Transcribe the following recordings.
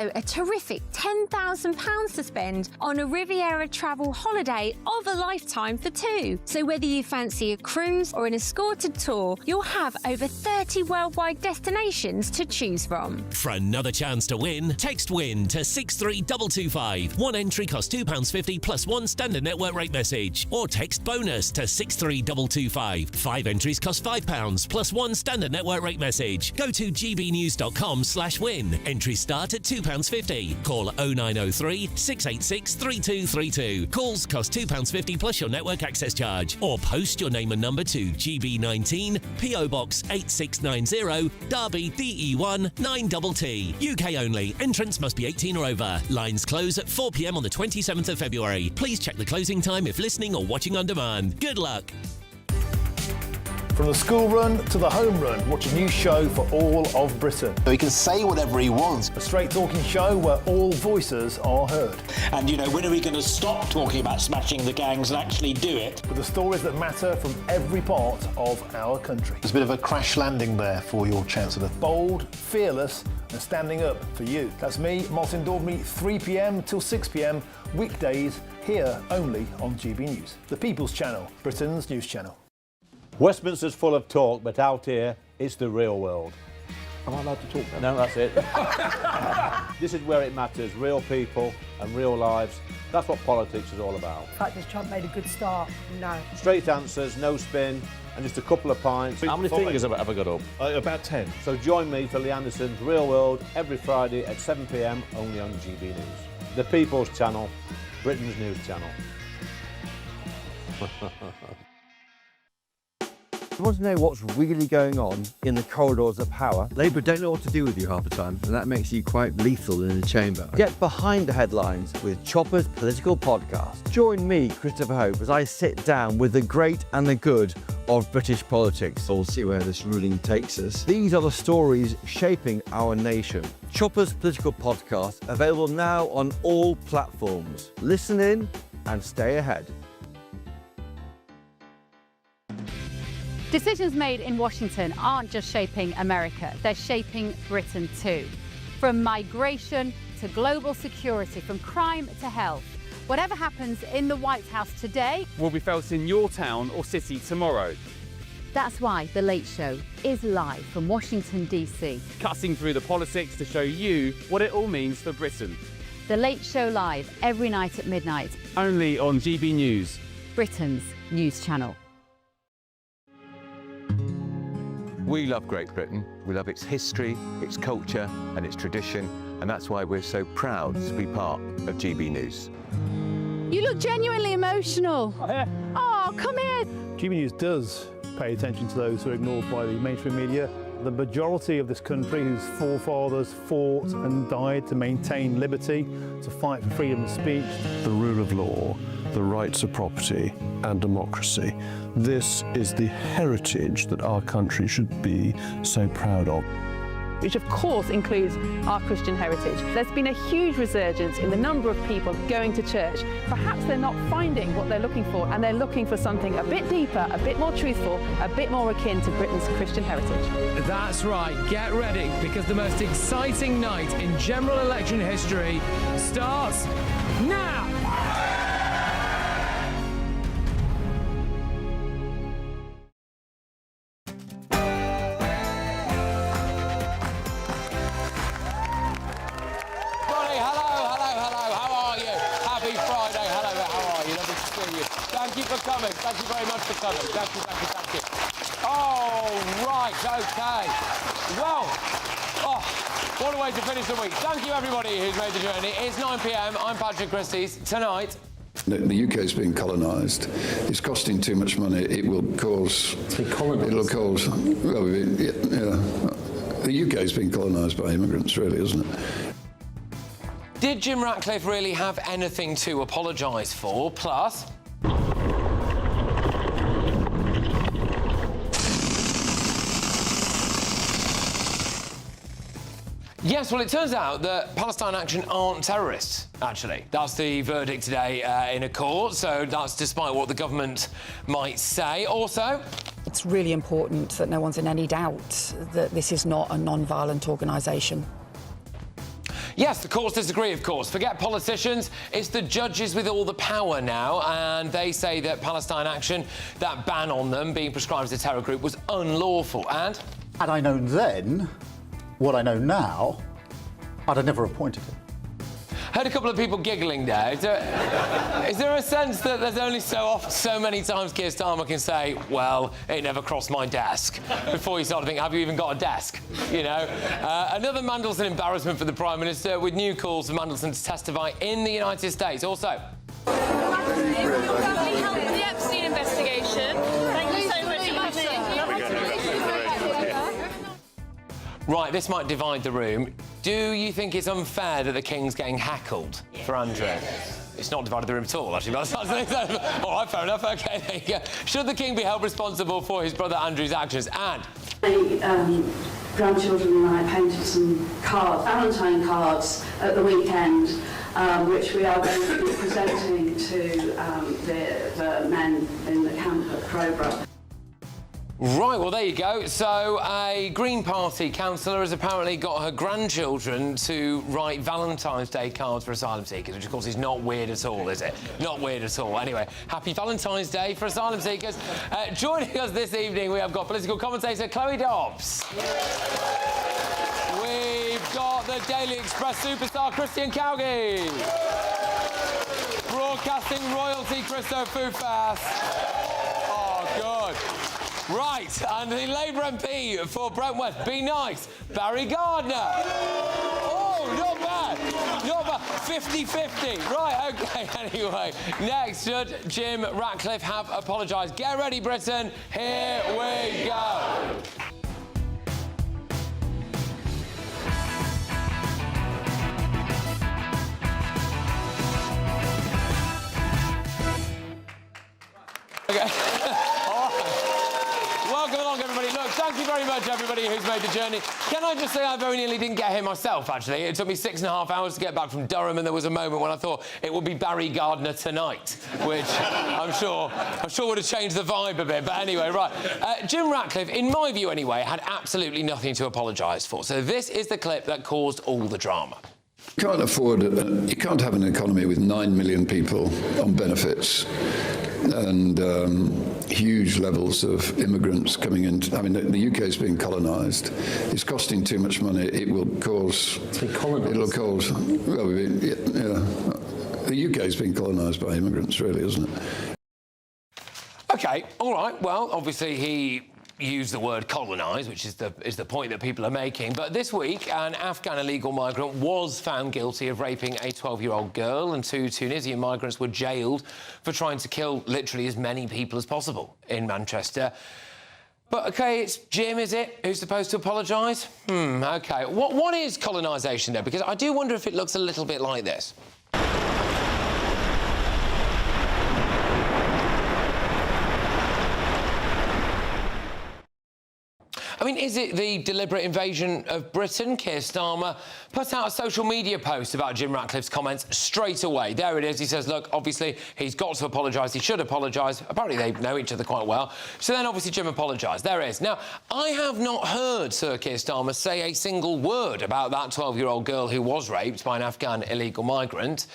A terrific £10,000 to spend on a Riviera travel holiday of a lifetime for two. So whether you fancy a cruise or an escorted tour, you'll have over 30 worldwide destinations to choose from. For another chance to win, text WIN to 63225. One entry costs £2.50 plus one standard network rate message. Or text BONUS to 63225. 5 entries cost £5 plus one standard network rate message. Go to gbnews.com/win. Entries start at £2.50. Call 0903 686 3232. Calls cost £2.50 plus your network access charge. Or post your name and number to GB19, PO Box 8690, Derby DE1 9TT. UK only. Entrance must be 18 or over. Lines close at 4 p.m. on the 27th of February. Please check the closing time if listening or watching on demand. Good luck. From the school run to the home run, watch a new show for all of Britain. So he can say whatever he wants. A straight talking show where all voices are heard. And, you know, when are we going to stop talking about smashing the gangs and actually do it? With the stories that matter from every part of our country. There's a bit of a crash landing there for your Chancellor. Bold, fearless and standing up for you. That's me, Martin Daubney, 3 p.m. till 6 p.m, weekdays, here only on GB News. The People's Channel, Britain's news channel. Westminster's full of talk, but out here, it's the real world. Am I allowed to talk then? No, that's it. This is where it matters, real people and real lives. That's what politics is all about. In fact, has Trump made a good start? No. Straight answers, no spin, and just a couple of pints. How many fingers have I got up? About 10. So join me for Lee Anderson's Real World every Friday at 7 p.m, only on GB News. The People's Channel, Britain's news channel. You want to know what's really going on in the corridors of power? Labour don't know what to do with you half the time, and that makes you quite lethal in the chamber. Get behind the headlines with Chopper's Political Podcast. Join me, Christopher Hope, as I sit down with the great and the good of British politics. We'll see where this ruling takes us. These are the stories shaping our nation. Chopper's Political Podcast, available now on all platforms. Listen in and stay ahead. Decisions made in Washington aren't just shaping America, they're shaping Britain too. From migration to global security, from crime to health. Whatever happens in the White House today will be felt in your town or city tomorrow. That's why The Late Show is live from Washington, D.C. Cutting through the politics to show you what it all means for Britain. The Late Show live every night at midnight. Only on GB News, Britain's news channel. We love Great Britain. We love its history, its culture and its tradition, and that's why we're so proud to be part of GB News. You look genuinely emotional. Oh, come here. GB News does pay attention to those who are ignored by the mainstream media. The majority of this country whose forefathers fought and died to maintain liberty, to fight for freedom of speech. The rule of law, the rights of property and democracy. This is the heritage that our country should be so proud of. Which of course includes our Christian heritage. There's been a huge resurgence in the number of people going to church. Perhaps they're not finding what they're looking for, and they're looking for something a bit deeper, a bit more truthful, a bit more akin to Britain's Christian heritage. That's right, get ready, because the most exciting night in general election history starts now! Thank you very much for coming. Thank you. Oh, right, OK. Well, what a way to finish the week. Thank you, everybody who's made the journey. It's 9 p.m. I'm Patrick Christys. Tonight... The UK is being colonised. It's costing too much money. It will cause... It'll cause... Well, the UK is being colonised by immigrants, really, isn't it? Did Jim Ratcliffe really have anything to apologise for? Plus... Yes, well, it turns out that Palestine Action aren't terrorists, actually. That's the verdict today in a court, so that's despite what the government might say. Also... It's really important that no one's in any doubt that this is not a non-violent organisation. Yes, the courts disagree, of course. Forget politicians, it's the judges with all the power now, and they say that Palestine Action, that ban on them being prescribed as a terror group, was unlawful. And had I known then what I know now, I'd have never appointed him. Heard a couple of people giggling there. Is there a sense that there's only so many times Keir Starmer can say, well, it never crossed my desk, before you start to think, have you even got a desk? You know? Another Mandelson embarrassment for the Prime Minister, with new calls for Mandelson to testify in the United States. Also, the Epstein investigation. Thank you so much for right, this might divide the room. Do you think it's unfair that the King's getting heckled for Andrew? It's not divided the room at all, actually. All right, fair enough. OK, there you go. Should the King be held responsible for his brother Andrew's actions? And my grandchildren and I painted some cards, Valentine cards, at the weekend, which we are going to be presenting to the men in the camp at Crowborough. Right, well, there you go. So a Green Party councillor has apparently got her grandchildren to write Valentine's Day cards for asylum seekers, which, of course, is not weird at all, is it? Not weird at all. Anyway, happy Valentine's Day for asylum seekers. Joining us this evening, we have got political commentator Chloe Dobbs. We've got the Daily Express superstar Christian Cowgie. Broadcasting royalty Christo Foufas. Oh, good. Right, and the Labour MP for Brent West, be nice, Barry Gardner. Oh, not bad, not bad, 50-50. Right, OK, anyway. Next, should Jim Ratcliffe have apologised? Get ready, Britain, here we go. OK. Welcome along, everybody. Look, thank you very much, everybody who's made the journey. Can I just say I very nearly didn't get here myself, actually. It took me 6.5 hours to get back from Durham, and there was a moment when I thought it would be Barry Gardner tonight, which I'm sure would have changed the vibe a bit. But anyway, right. Jim Ratcliffe, in my view anyway, had absolutely nothing to apologise for. So this is the clip that caused all the drama. You can't afford you can't have an economy with 9 million people on benefits and huge levels of immigrants coming in. I mean, the UK is being colonised. It's costing too much money. It will cause. It'll cause. Well, the UK is being colonised by immigrants, really, isn't it? OK, all right. Well, obviously he used the word colonise, which is the point that people are making. But this week, an Afghan illegal migrant was found guilty of raping a 12-year-old girl, and 2 Tunisian migrants were jailed for trying to kill literally as many people as possible in Manchester. But, OK, it's Jim, is it, who's supposed to apologise? OK. What is colonisation, though? Because I do wonder if it looks a little bit like this. I mean, is it the deliberate invasion of Britain? Keir Starmer put out a social media post about Jim Ratcliffe's comments straight away. There it is. He says, look, obviously, he's got to apologise. He should apologise. Apparently, they know each other quite well. So then, obviously, Jim apologised. There it is. Now, I have not heard Sir Keir Starmer say a single word about that 12-year-old girl who was raped by an Afghan illegal migrant.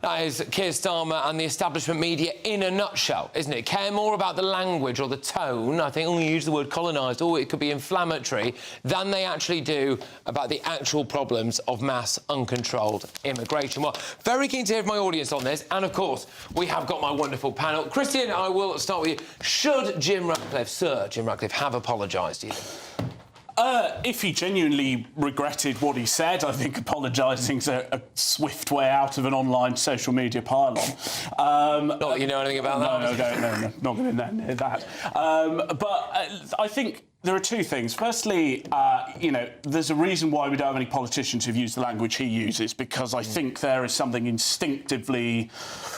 That is Keir Starmer and the establishment media in a nutshell, isn't it? Care more about the language or the tone, I think, you use the word colonised, or it could be inflammatory, than they actually do about the actual problems of mass, uncontrolled immigration. Well, very keen to hear from my audience on this, and, of course, we have got my wonderful panel. Christian, I will start with you. Should Jim Ratcliffe, Sir Jim Ratcliffe, have apologised, do you think? If he genuinely regretted what he said, I think apologising's a swift way out of an online social media pylon. Not that you know anything about that? No, not going to near that. But I think there are two things. Firstly, you know, there's a reason why we don't have any politicians who've used the language he uses, because I think there is something instinctively,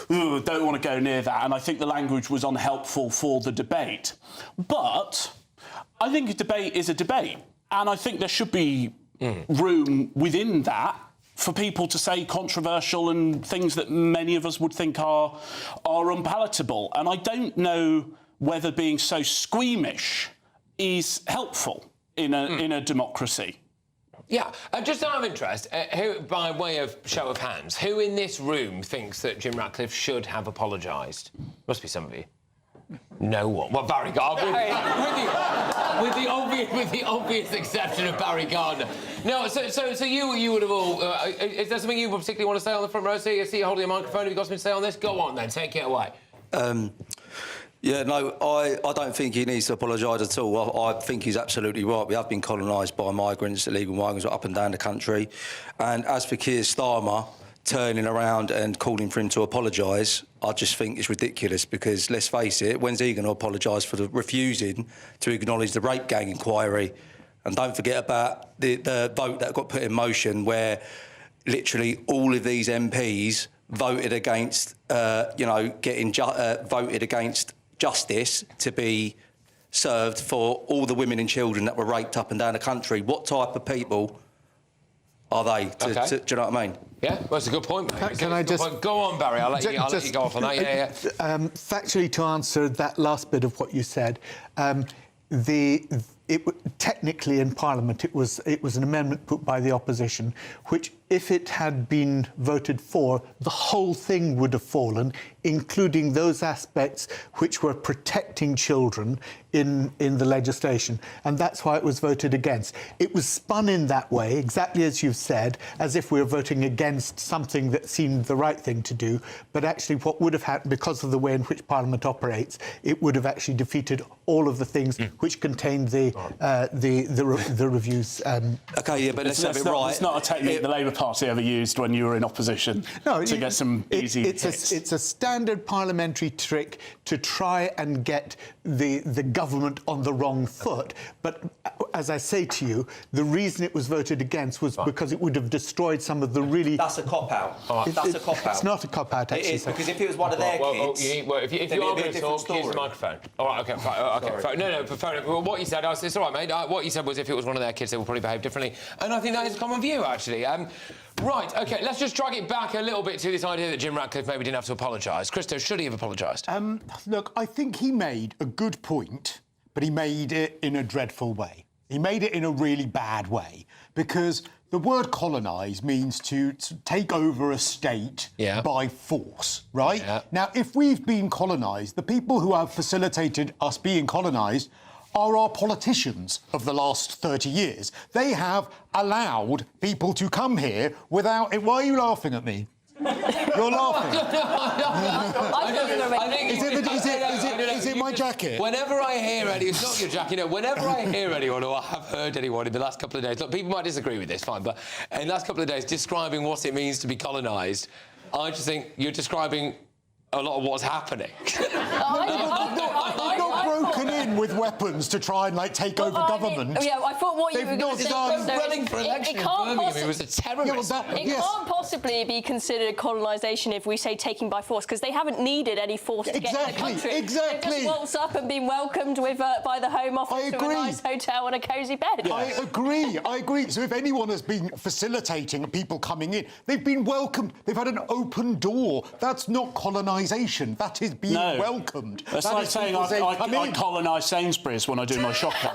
don't want to go near that, and I think the language was unhelpful for the debate. But I think a debate is a debate. And I think there should be room within that for people to say controversial and things that many of us would think are unpalatable. And I don't know whether being so squeamish is helpful in a democracy. Yeah, just out of interest, who, by way of show of hands, who in this room thinks that Jim Ratcliffe should have apologised? Must be some of you. No one. Well, Barry Gardner, with the obvious exception of Barry Gardner. No, so you would have all. Is there something you particularly want to say on the front row? See you holding a microphone. Have you got something to say on this? Go on then, take it away. Yeah, no, I don't think he needs to apologise at all. I think he's absolutely right. We have been colonised by migrants, illegal migrants, up and down the country. And as for Keir Starmer turning around and calling for him to apologise, I just think it's ridiculous because, let's face it, when's he going to apologise for refusing to acknowledge the rape gang inquiry? And don't forget about the vote that got put in motion where literally all of these MPs voted against, voted against justice to be served for all the women and children that were raped up and down the country. What type of people are they? Do you know what I mean? Yeah, well, that's a good point, mate. Can I just... Go on, Barry, I'll let you go off on that. Yeah. Factually, to answer that last bit of what you said, technically in Parliament it was an amendment put by the opposition, which, if it had been voted for, the whole thing would have fallen, including those aspects which were protecting children in the legislation, and that's why it was voted against. It was spun in that way, exactly as you've said, as if we were voting against something that seemed the right thing to do, but actually what would have happened, because of the way in which Parliament operates, it would have actually defeated all of the things which contained the reviews. OK, yeah, but let's have it right. It's not a technique the Labour Party ever used when you were in opposition to get some easy hits. It's a standard parliamentary trick to try and get the government on the wrong foot. But as I say to you, the reason it was voted against was because it would have destroyed some of the really... That's a cop-out. That's a cop-out. It's not a cop-out, actually. It is, because if it was one of their kids... If you are going to talk, use the microphone. All right, OK, fine. No, what you said, it's all right, mate. What you said was if it was one of their kids, they would probably behave differently. And I think that is a common view, actually. Right, OK, let's just drag it back a little bit to this idea that Jim Ratcliffe maybe didn't have to apologise. Christys, should he have apologised? Look, I think he made a good point, but he made it in a dreadful way. He made it in a really bad way, because the word colonise means to take over a state by force, right? Yeah. Now, if we've been colonised, the people who have facilitated us being colonised are our politicians of the last 30 years. They have allowed people to come here without... Why are you laughing at me? You're laughing. Is it my jacket? Whenever I hear it's not your jacket. Whenever I hear anyone or I have heard anyone in the last couple of days, look, people might disagree with this, fine, but in the last couple of days describing what it means to be colonised, I just think you're describing a lot of what's happening. They've not broken in with weapons to try and take over government. I thought what you were going to say. Running for election in Birmingham, he was a terrorist. It can't possibly be considered colonisation if we say taking by force, because they haven't needed any force to get to the country. Exactly. They've just waltzed up and been welcomed by the Home Office to a nice hotel and a cosy bed. I agree. So if anyone has been facilitating people coming in, they've been welcomed. They've had an open door. That's not colonisation. That is being welcomed. That's like saying I colonise Sainsbury's when I do my shopping.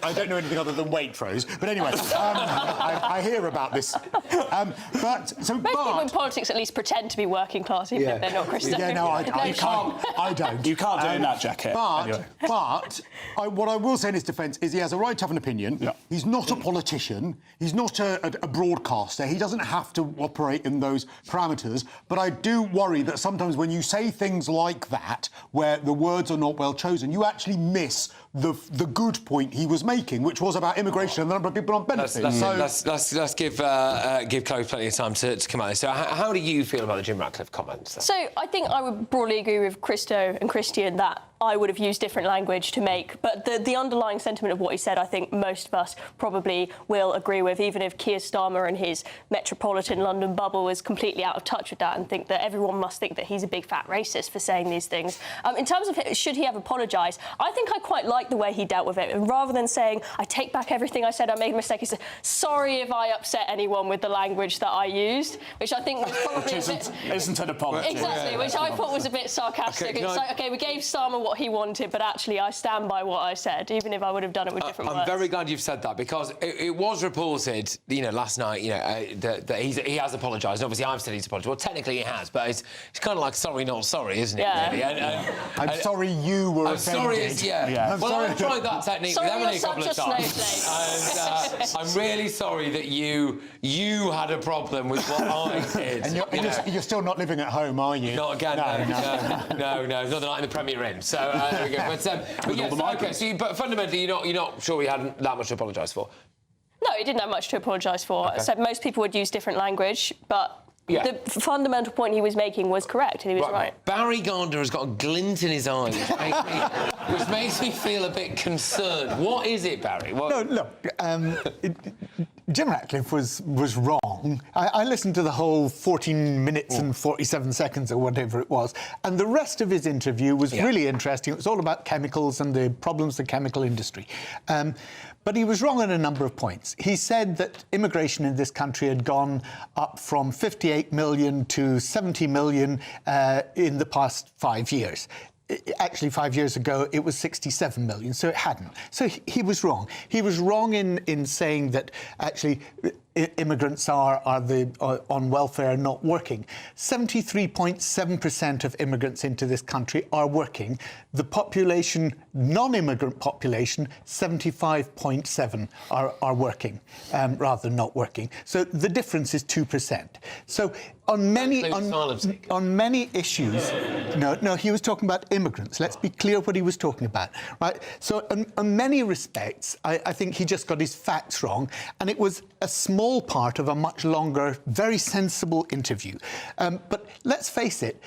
I don't know anything other than Waitrose, but anyway, I hear about this. Most people in politics at least pretend to be working class, even if they're not Christys. Yeah, no, I don't. You can't do in that jacket. But what I will say in his defence is he has a right to have an opinion. Yeah. He's not a politician. He's not a broadcaster. He doesn't have to operate in those parameters. But I do worry that sometimes when you say things like that, where the words are not well chosen, you actually miss the good point he was making, which was about immigration and the number of people on benefits. Let's give Chloe plenty of time to come out. So how do you feel about the Jim Ratcliffe comments then? So I think I would broadly agree with Christo and Christian that I would have used different language to make, but the underlying sentiment of what he said, I think most of us probably will agree with, even if Keir Starmer and his metropolitan London bubble is completely out of touch with that and think that everyone must think that he's a big fat racist for saying these things. In terms of should he have apologised, I think I quite like the way he dealt with it. And rather than saying, I take back everything I said, I made a mistake, he said, sorry if I upset anyone with the language that I used, which I think was probably isn't an apology. Exactly, which I thought was a bit sarcastic. It's like, OK, we gave Starmer what he wanted, but actually I stand by what I said, even if I would have done it with different words. I'm very glad you've said that, because it was reported, last night, that he has apologised. Obviously, I've said he's apologised. Well, technically he has, but it's kind of like sorry, not sorry, isn't it? Yeah. Really? I'm sorry you were offended. Sorry, I've tried that technique Sorry, with Emily a you're couple of such a times. And I'm really sorry that you had a problem with what I did. And you're still not living at home, are you? Not again, no. Not the night in the Premier Inn. So there we go. But yes, okay. So, but fundamentally, you're not sure he had that much to apologise for. No, he didn't have much to apologise for. Okay. So most people would use different language, but the fundamental point he was making was correct, and he was right. Barry Gardner has got a glint in his eye, which makes me feel a bit concerned. What is it, Barry? No, look, Jim Ratcliffe was wrong. I listened to the whole 14 minutes and 47 seconds or whatever it was, and the rest of his interview was really interesting. It was all about chemicals and the problems of the chemical industry. But he was wrong on a number of points. He said that immigration in this country had gone up from 58 million to 70 million in the past 5 years. Actually, 5 years ago, it was 67 million, so it hadn't. So he was wrong. He was wrong in saying that actually immigrants are on welfare and not working. 73.7% of immigrants into this country are working. The population, non-immigrant population, 75.7 are working rather than not working. So the difference is 2%. So on many issues, no, he was talking about immigrants. Let's be clear what he was talking about, right? So on many respects, I think he just got his facts wrong, and it was a small part of a much longer, very sensible interview. But let's face it,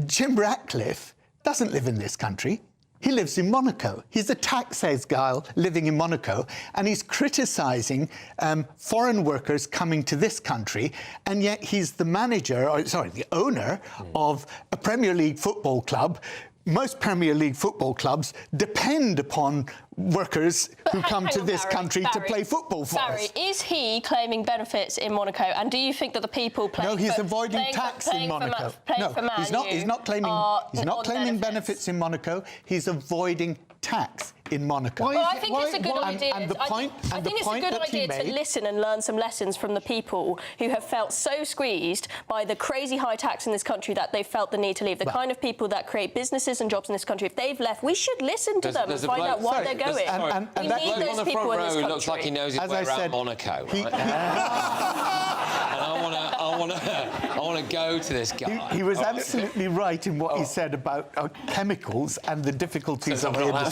Jim Ratcliffe doesn't live in this country. He lives in Monaco. He's a tax exile living in Monaco, and he's criticising foreign workers coming to this country, and yet he's the the owner of a Premier League football club. Most Premier League football clubs depend upon workers who come to this country to play football for us. Barry, is he claiming benefits in Monaco? And do you think that the people playing No, he's avoiding tax in Monaco. He's not claiming benefits in Monaco. He's avoiding tax in Monaco. I think it's a good idea. I think it's a good idea to listen and learn some lessons from the people who have felt so squeezed by the crazy high tax in this country that they felt the need to leave. The kind of people that create businesses and jobs in this country. If they've left, we should listen to them and find out why they're going. And that bloke on the front row looks like he knows his way around Monaco. Right? And I want to go to this guy. He was absolutely right in what he said about chemicals and the difficulties of the industry.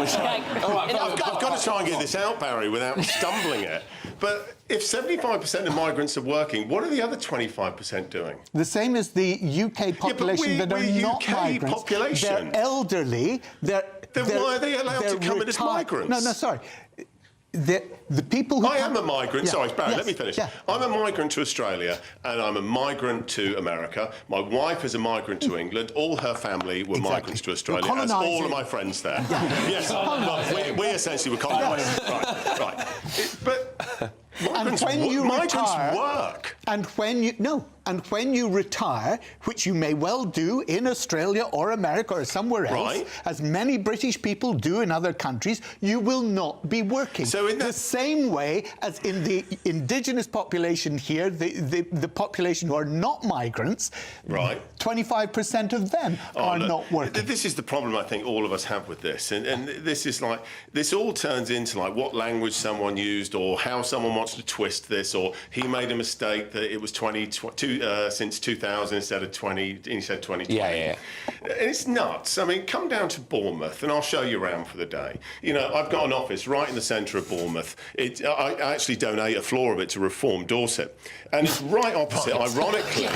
I've got to try and get this out, Barry, without stumbling it. But if 75% of migrants are working, what are the other 25% doing? The same as the UK population that are not migrants. Population. They're elderly. Then why are they allowed to come in as migrants? No, sorry. The people who I am a migrant. Yeah, Sorry, Barry, yes, let me finish. yeah. I'm a migrant to Australia, and I'm a migrant to America. My wife is a migrant to England. All her family were migrants to Australia, as all of my friends there. Yes, we essentially were colonised. Right. But migrants work. And when you retire, which you may well do in Australia or America or somewhere else, as many British people do in other countries, you will not be working. So in the same way as in the indigenous population here, the population who are not migrants, 25% of them are not working. This is the problem I think all of us have with this, and this is like, this all turns into like what language someone used or how someone wants to twist this, or he made a mistake that it was since 2000 instead of 20, he said 2020. Yeah. And it's nuts. I mean, come down to Bournemouth and I'll show you around for the day. I've got an office right in the centre of Bournemouth. I actually donate a floor of it to Reform Dorset. And it's right opposite, ironically,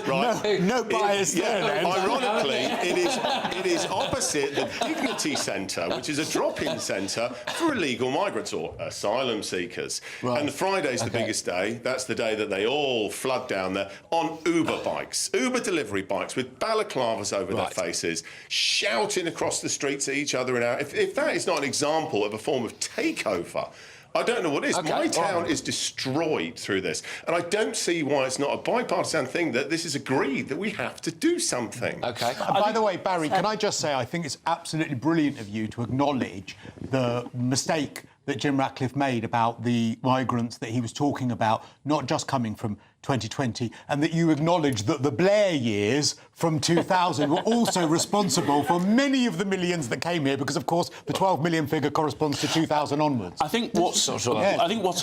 right? No bias there, then. Ironically, it is opposite the Dignity Centre, which is a drop-in centre for illegal migrants or asylum seekers. Right. And Friday's the biggest day. That's the day that they all flood down there on Uber bikes, Uber delivery bikes with balaclavas over their faces, shouting across the streets at each other. If that is not an example of a form of takeover I don't know what it is. Okay, My town right. is destroyed through this. And I don't see why it's not a bipartisan thing that this is agreed that we have to do something. Okay. And by the way, Barry, can I just say I think it's absolutely brilliant of you to acknowledge the mistake that Jim Ratcliffe made about the migrants that he was talking about, not just coming from 2020, and that you acknowledge that the Blair years from 2000 were also responsible for many of the millions that came here, because, of course, the 12 million figure corresponds to 2000 onwards. I think what's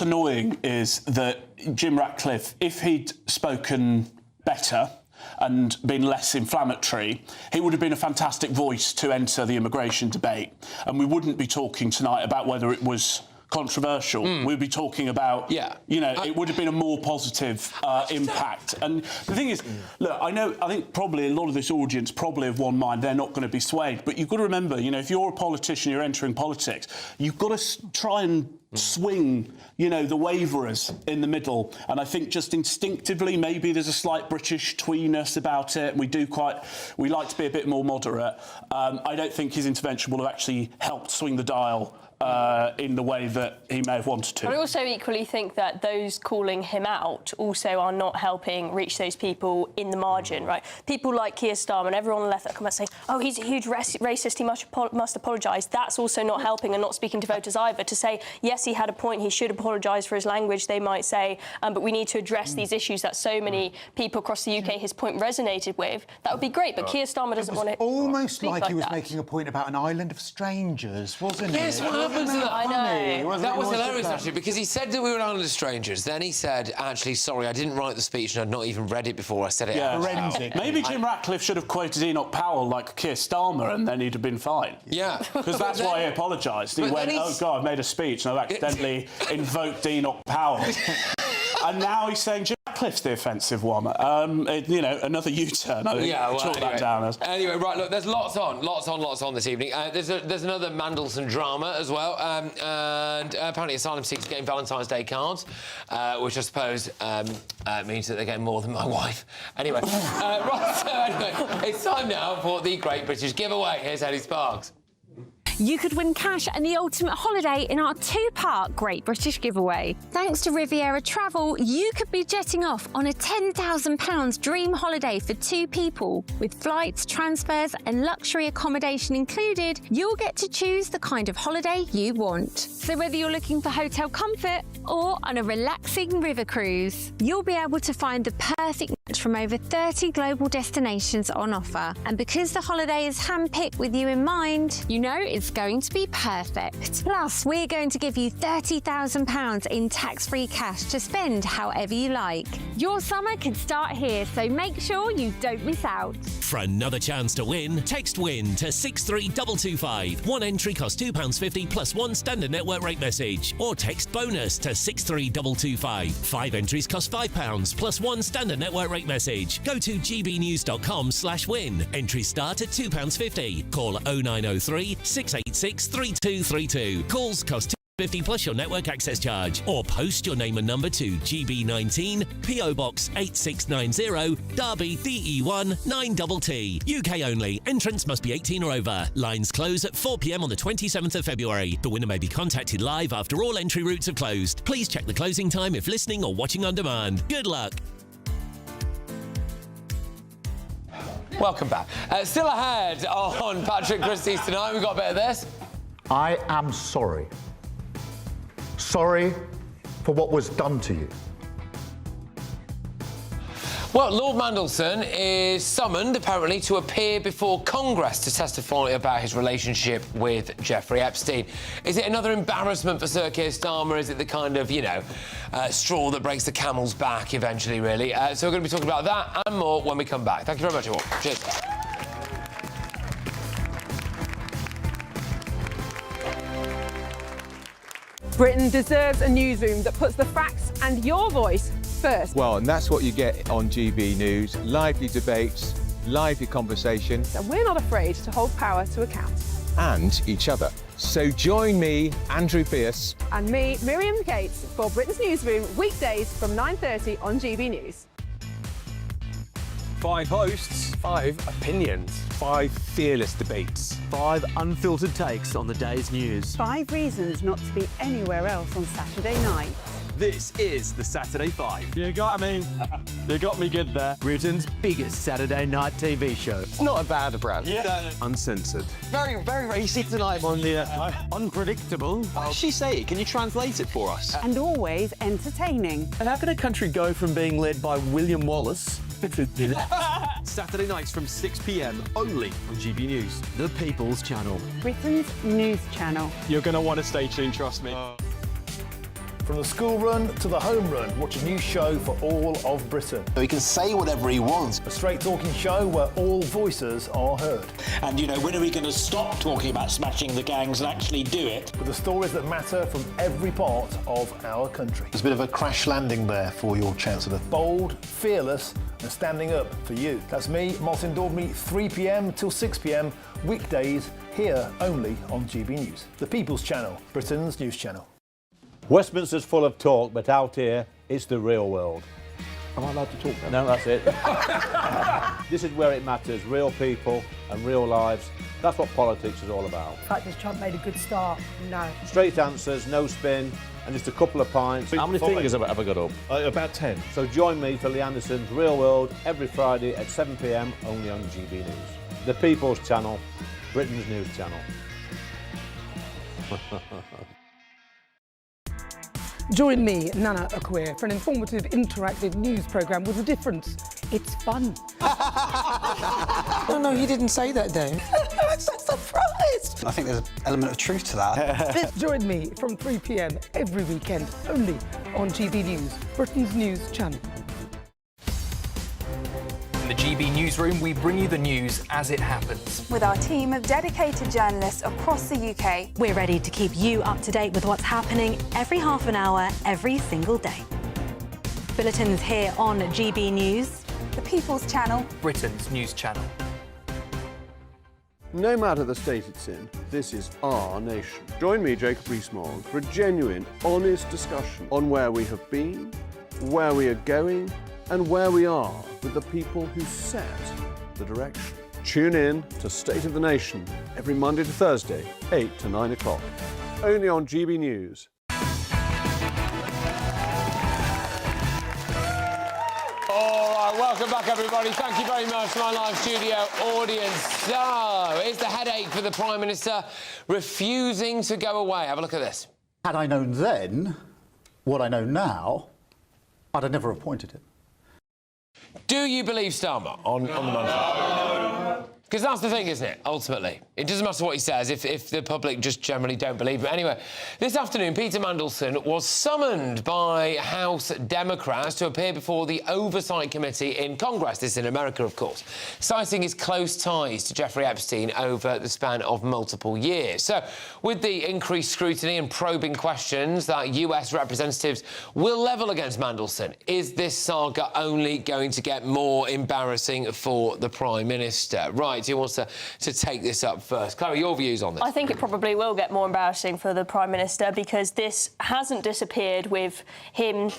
annoying is that Jim Ratcliffe, if he'd spoken better and been less inflammatory, he would have been a fantastic voice to enter the immigration debate. And we wouldn't be talking tonight about whether it was controversial. We'd be talking about, it would have been a more positive impact. And the thing is, look, I think probably a lot of this audience probably of one mind, they're not going to be swayed. But you've got to remember, if you're a politician, you're entering politics, you've got to try and swing, the waverers in the middle. And I think just instinctively, maybe there's a slight British tweeness about it. We like to be a bit more moderate. I don't think his intervention will have actually helped swing the dial in the way that he may have wanted to. But I also equally think that those calling him out also are not helping reach those people in the margin, right? People like Keir Starmer and everyone on the left that come and say, oh, he's a huge racist, he must apologise. That's also not helping and not speaking to voters either. To say, yes, he had a point, he should apologise for his language, they might say, but we need to address these issues that so many people across the UK, his point resonated with. That would be great, but Keir Starmer doesn't want to almost like he was that. making a point about an island of strangers, wasn't Yes, it? what happened to that? I know. That was hilarious, actually, because he said that we were an island of strangers. Then he said, actually, sorry, I didn't write the speech and I'd not even read it before I said it out loud. Maybe Jim Ratcliffe should have quoted Enoch Powell like Keir Starmer and then he'd have been fine. Yeah. Because that's why he apologised. He went, oh, God, I've made a speech and I've accidentally invoked Enoch Powell. And now he's saying Jim Ratcliffe's the offensive one. Another U-turn, I think. Yeah, well, chalk that down as. Anyway, right, look, there's lots on this evening. There's another Mandelson drama as well. And apparently asylum seekers getting Valentine's Day cards, which I suppose means that they're getting more than my wife. Anyway, it's time now for the Great British Giveaway. Here's Eddie Sparks. You could win cash and the ultimate holiday in our two-part Great British Giveaway. Thanks to Riviera Travel, you could be jetting off on a £10,000 dream holiday for two people. With flights, transfers and luxury accommodation included, you'll get to choose the kind of holiday you want. So whether you're looking for hotel comfort or on a relaxing river cruise, you'll be able to find the perfect match from over 30 global destinations on offer. And because the holiday is handpicked with you in mind, you know it's going to be perfect. Plus, we're going to give you £30,000 in tax-free cash to spend however you like. Your summer can start here, so make sure you don't miss out. For another chance to win, text WIN to 63225. One entry costs £2.50 plus one standard network rate message. Or text BONUS to 63225. 5 entries cost £5 plus one standard network rate message. Go to gbnews.com/win. Entries start at £2.50. Call 0903 686 3232. Calls cost £2.50 plus your network access charge. Or post your name and number to GB19 PO Box 8690 Derby DE1 9TT. UK only. Entrance must be 18 or over. Lines close at 4 p.m. on the 27th of February. The winner may be contacted live after all entry routes have closed. Please check the closing time if listening or watching on demand. Good luck. Welcome back. Still ahead on Patrick Christys tonight. We've got a bit of this. I am sorry. Sorry for what was done to you. Well, Lord Mandelson is summoned, apparently, to appear before Congress to testify about his relationship with Jeffrey Epstein. Is it another embarrassment for Sir Keir Starmer? Is it the kind of, straw that breaks the camel's back eventually, really? So we're going to be talking about that and more when we come back. Thank you very much, all. Cheers. Britain deserves a newsroom that puts the facts and your voice first. Well, and that's what you get on GB News. Lively debates, lively conversation. And we're not afraid to hold power to account. And each other. So join me, Andrew Pierce. And me, Miriam Gates, for Britain's Newsroom, weekdays from 9:30 on GB News. 5 hosts, 5 opinions, 5 fearless debates, 5 unfiltered takes on the day's news. 5 reasons not to be anywhere else on Saturday night. This is the Saturday 5. You got me good there. Britain's biggest Saturday night TV show. It's not a bad brand. Yeah. Uncensored. Very, very racy tonight. On the unpredictable. What did she say? Can you translate it for us? And always entertaining. And how can a country go from being led by William Wallace to Saturday nights from 6 p.m. only on GB News, the People's Channel. Britain's news channel. You're going to want to stay tuned, trust me. From the school run to the home run, watch a new show for all of Britain. He can say whatever he wants. A straight-talking show where all voices are heard. And, you know, when are we going to stop talking about smashing the gangs and actually do it? With the stories that matter from every part of our country. There's a bit of a crash landing there for your Chancellor. Bold, fearless and standing up for you. That's me, Martin Daubney, 3 p.m. till 6 p.m, weekdays, here only on GB News. The People's Channel, Britain's news channel. Westminster's full of talk, but out here, it's the real world. Am I allowed to talk No, now? that's it. This is where it matters, real people and real lives. That's what politics is all about. The fact has Trump made a good start? No. Straight answers, no spin, and just a couple of pints. How many fingers have I got up? About 10. So join me for Lee Anderson's Real World every Friday at 7 p.m, only on GB News. The People's Channel, Britain's news channel. Join me, Nana Akwe, for an informative, interactive news programme with a difference. It's fun. No, he didn't say that, Dave. I'm so surprised. I think there's an element of truth to that. Join me from 3 p.m. every weekend, only on GB News, Britain's news channel. In the GB newsroom, we bring you the news as it happens. With our team of dedicated journalists across the UK, we're ready to keep you up to date with what's happening every half an hour, every single day. Bulletins here on GB News, the People's Channel, Britain's news channel. No matter the state it's in, this is our nation. Join me, Jacob Rees-Mogg, for a genuine, honest discussion on where we have been, where we are going, and where we are with the people who set the direction. Tune in to State of the Nation every Monday to Thursday, 8 to 9 o'clock. Only on GB News. All right, welcome back, everybody. Thank you very much to my live studio audience. So, is the headache for the Prime Minister refusing to go away? Have a look at this. Had I known then what I know now, I'd have never appointed him. Do you believe Starmer on the Monday? Because that's the thing, isn't it, ultimately? It doesn't matter what he says if the public just generally don't believe him. Anyway, this afternoon, Peter Mandelson was summoned by House Democrats to appear before the Oversight Committee in Congress. This is in America, of course, citing his close ties to Jeffrey Epstein over the span of multiple years. So, with the increased scrutiny and probing questions that US representatives will level against Mandelson, is this saga only going to get more embarrassing for the Prime Minister? Right. Who wants to take this up first? Chloe, your views on this? I think it probably will get more embarrassing for the Prime Minister because this hasn't disappeared with him,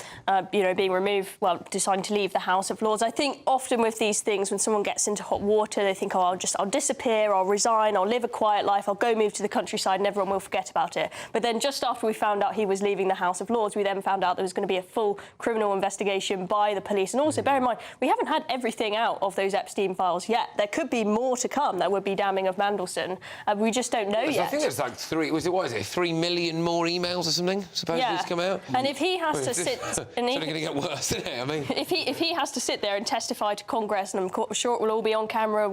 being removed, deciding to leave the House of Lords. I think often with these things, when someone gets into hot water, they think, I'll disappear, I'll resign, I'll live a quiet life, I'll go move to the countryside and everyone will forget about it. But then just after we found out he was leaving the House of Lords, we then found out there was going to be a full criminal investigation by the police. And also, bear in mind, we haven't had everything out of those Epstein files yet. There could be more to come that would be damning of Mandelson. We just don't know yet. I think there's like 3 million more emails or something supposedly to come out? And if he has to sit... It's only going to get worse, isn't it? I mean... If he has to sit there and testify to Congress, and I'm sure it will all be on camera,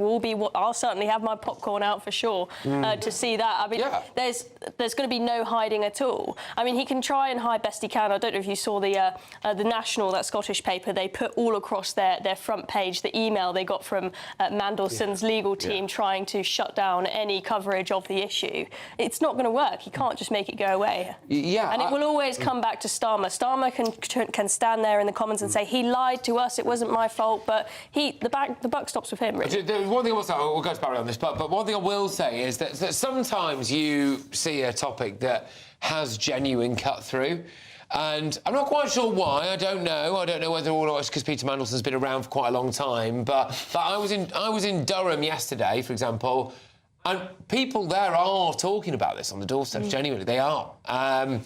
I'll certainly have my popcorn out for sure to see that. I mean, there's going to be no hiding at all. I mean, he can try and hide best he can. I don't know if you saw the National, that Scottish paper, they put all across their front page the email they got from Mandelson's legal team trying to shut down any coverage of the issue. It's not going to work. He can't just make it go away. Yeah, and it will always come back to Starmer. Starmer can stand there in the Commons and say, he lied to us, it wasn't my fault, but the buck stops with him, really. One thing I will say, we'll go to Barry on this, but one thing I will say is that sometimes you see a topic that has genuine cut-through, And I'm not quite sure why. I don't know. I don't know whether all it's because Peter Mandelson's been around for quite a long time. But I was in Durham yesterday, for example, and people there are talking about this on the doorstep. Genuinely, they are. And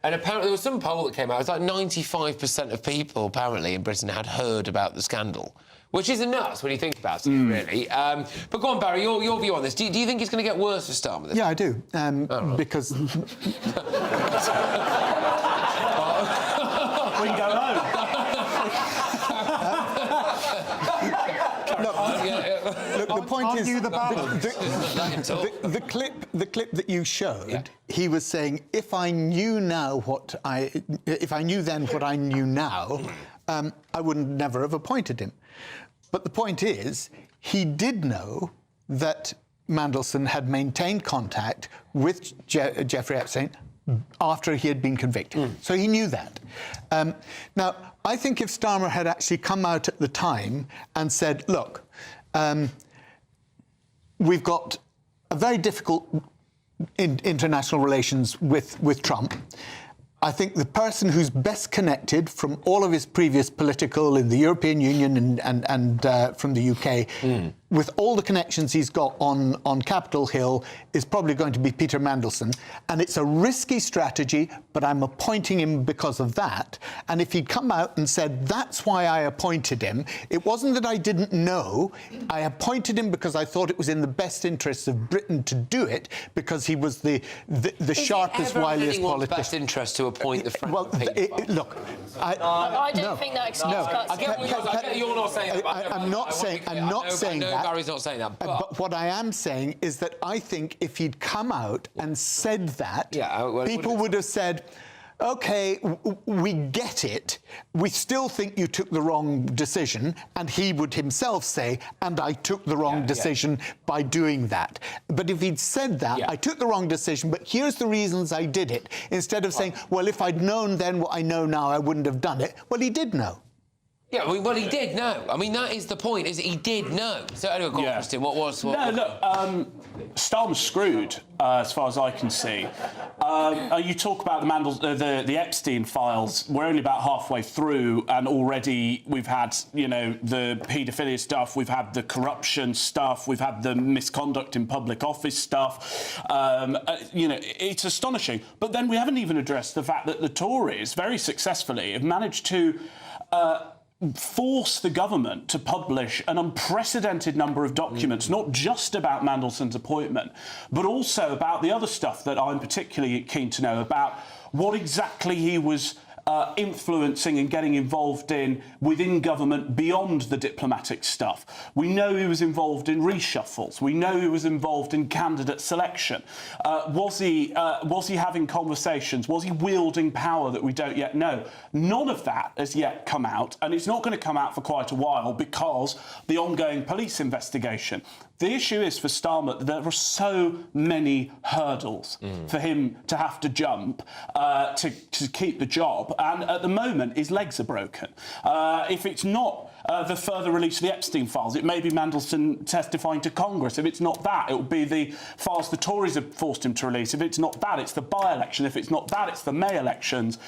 apparently there was some poll that came out. It was like 95% of people apparently in Britain had heard about the scandal, which is nuts when you think about it, really. But go on, Barry, your view on this. Do you think it's going to get worse for Starmer? Yeah, I do. Because... We can go home. Look, the point is, the clip that you showed, he was saying, if I knew then what I knew now, I would never have appointed him. But the point is, he did know that Mandelson had maintained contact with Jeffrey Epstein after he had been convicted. So he knew that. Now, I think if Starmer had actually come out at the time and said, look, we've got a very difficult international relations with Trump. I think the person who's best connected from all of his previous political in the European Union and from the UK, with all the connections he's got on Capitol Hill, is probably going to be Peter Mandelson. And it's a risky strategy, but I'm appointing him because of that. And if he'd come out and said, that's why I appointed him, it wasn't that I didn't know. I appointed him because I thought it was in the best interests of Britain to do it, because he was the sharpest, wiliest politician. Best interest to appoint the French look, I don't think that excuse cuts. I get you're not saying that. I'm not saying that. Barry's not saying that. But what I am saying is that I think if he'd come out and said that, people would have said, OK, we get it. We still think you took the wrong decision. And he would himself say, and I took the wrong decision by doing that. But if he'd said that, I took the wrong decision, but here's the reasons I did it, instead of saying, well, if I'd known then what I know now, I wouldn't have done it. Well, he did know. Yeah, well, he did know. I mean, that is the point, is he did know. So anyway, go on, Christyn, what was... No, look, Starmer's screwed, as far as I can see. You talk about the Epstein files. We're only about halfway through, and already we've had, the paedophilia stuff, we've had the corruption stuff, we've had the misconduct in public office stuff. It's astonishing. But then we haven't even addressed the fact that the Tories, very successfully, have managed to... force the government to publish an unprecedented number of documents, not just about Mandelson's appointment, but also about the other stuff that I'm particularly keen to know about, what exactly he was influencing and getting involved in within government beyond the diplomatic stuff. We know he was involved in reshuffles. We know he was involved in candidate selection. Was he having conversations? Was he wielding power that we don't yet know? None of that has yet come out, and it's not going to come out for quite a while because the ongoing police investigation. The issue is for Starmer that there are so many hurdles for him to have to jump to keep the job, and at the moment his legs are broken. If it's not the further release of the Epstein files, it may be Mandelson testifying to Congress. If it's not that, it will be the files the Tories have forced him to release. If it's not that, it's the by-election. If it's not that, it's the May elections.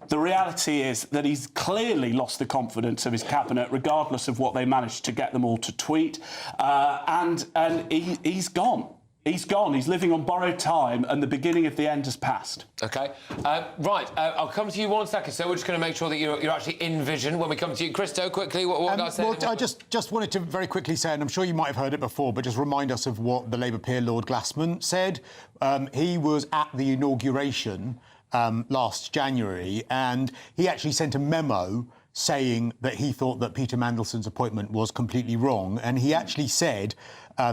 The reality is that he's clearly lost the confidence of his cabinet, regardless of what they managed to get them all to tweet. And he's gone. He's gone. He's living on borrowed time, and the beginning of the end has passed. OK. Right. I'll come to you one second. So we're just going to make sure that you're actually in vision when we come to you. Christo, quickly, what guys say? Well, I just wanted to very quickly say, and I'm sure you might have heard it before, but just remind us of what the Labour peer Lord Glassman said. He was at the inauguration last January, and he actually sent a memo saying that he thought that Peter Mandelson's appointment was completely wrong. And he actually said,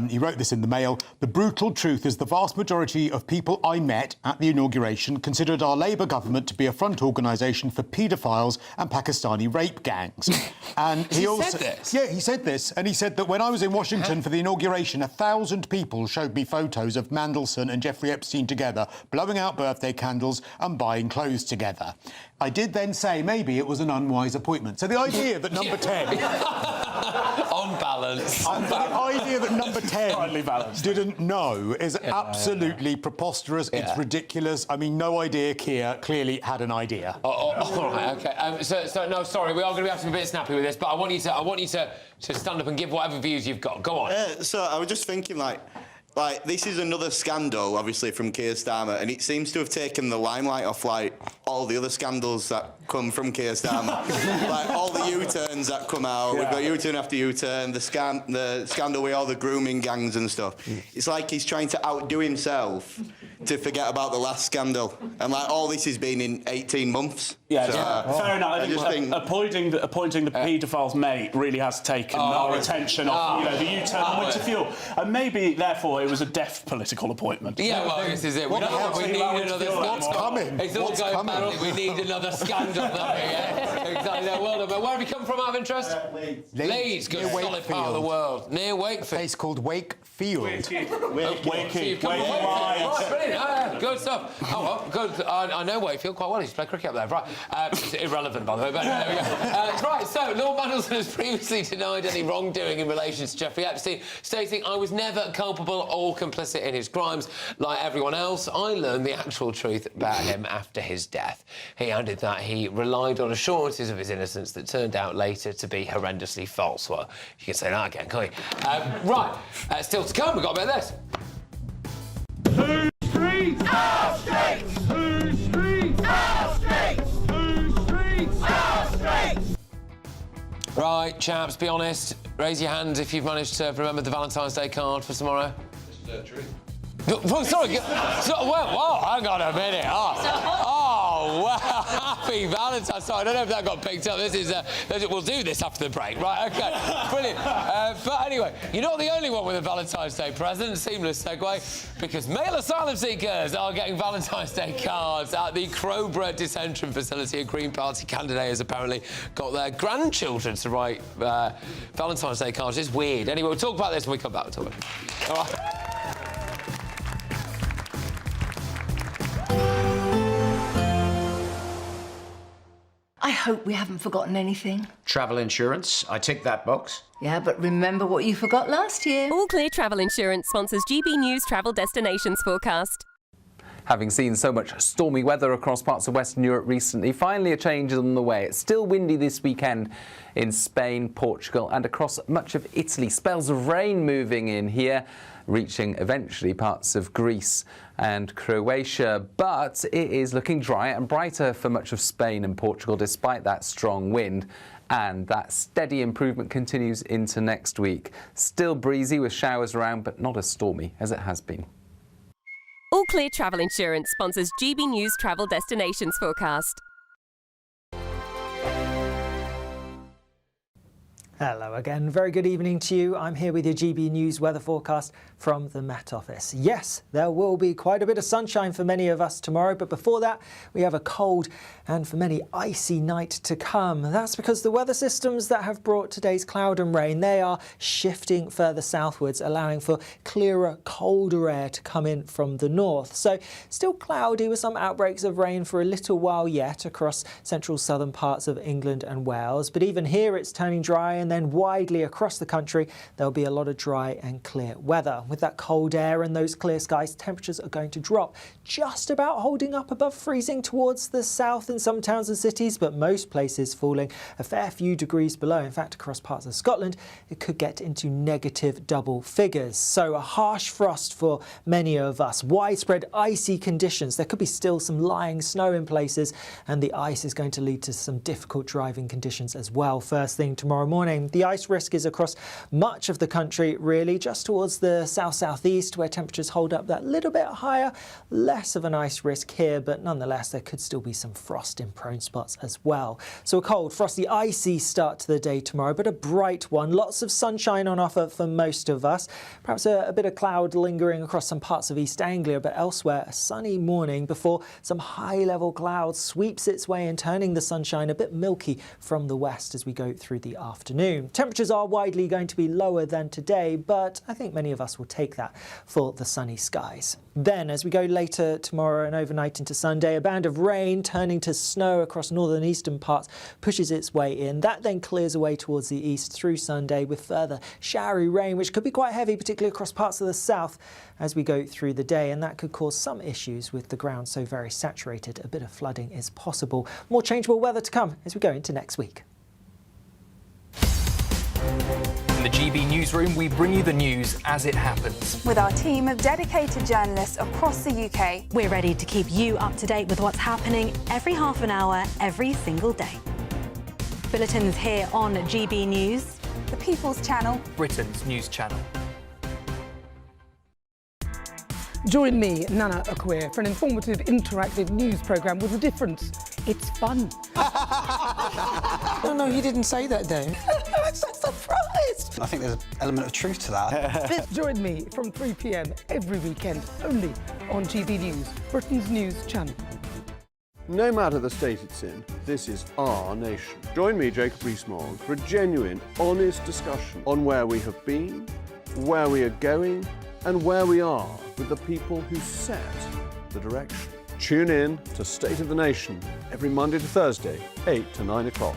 he wrote this in the Mail, "The brutal truth is the vast majority of people I met at the inauguration considered our Labour government to be a front organisation for paedophiles and Pakistani rape gangs." And he also said this? Yeah, he said this. And he said that when I was in Washington for the inauguration, 1,000 people showed me photos of Mandelson and Jeffrey Epstein together, blowing out birthday candles and buying clothes together. I did then say maybe it was an unwise appointment. So the idea that number 10... unbalanced. And the idea that number 10 Finely balanced. didn't know is absolutely preposterous. It's ridiculous. I mean, no idea. Keir clearly had an idea. All right, OK. So no, sorry, we are going to have to be a bit snappy with this, but I want you to stand up and give whatever views you've got. Go on. So I was just thinking, like, this is another scandal, obviously, from Keir Starmer, and it seems to have taken the limelight off, like, all the other scandals that come from Keir Starmer. Like, all the U-turns that come out. We've got U-turn after U-turn, the scandal with all the grooming gangs and stuff. It's like he's trying to outdo himself to forget about the last scandal. And, like, all this has been in 18 months. Yeah, So, fair enough. I think appointing the paedophile's mate really has taken our attention off, the U-turn and winter fuel. And maybe, therefore, it was a deaf political appointment. Yeah, well, this is it. We need another scandal. What's coming? It's all going badly. We need another scandal, don't we? Yeah? Exactly. Well done. But where have you come from, out of interest? Leeds. Good, solid part of the world. Near Wakefield. A place called Wakefield. Wakefield. Right, brilliant. Good stuff. Oh, well, good. I know Wakefield quite well. He used to play cricket up there. Right. It's irrelevant, by the way, but there we go. Right, so Lord Mandelson has previously denied any wrongdoing in relation to Jeffrey Epstein, stating, "I was never culpable or complicit in his crimes. Like everyone else, I learned the actual truth about him after his death." He added that he relied on assurances of his innocence that turned out later to be horrendously false. Well, you can say that again, can't you? Right, still to come, we've got a bit of this. Two streets! Our streets! Two streets! Our streets! Two streets! Our streets! Right, chaps, be honest. Raise your hands if you've managed to remember the Valentine's Day card for tomorrow. Oh, sorry. Whoa, hang on a minute. Oh, wow. Happy Valentine's. Sorry, I don't know if that got picked up. We'll do this after the break. Right, OK. Brilliant. But anyway, you're not the only one with a Valentine's Day present. Seamless segue, because male asylum seekers are getting Valentine's Day cards at the Crowborough Detention Facility. A Green Party candidate has apparently got their grandchildren to write Valentine's Day cards. It's weird. Anyway, we'll talk about this when we come back. We'll talk about it. All right. I hope we haven't forgotten anything. Travel insurance, I tick that box. Yeah, but remember what you forgot last year. All Clear Travel Insurance sponsors GB News Travel Destinations Forecast. Having seen so much stormy weather across parts of Western Europe recently, finally a change is on the way. It's still windy this weekend in Spain, Portugal and across much of Italy. Spells of rain moving in here, reaching eventually parts of Greece and Croatia. But it is looking drier and brighter for much of Spain and Portugal despite that strong wind. And that steady improvement continues into next week. Still breezy with showers around, but not as stormy as it has been. All Clear Travel Insurance sponsors GB News Travel Destinations Forecast. Hello again, very good evening to you. I'm here with your GB News weather forecast from the Met Office. Yes, there will be quite a bit of sunshine for many of us tomorrow, but before that we have a cold and for many icy night to come. That's because the weather systems that have brought today's cloud and rain, they are shifting further southwards, allowing for clearer, colder air to come in from the north. So still cloudy with some outbreaks of rain for a little while yet across central southern parts of England and Wales, but even here it's turning dry, and then widely across the country there'll be a lot of dry and clear weather. With that cold air and those clear skies, temperatures are going to drop, just about holding up above freezing towards the south in some towns and cities, but most places falling a fair few degrees below. In fact, across parts of Scotland it could get into negative double figures. So a harsh frost for many of us, widespread icy conditions. There could be still some lying snow in places, and the ice is going to lead to some difficult driving conditions as well. First thing tomorrow morning, the ice risk is across much of the country, really, just towards the south-southeast where temperatures hold up that little bit higher. Less of an ice risk here, but nonetheless there could still be some frost in prone spots as well. So a cold, frosty, icy start to the day tomorrow, but a bright one. Lots of sunshine on offer for most of us. Perhaps a bit of cloud lingering across some parts of East Anglia, but elsewhere a sunny morning before some high-level cloud sweeps its way in, turning the sunshine a bit milky from the west as we go through the afternoon. afternoon. Temperatures are widely going to be lower than today, but I think many of us will take that for the sunny skies. Then, as we go later tomorrow and overnight into Sunday, a band of rain turning to snow across northern eastern parts pushes its way in. That then clears away towards the east through Sunday with further showery rain, which could be quite heavy, particularly across parts of the south as we go through the day, and that could cause some issues with the ground so very saturated. A bit of flooding is possible. More changeable weather to come as we go into next week. In the GB newsroom, we bring you the news as it happens. With our team of dedicated journalists across the UK. We're ready to keep you up to date with what's happening every half an hour, every single day. Bulletins here on GB News, the People's Channel, Britain's news channel. Join me, Nana Akweer, for an informative, interactive news programme with a difference. It's fun. No, you didn't say that, Dave. I'm so surprised. I think there's an element of truth to that. Join me from 3 p.m. every weekend, only on GB News, Britain's news channel. No matter the state it's in, this is our nation. Join me, Jacob Rees-Mogg, for a genuine, honest discussion on where we have been, where we are going, and where we are with the people who set the direction. Tune in to State of the Nation every Monday to Thursday, 8 to 9 o'clock.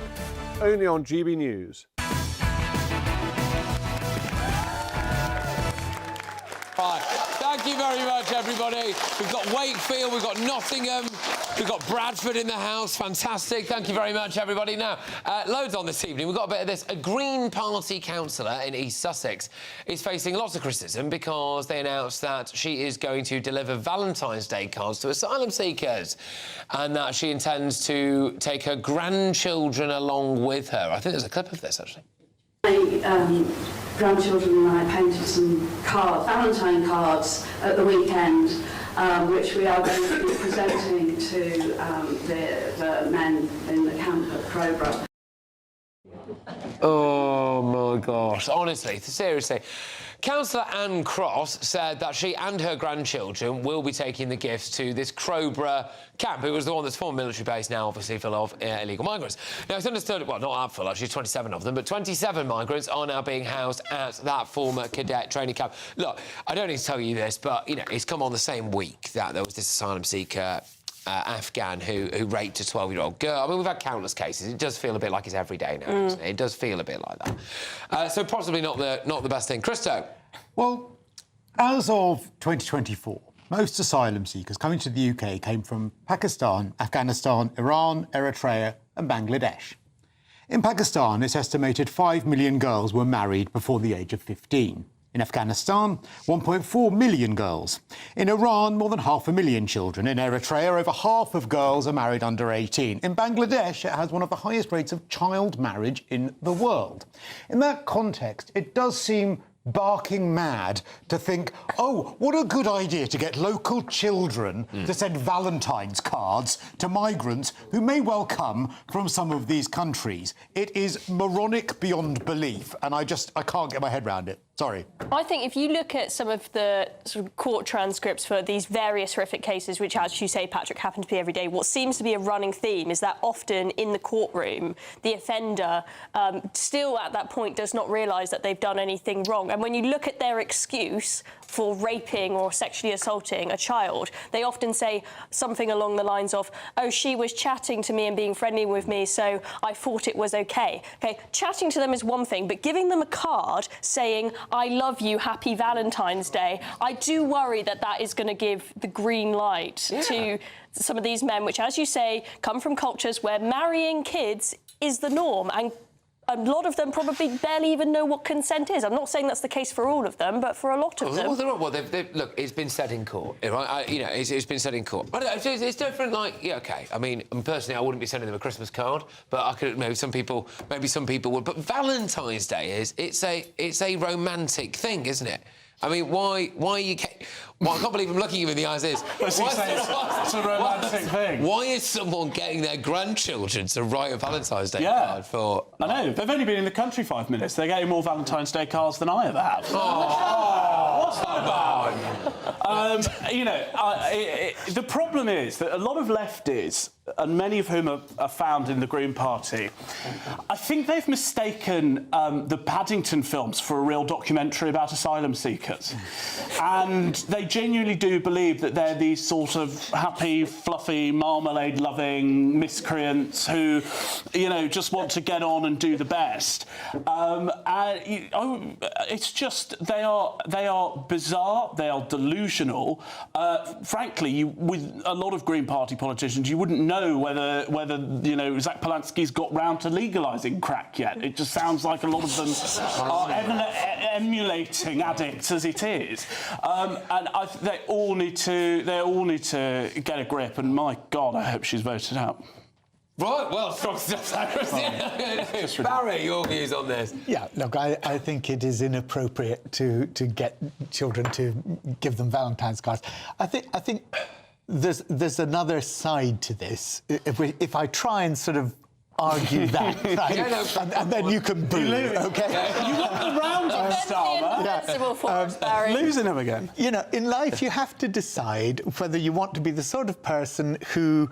Only on GB News. Right. Thank you very much, everybody. We've got Wakefield, we've got Nottingham, we've got Bradford in the house. Fantastic. Thank you very much, everybody. Now, loads on this evening. We've got a bit of this. A Green Party councillor in East Sussex is facing lots of criticism because they announced that she is going to deliver Valentine's Day cards to asylum seekers and that she intends to take her grandchildren along with her. I think there's a clip of this, actually. My grandchildren and I painted some cards, Valentine cards, at the weekend, which we are going to be presenting to the men in the camp at Crowborough. Oh, my gosh. Honestly, seriously. Councillor Anne Cross said that she and her grandchildren will be taking the gifts to this Crowborough camp. It was the one that's former military base, now obviously full of illegal migrants. Now, it's understood, well, not that full, actually, 27 of them, but 27 migrants are now being housed at that former cadet training camp. Look, I don't need to tell you this, but, you know, it's come on the same week that there was this asylum seeker Afghan who raped a 12-year-old girl. I mean, we've had countless cases. It does feel a bit like it's every day now, doesn't it? It does feel a bit like that. So possibly not the best thing. Christo? Well, as of 2024, most asylum seekers coming to the UK came from Pakistan, Afghanistan, Iran, Eritrea and Bangladesh. In Pakistan, it's estimated 5 million girls were married before the age of 15. In Afghanistan, 1.4 million girls. In Iran, more than 500,000 children. In Eritrea, over half of girls are married under 18. In Bangladesh, it has one of the highest rates of child marriage in the world. In that context, it does seem barking mad to think, oh, what a good idea to get local children to send Valentine's cards to migrants who may well come from some of these countries. It is moronic beyond belief, and I can't get my head around it. Sorry. I think if you look at some of the sort of court transcripts for these various horrific cases, which, as you say, Patrick, happen to be every day, what seems to be a running theme is that often in the courtroom, the offender still at that point does not realise that they've done anything wrong. And when you look at their excuse for raping or sexually assaulting a child, they often say something along the lines of, oh, she was chatting to me and being friendly with me, so I thought it was OK. OK, chatting to them is one thing, but giving them a card saying, I love you, happy Valentine's Day, I do worry that that is going to give the green light to some of these men, which, as you say, come from cultures where marrying kids is the norm, and a lot of them probably barely even know what consent is. I'm not saying that's the case for all of them, but for a lot of them. Well, look, it's been said in court, right? It's been said in court. But it's different. Like, yeah, OK. I mean, personally, I wouldn't be sending them a Christmas card, but I could. Maybe some people would. But Valentine's Day it's a romantic thing, isn't it? I mean, why are you... Well, I can't believe I'm looking you in the eyes. It's a romantic thing. Why is someone getting their grandchildren to write a Valentine's Day card for... I know. They've only been in the country 5 minutes. They're getting more Valentine's Day cards than I ever have. What's that about? The problem is that a lot of lefties and many of whom are found in the Green Party, I think they've mistaken the Paddington films for a real documentary about asylum seekers. And they genuinely do believe that they're these sort of happy, fluffy, marmalade-loving miscreants who, you know, just want to get on and do the best. It's just they are bizarre. They are delusional. Frankly, with a lot of Green Party politicians, you wouldn't know whether you know Zach Polanski's got round to legalising crack yet. It just sounds like a lot of them are emulating addicts as it is, and they all need to get a grip. And my God, I hope she's voted out. Right, well, strong stuff. Barry, your views on this? Yeah, look, I think it is inappropriate to get children to give them Valentine's cards. I think there's another side to this. If I try and sort of argue that, right? Yeah, no, and then you can boo, okay? You got the round of losing him again. You know, in life you have to decide whether you want to be the sort of person who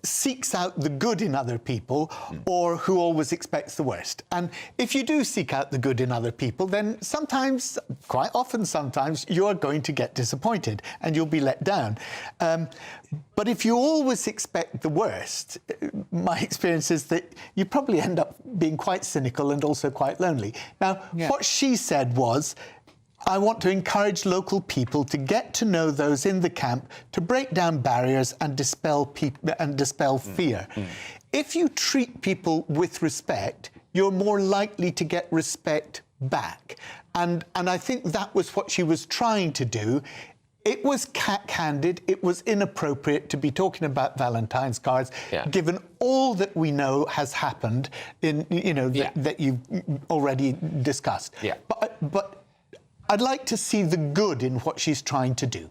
seeks out the good in other people or who always expects the worst. And if you do seek out the good in other people, then sometimes, quite often sometimes, you're going to get disappointed and you'll be let down. But if you always expect the worst, my experience is that you probably end up being quite cynical and also quite lonely. Now, what she said was, I want to encourage local people to get to know those in the camp, to break down barriers and dispel fear. If you treat people with respect, you're more likely to get respect back. And I think that was what she was trying to do. It was cack-handed, it was inappropriate to be talking about Valentine's cards, given all that we know has happened in, you know, that you've already discussed. But I'd like to see the good in what she's trying to do.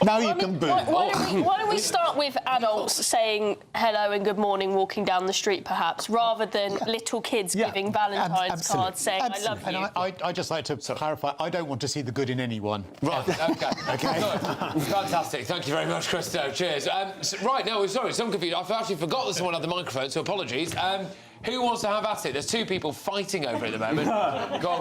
Now you can boo. Why don't we start with adults saying hello and good morning walking down the street, perhaps, rather than little kids giving Valentine's cards saying I love you. And I'd just like to clarify, I don't want to see the good in anyone. Right, OK. Fantastic. Thank you very much, Christo. Cheers. Right, now, sorry, some confusion. I've actually forgot that someone had the microphone, so apologies. Who wants to have at it? There's two people fighting over it at the moment. Go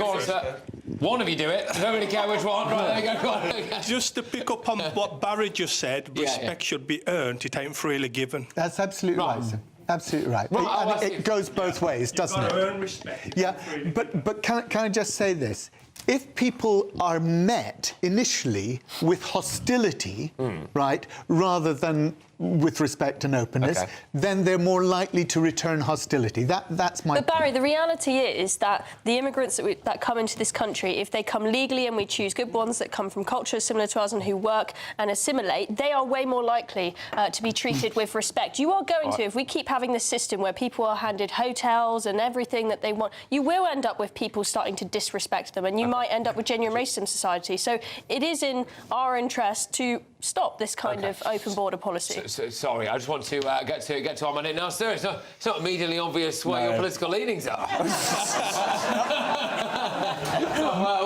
on, sir. One of you do it. I don't really care which one. Right, there you go. Go on. Just to pick up on what Barry just said, respect should be earned, it ain't freely given. That's absolutely right, sir. Absolutely right. And it goes both ways, doesn't it? You've got to earn respect. Yeah, but can I just say this? If people are met initially with hostility, right, rather than with respect and openness, then they're more likely to return hostility. That's my But Barry, the reality is that the immigrants that come into this country, if they come legally and we choose good ones that come from cultures similar to ours and who work and assimilate, they are way more likely to be treated with respect. You are going to, if we keep having this system where people are handed hotels and everything that they want, you will end up with people starting to disrespect them, and you might end up with genuine racism society. So it is in our interest to stop this kind of open border policy. Sorry, I just want to get to our minute now, sir. It's not immediately obvious where your political leanings are.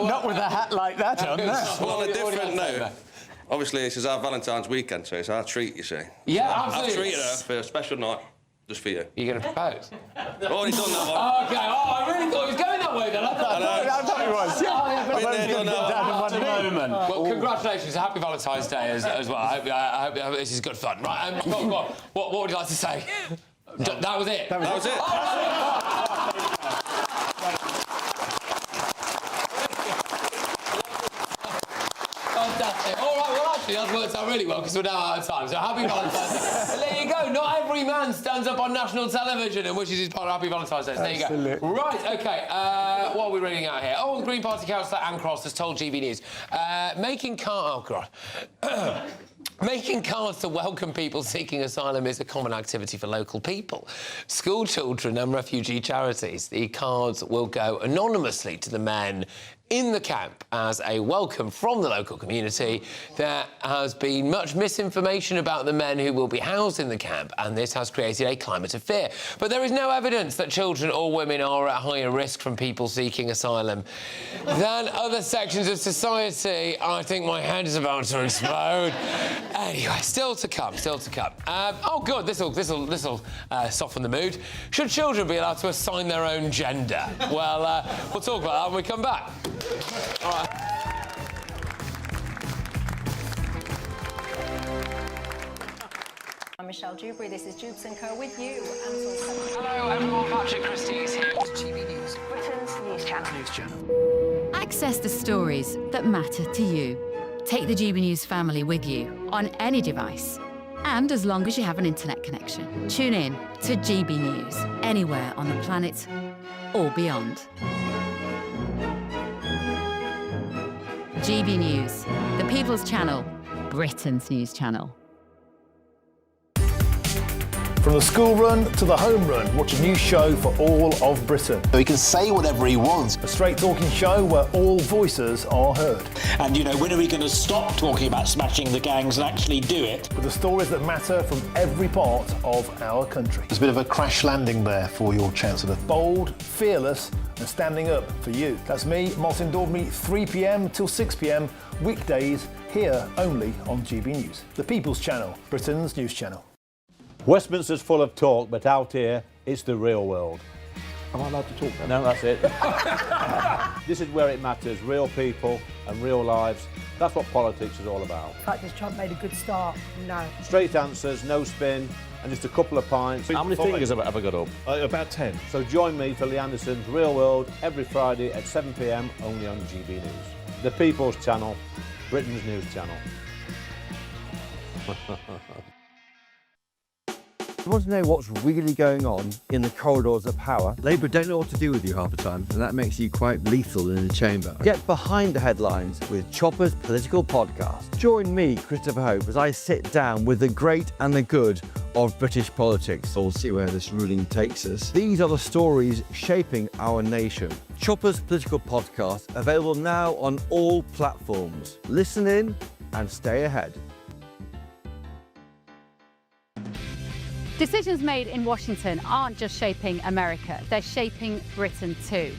Not with a hat like that on. Well, on a different note, obviously this is our Valentine's weekend, so it's our treat, you see. Yeah, absolutely. I've treated her for a special night. Just for you. You're going to propose? I've already done that one. OK, I really thought he was going that way then. I thought he was. Well, congratulations. Happy Valentine's Day as well. I hope this is good fun. Right, go on. What would you like to say? That was it? That was it. Fantastic. All right, well, actually, that's worked out really well because we're now out of time. So happy Valentine's Day. And there you go. Not every man stands up on national television and wishes his partner happy Valentine's Day. So there you go. Right, OK. What are we reading out here? Oh, the Green Party councillor Ann Cross has told GBNews. Making cards to welcome people seeking asylum is a common activity for local people. School children and refugee charities. The cards will go anonymously to the men in the camp as a welcome from the local community. There has been much misinformation about the men who will be housed in the camp, and this has created a climate of fear. But there is no evidence that children or women are at higher risk from people seeking asylum than other sections of society. I think my head is about to explode. Anyway, still to come. Oh, good. This'll soften the mood. Should children be allowed to assign their own gender? Well, we'll talk about that when we come back. All right. I'm Michelle Dewberry. This is Jubes & Co. with you. Hello everyone, Patrick Christys here with GBNews. Britain's news channel. Access the stories that matter to you. Take the GBNews family with you on any device. And as long as you have an internet connection. Tune in to GB News, anywhere on the planet or beyond. GB News, the People's Channel, Britain's news channel. From the school run to the home run, watch a new show for all of Britain. He can say whatever he wants. A straight talking show where all voices are heard. And, you know, when are we going to stop talking about smashing the gangs and actually do it? With the stories that matter from every part of our country. There's a bit of a crash landing there for your Chancellor. Bold, fearless and standing up for you. That's me, Martin Daubney, 3 p.m. till 6 p.m, weekdays, here only on GB News. The People's Channel, Britain's news channel. Westminster's full of talk, but out here, it's the real world. Am I allowed to talk then? No, that's it. This is where it matters, real people and real lives. That's what politics is all about. In fact, has Trump made a good start? No. Straight answers, no spin, and just a couple of pints. How many fingers have I got up? About 10. So join me for Lee Anderson's Real World every Friday at 7 p.m, only on GB News. The People's Channel, Britain's news channel. You want to know what's really going on in the corridors of power? Labour don't know what to do with you half the time, and that makes you quite lethal in the chamber. Get behind the headlines with Chopper's Political Podcast. Join me, Christopher Hope, as I sit down with the great and the good of British politics. We'll see where this ruling takes us. These are the stories shaping our nation. Chopper's Political Podcast, available now on all platforms. Listen in and stay ahead. Decisions made in Washington aren't just shaping America, they're shaping Britain too.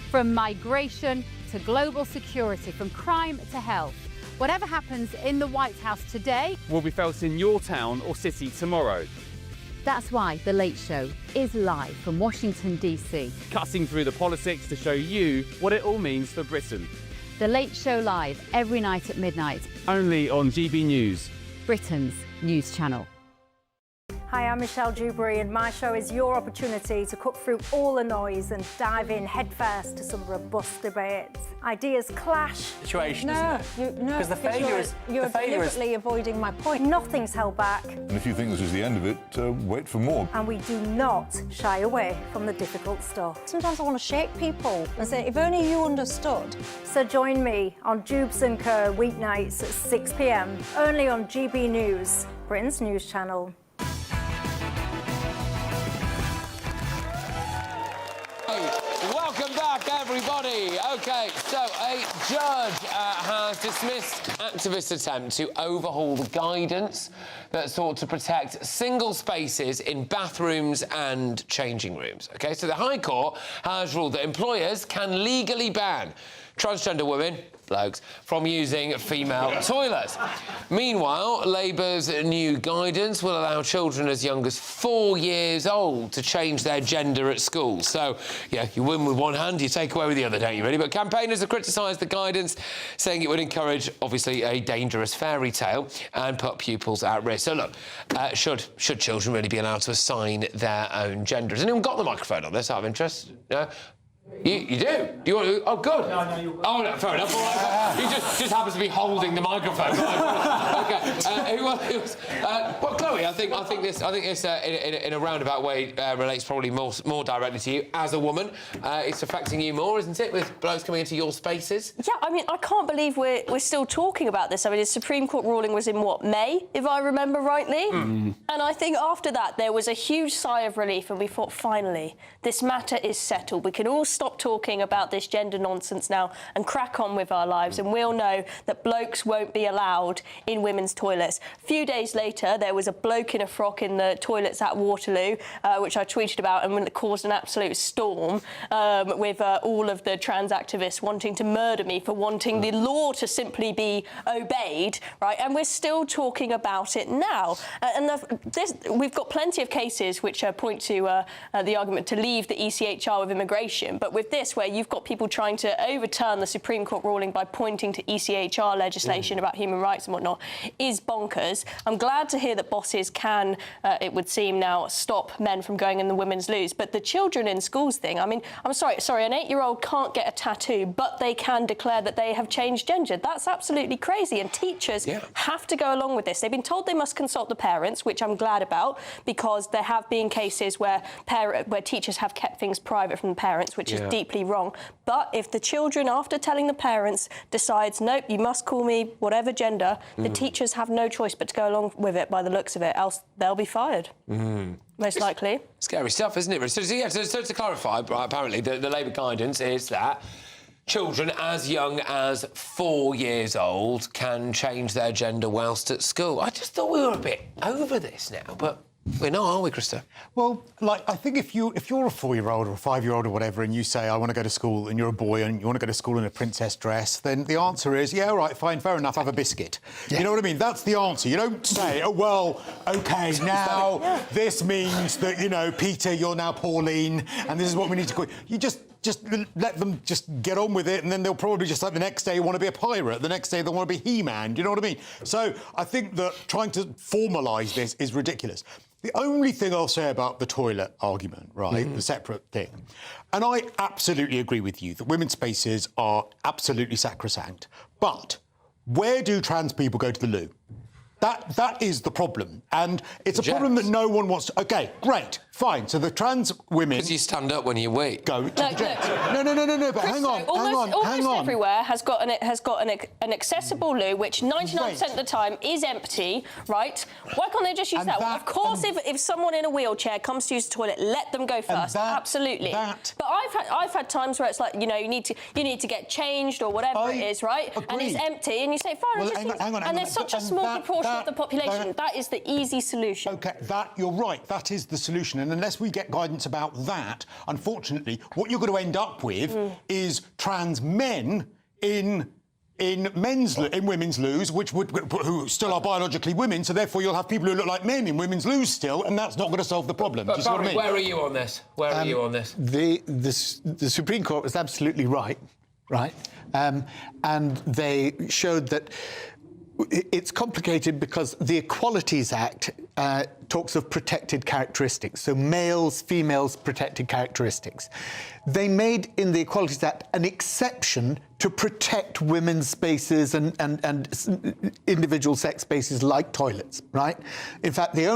From migration to global security, from crime to health. Whatever happens in the White House today will be felt in your town or city tomorrow. That's why The Late Show is live from Washington, D.C. Cutting through the politics to show you what it all means for Britain. The Late Show live every night at midnight. Only on GB News, Britain's news channel. Hi, I'm Michelle Dewberry, and my show is your opportunity to cut through all the noise and dive in headfirst to some robust debates. Ideas clash. Situation, no, isn't it? No, because the failure is you're deliberately avoiding my point. Nothing's held back. And if you think this is the end of it, wait for more. And we do not shy away from the difficult stuff. Sometimes I want to shake people and say, if only you understood. So join me on Jubes & Co. weeknights at 6 p.m, only on GB News, Britain's news channel. Welcome back, everybody. OK, so a judge has dismissed activists' attempt to overhaul the guidance that sought to protect single spaces in bathrooms and changing rooms. OK, so the High Court has ruled that employers can legally ban transgender women, blokes, from using female toilets. Meanwhile, Labour's new guidance will allow children as young as 4 years old to change their gender at school. So, yeah, you win with one hand, you take away with the other, don't you, really? But campaigners have criticised the guidance, saying it would encourage, obviously, a dangerous fairy tale and put pupils at risk. So, look, should children really be allowed to assign their own gender? Has anyone got the microphone on this, out of interest? No? You do? Do you want to? Oh, good. No, no, fair enough. All right. He just happens to be holding the microphone. OK. Who else? Well, Chloe, I think this in a roundabout way relates probably more directly to you as a woman. It's affecting you more, isn't it, with blokes coming into your spaces? Yeah, I mean, I can't believe we're still talking about this. I mean, the Supreme Court ruling was in, what, May, if I remember rightly? And I think after that, there was a huge sigh of relief and we thought, finally, this matter is settled. We can all stand stop talking about this gender nonsense now and crack on with our lives, and we'll know that blokes won't be allowed in women's toilets. A few days later, there was a bloke in a frock in the toilets at Waterloo, which I tweeted about, and it caused an absolute storm with all of the trans activists wanting to murder me for wanting the law to simply be obeyed, right? And we're still talking about it now. We've got plenty of cases which point to the argument to leave the ECHR with immigration, but with this, where you've got people trying to overturn the Supreme Court ruling by pointing to ECHR legislation about human rights and whatnot, is bonkers. I'm glad to hear that bosses can, it would seem now, stop men from going in the women's loos, but the children in schools thing, I mean, I'm sorry, an 8-year-old can't get a tattoo, but they can declare that they have changed gender. That's absolutely crazy, and teachers have to go along with this. They've been told they must consult the parents, which I'm glad about, because there have been cases where teachers have kept things private from the parents, which is deeply wrong. But if the children, after telling the parents, decides, nope, you must call me whatever gender, the teachers have no choice but to go along with it by the looks of it, else they'll be fired. Most likely. Scary stuff, isn't it? So to clarify, apparently the Labour guidance is that children as young as 4 years old can change their gender whilst at school. I just thought we were a bit over this now, but we're not, are we, Christo? Well, like, I think if you're a 4-year-old or a 5-year-old or whatever, and you say, I want to go to school, and you're a boy and you want to go to school in a princess dress, then the answer is, yeah, all right, fine, fair enough, have a biscuit. Yeah. You know what I mean? That's the answer. You don't say, oh, well, OK, now this means that, you know, Peter, you're now Pauline, and this is what we need to call you. You just let them just get on with it, and then they'll probably just, like, the next day want to be a pirate, the next day they'll want to be He-Man, do you know what I mean? So I think that trying to formalise this is ridiculous. The only thing I'll say about the toilet argument, right, the separate thing, and I absolutely agree with you that women's spaces are absolutely sacrosanct, but where do trans people go to the loo? That is the problem, and it's a problem that no one wants to... OK, great, fine, so the trans women... Because you stand up when you wait. Go to the jet. No, but hang on. Almost everywhere has got an accessible loo, which 99% of the time is empty, right? Why can't they just use that? Well, of course, if someone in a wheelchair comes to use the toilet, let them go first. Absolutely. But I've had times where it's like, you know, you need to get changed or whatever it is, right? Agree. And it's empty, and you say, fine, and there's such a small proportion of the population. That is the easy solution. OK, you're right. That is the solution. And unless we get guidance about that, unfortunately, what you're going to end up with is trans men in women's loos, who still are biologically women, so therefore you'll have people who look like men in women's loos still, and that's not going to solve the problem. But Do you see what I mean? Where are you on this? Where are you on this? The Supreme Court was absolutely right? And they showed that it's complicated because the Equalities Act talks of protected characteristics, so males, females, protected characteristics. They made in the Equalities Act an exception to protect women's spaces and individual sex spaces like toilets, right? In fact, the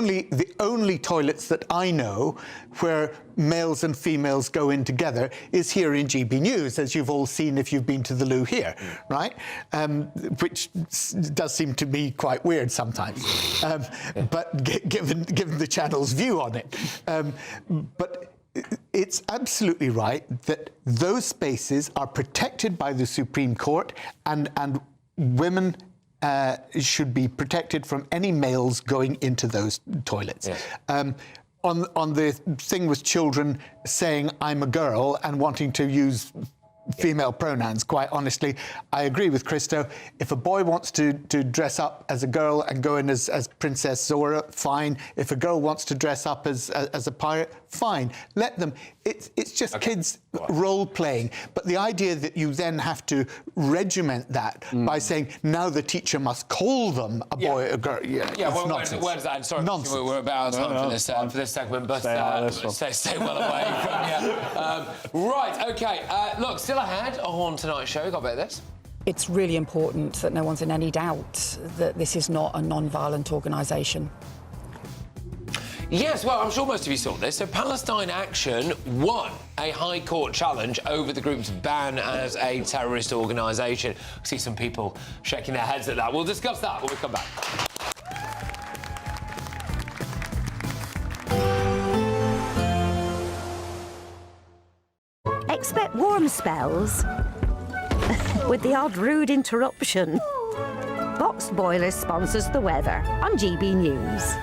only toilets that I know where males and females go in together is here in GB News, as you've all seen if you've been to the loo here, right? Which does seem to be quite weird sometimes, but given the channel's view on it. But it's absolutely right that those spaces are protected by the Supreme Court, and women should be protected from any males going into those toilets. Yeah. On the thing with children saying I'm a girl and wanting to use female pronouns, quite honestly, I agree with Christo. If a boy wants to dress up as a girl and go in as Princess Zora, fine. If a girl wants to dress up as a pirate, fine. Let them. It's just kids role-playing. But the idea that you then have to regiment that by saying, now the teacher must call them a boy or a girl. Where's that? Sorry, nonsense. We're about out of time for this segment, but stay well away from you. Right, OK. Look, still ahead on tonight's show. Got a bit of this. It's really important that no one's in any doubt that this is not a non-violent organisation. Yes, well, I'm sure most of you saw this. So Palestine Action won a High Court challenge over the group's ban as a terrorist organisation. I see some people shaking their heads at that. We'll discuss that when we come back. Expect warm spells with the odd rude interruption. Boxed Boilers sponsors the weather on GB News.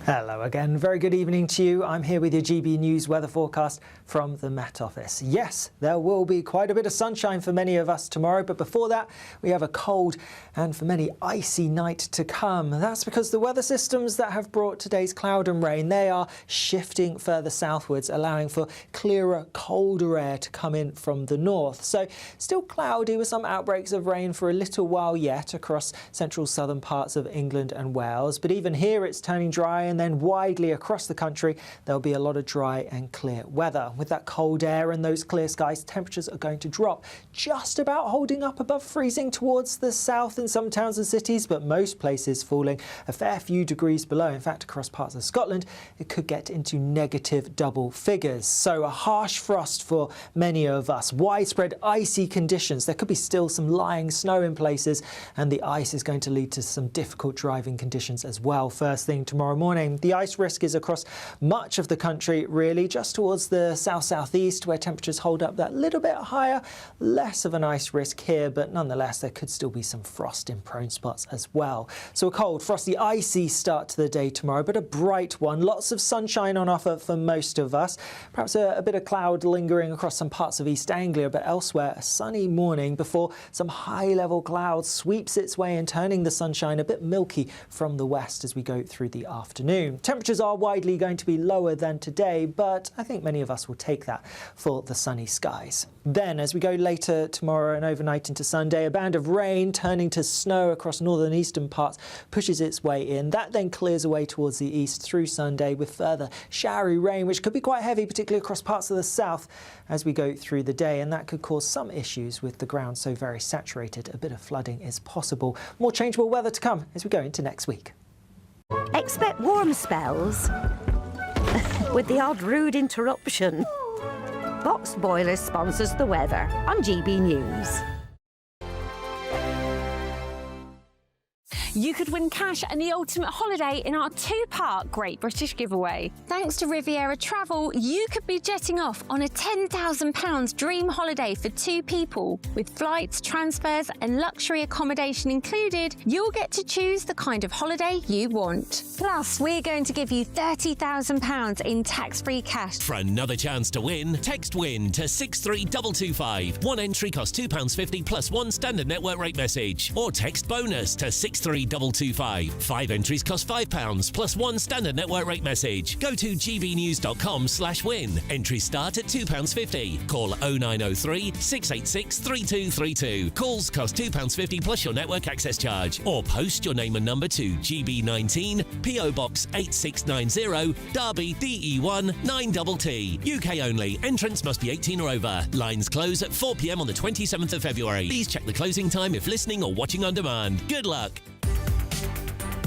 Hello again, very good evening to you. I'm here with your GB News weather forecast from the Met Office. Yes, there will be quite a bit of sunshine for many of us tomorrow, but before that we have a cold and for many icy night to come. That's because the weather systems that have brought today's cloud and rain, they are shifting further southwards, allowing for clearer, colder air to come in from the north. So still cloudy with some outbreaks of rain for a little while yet across central southern parts of England and Wales, but even here it's turning dry, and then widely across the country there'll be a lot of dry and clear weather. With that cold air and those clear skies, temperatures are going to drop, just about holding up above freezing towards the south in some towns and cities, but most places falling a fair few degrees below. In fact, across parts of Scotland it could get into negative double figures. So a harsh frost for many of us, widespread icy conditions. There could be still some lying snow in places, and the ice is going to lead to some difficult driving conditions as well first thing tomorrow morning. The ice risk is across much of the country, really, just towards the south-southeast where temperatures hold up that little bit higher. Less of an ice risk here, but nonetheless there could still be some frost in prone spots as well. So a cold, frosty, icy start to the day tomorrow, but a bright one. Lots of sunshine on offer for most of us. Perhaps a bit of cloud lingering across some parts of East Anglia, but elsewhere a sunny morning before some high-level cloud sweeps its way in, turning the sunshine a bit milky from the west as we go through the afternoon. Temperatures are widely going to be lower than today, but I think many of us will take that for the sunny skies. Then, as we go later tomorrow and overnight into Sunday, a band of rain turning to snow across northern eastern parts pushes its way in. That then clears away towards the east through Sunday with further showery rain, which could be quite heavy, particularly across parts of the south as we go through the day, and that could cause some issues with the ground so very saturated. A bit of flooding is possible. More changeable weather to come as we go into next week. Expect warm spells with the odd rude interruption. Boxed Boilers sponsors the weather on GB News. You could win cash and the ultimate holiday in our two-part Great British giveaway. Thanks to Riviera Travel, you could be jetting off on a £10,000 dream holiday for two people. With flights, transfers and luxury accommodation included, you'll get to choose the kind of holiday you want. Plus, we're going to give you £30,000 in tax-free cash. For another chance to win, text WIN to 63225. One entry costs £2.50 plus one standard network rate message. Or text BONUS to 63225. 5 entries cost £5 plus one standard network rate message. Go to gbnews.com/win. Entries start at £2.50. Call 0903 686 3232. Calls cost £2.50 plus your network access charge. Or post your name and number to GB19, PO Box 8690, Derby, DE1 9TT. UK only. Entrance must be 18 or over. Lines close at 4 p.m. on the 27th of February. Please check the closing time if listening or watching on demand. Good luck.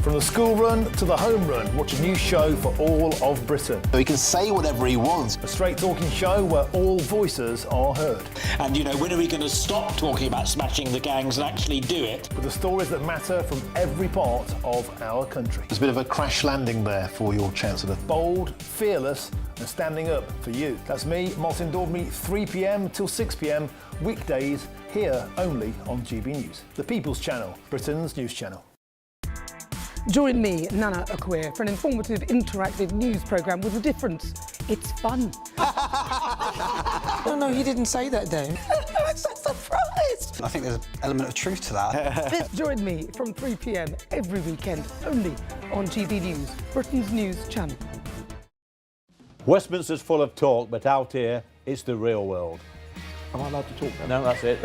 From the school run to the home run, watch a new show for all of Britain. So he can say whatever he wants. A straight talking show where all voices are heard. And, you know, when are we going to stop talking about smashing the gangs and actually do it? With the stories that matter from every part of our country. There's a bit of a crash landing there for your Chancellor. Bold, fearless and standing up for you. That's me, Martin Daubney, 3 p.m. till 6 p.m. weekdays here only on GB News. The People's Channel, Britain's news channel. Join me, Nana Akweer, for an informative, interactive news programme with a difference. It's fun. No, you didn't say that, Dave. I'm so surprised. I think there's an element of truth to that. Join me from 3 p.m. every weekend, only on GB News, Britain's news channel. Westminster's full of talk, but out here, it's the real world. Am I allowed to talk now? No, that's it.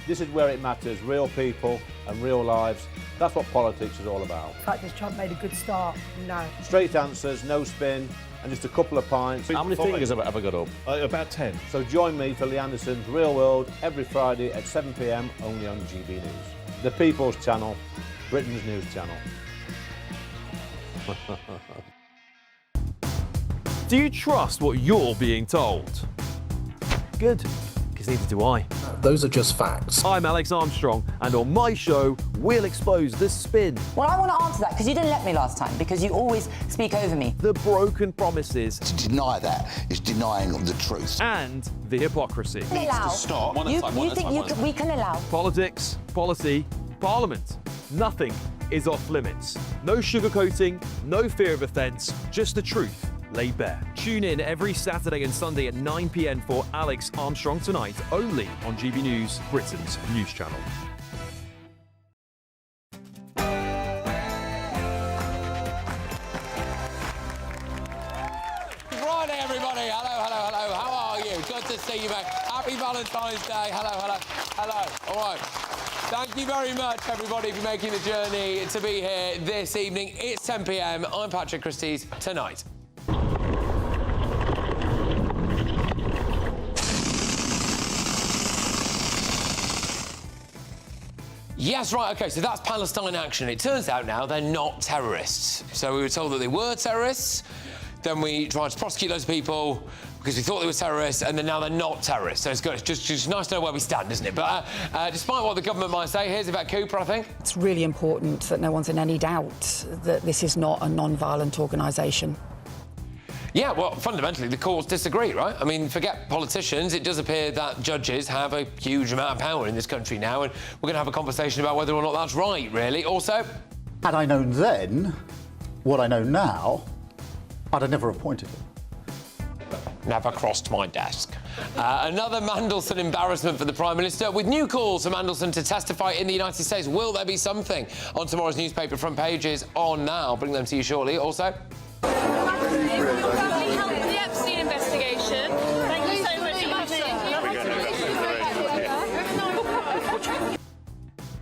This is where it matters, real people and real lives. That's what politics is all about. In fact, has Trump made a good start? No. Straight answers, no spin, and just a couple of pints. How many fingers have I ever got up? About 10. So join me for Lee Anderson's Real World every Friday at 7 p.m. only on GB News. The People's Channel, Britain's news channel. Do you trust what you're being told? Good, because because neither do I. Those are just facts. I'm Alex Armstrong, and on my show, we'll expose the spin. Well, I want to answer that because you didn't let me last time, because you always speak over me. The broken promises. To deny that is denying the truth. And the hypocrisy. Needs to stop. You think we can allow? Politics, policy, parliament. Nothing is off limits. No sugarcoating, no fear of offence, just the truth laid bare. Tune in every Saturday and Sunday at 9 p.m. for Alex Armstrong Tonight, only on GB News, Britain's news channel. Friday, everybody. Hello. How are you? Good to see you, mate. Happy Valentine's Day. Hello. All right. Thank you very much, everybody, for making the journey to be here this evening. It's 10 p.m. I'm Patrick Christys. Tonight. Yes, right, OK, so that's Palestine Action. It turns out now they're not terrorists. So we were told that they were terrorists, then we tried to prosecute those people because we thought they were terrorists, and then now they're not terrorists. So it's good. It's just nice to know where we stand, isn't it? But despite what the government might say, here's Yvette Cooper, I think. It's really important that no one's in any doubt that this is not a non-violent organisation. Yeah, well, fundamentally, the courts disagree, right? I mean, forget politicians. It does appear that judges have a huge amount of power in this country now, and we're going to have a conversation about whether or not that's right, really. Also, had I known then what I know now, I'd have never appointed him. Never crossed my desk. Another Mandelson embarrassment for the Prime Minister, with new calls for Mandelson to testify in the United States. Will there be something on tomorrow's newspaper front pages on now? I'll bring them to you shortly. Also, the Epstein investigation. Thank you so much.